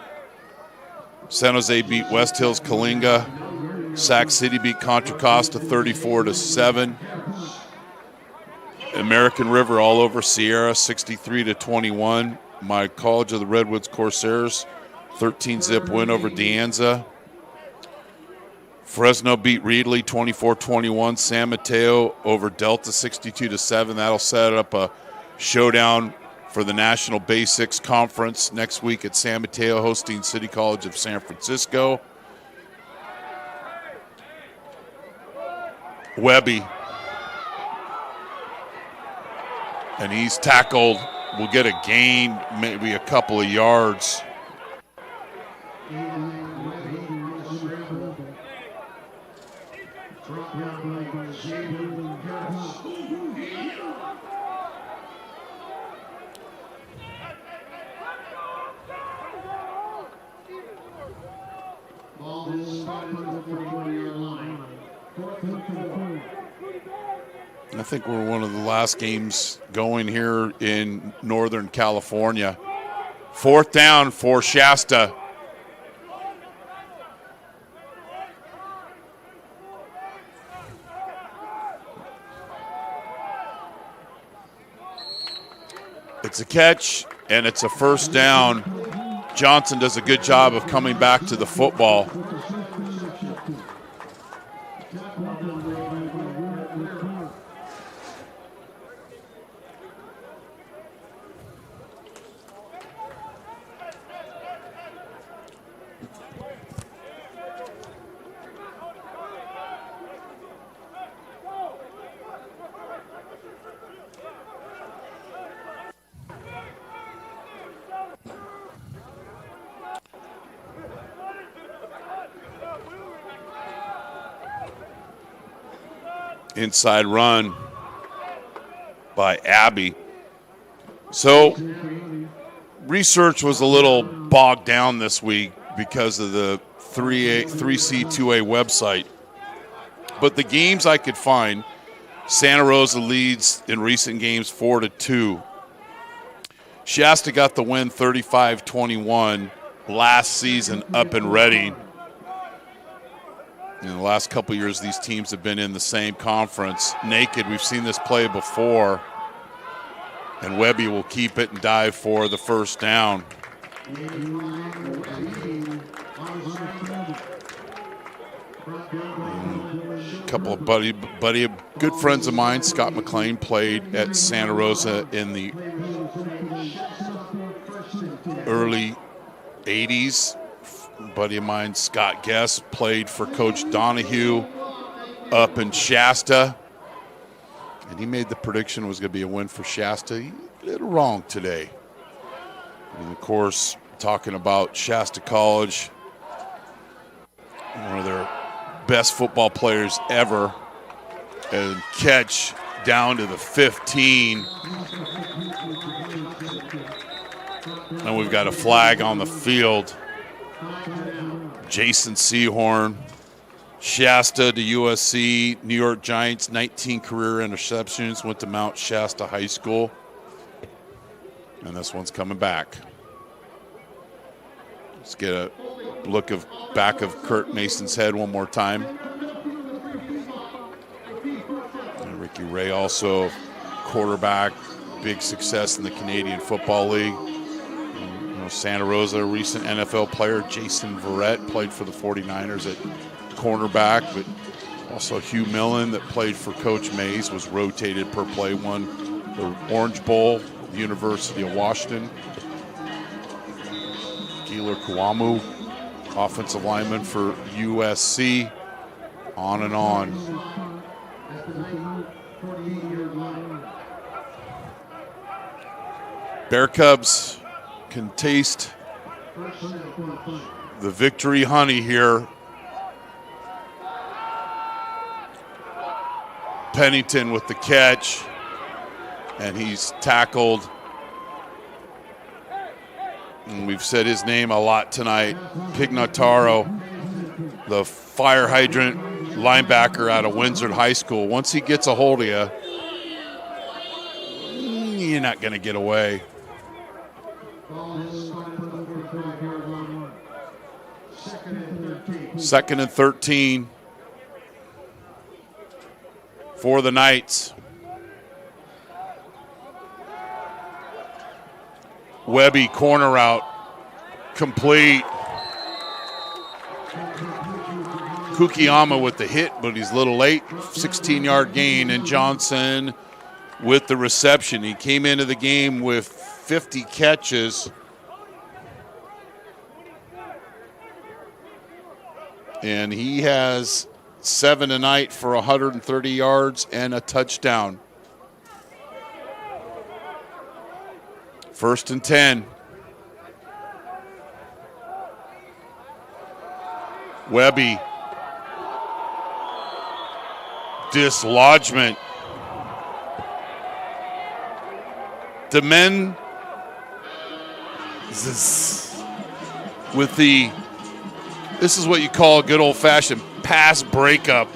San Jose beat West Hills Coalinga. Sac City beat Contra Costa 34-7. American River all over Sierra 63-21. My College of the Redwoods Corsairs 13-zip win over De Anza. Fresno beat Reedley 24-21. San Mateo over Delta 62-7. That'll set up a showdown for the National Basics Conference next week at San Mateo, hosting City College of San Francisco. Webby. And he's tackled We'll get a gain, maybe a couple of yards. I think we're one of the last games going here in Northern California. 4th down for Shasta. It's a catch, and it's a 1st down. Johnson does a good job of coming back to the football. Inside run by Abby. So research was a little bogged down this week because of the 3C2A website. But the games I could find, Santa Rosa leads in recent games 4-2. Shasta got the win 35-21 last season up in Reading. In the last couple of years, these teams have been in the same conference. Naked, we've seen this play before. And Webby will keep it and dive for the 1st down. A couple of good friends of mine, Scott McLean, played at Santa Rosa in the early 80s. Buddy of mine, Scott Guest, played for Coach Donahue up in Shasta. And he made the prediction it was going to be a win for Shasta. He did it wrong today. And, of course, talking about Shasta College, one of their best football players ever, and catch down to the 15. And we've got a flag on the field. Jason Seahorn, Shasta to USC, New York Giants, 19 career interceptions, went to Mount Shasta High School. And this one's coming back. Let's get a look of back of Kurt Mason's head one more time. And Ricky Ray also quarterback, big success in the Canadian Football League. Santa Rosa, a recent NFL player, Jason Verrett, played for the 49ers at cornerback, but also Hugh Millen that played for Coach Mays, was rotated per play, won the Orange Bowl, the University of Washington. Keeler Kuamu, offensive lineman for USC, on and on. Bear Cubs can taste the victory honey here. Pennington with the catch, and he's tackled. And we've said his name a lot tonight. Pignataro, the fire hydrant linebacker out of Windsor High School. Once he gets a hold of you, you're not going to get away. Second and 13 for the Knights. Webby corner route complete. Kukiyama with the hit, but he's a little late. 16-yard gain, and Johnson with the reception. He came into the game with 50 catches. And he has 7 tonight for 130 yards and a touchdown. First and 10. Webby. Dislodgement. DeMen with this is what you call a good old-fashioned pass breakup.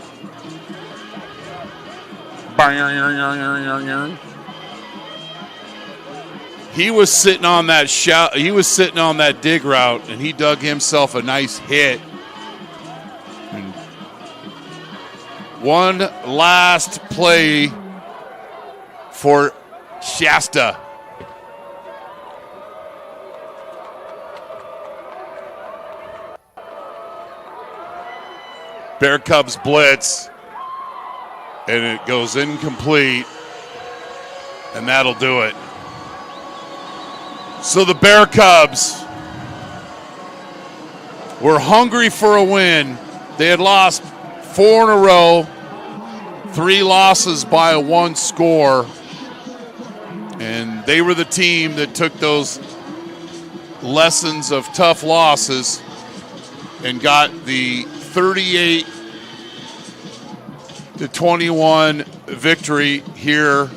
He was sitting on that dig route, and he dug himself a nice hit. And one last play for Shasta. Bear Cubs blitz, and it goes incomplete, and that'll do it. So the Bear Cubs were hungry for a win. They had lost 4 in a row, 3 losses by a 1 score, and they were the team that took those lessons of tough losses and got the 38-21 victory here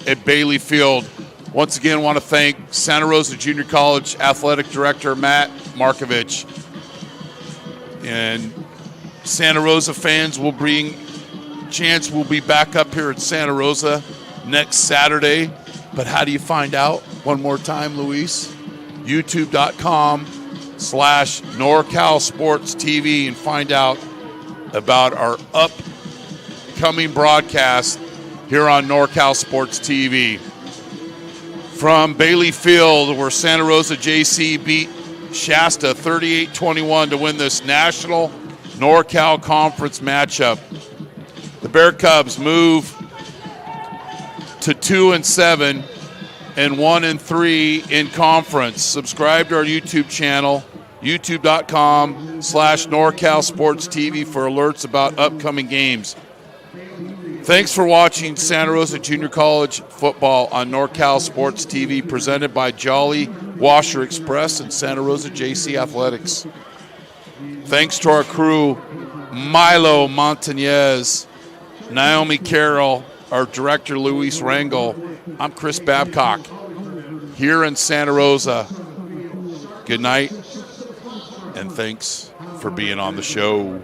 at Bailey Field. Once again, I want to thank Santa Rosa Junior College Athletic Director Matt Markovich. And Santa Rosa fans will bring chance. We'll be back up here at Santa Rosa next Saturday. But how do you find out? One more time, Luis. YouTube.com/NorCal Sports TV and find out about our upcoming broadcast here on NorCal Sports TV. From Bailey Field, where Santa Rosa JC beat Shasta 38-21 to win this National NorCal Conference matchup. The Bear Cubs move to 2-7 and 1-3 in conference. Subscribe to our YouTube channel, youtube.com/NorCal Sports TV for alerts about upcoming games. Thanks for watching Santa Rosa Junior College football on NorCal Sports TV, presented by Jolly Washer Express and Santa Rosa JC Athletics. Thanks to our crew, Milo Montañez, Naomi Carroll, our director, Luis Rangel. I'm Chris Babcock here in Santa Rosa. Good night, and thanks for being on the show.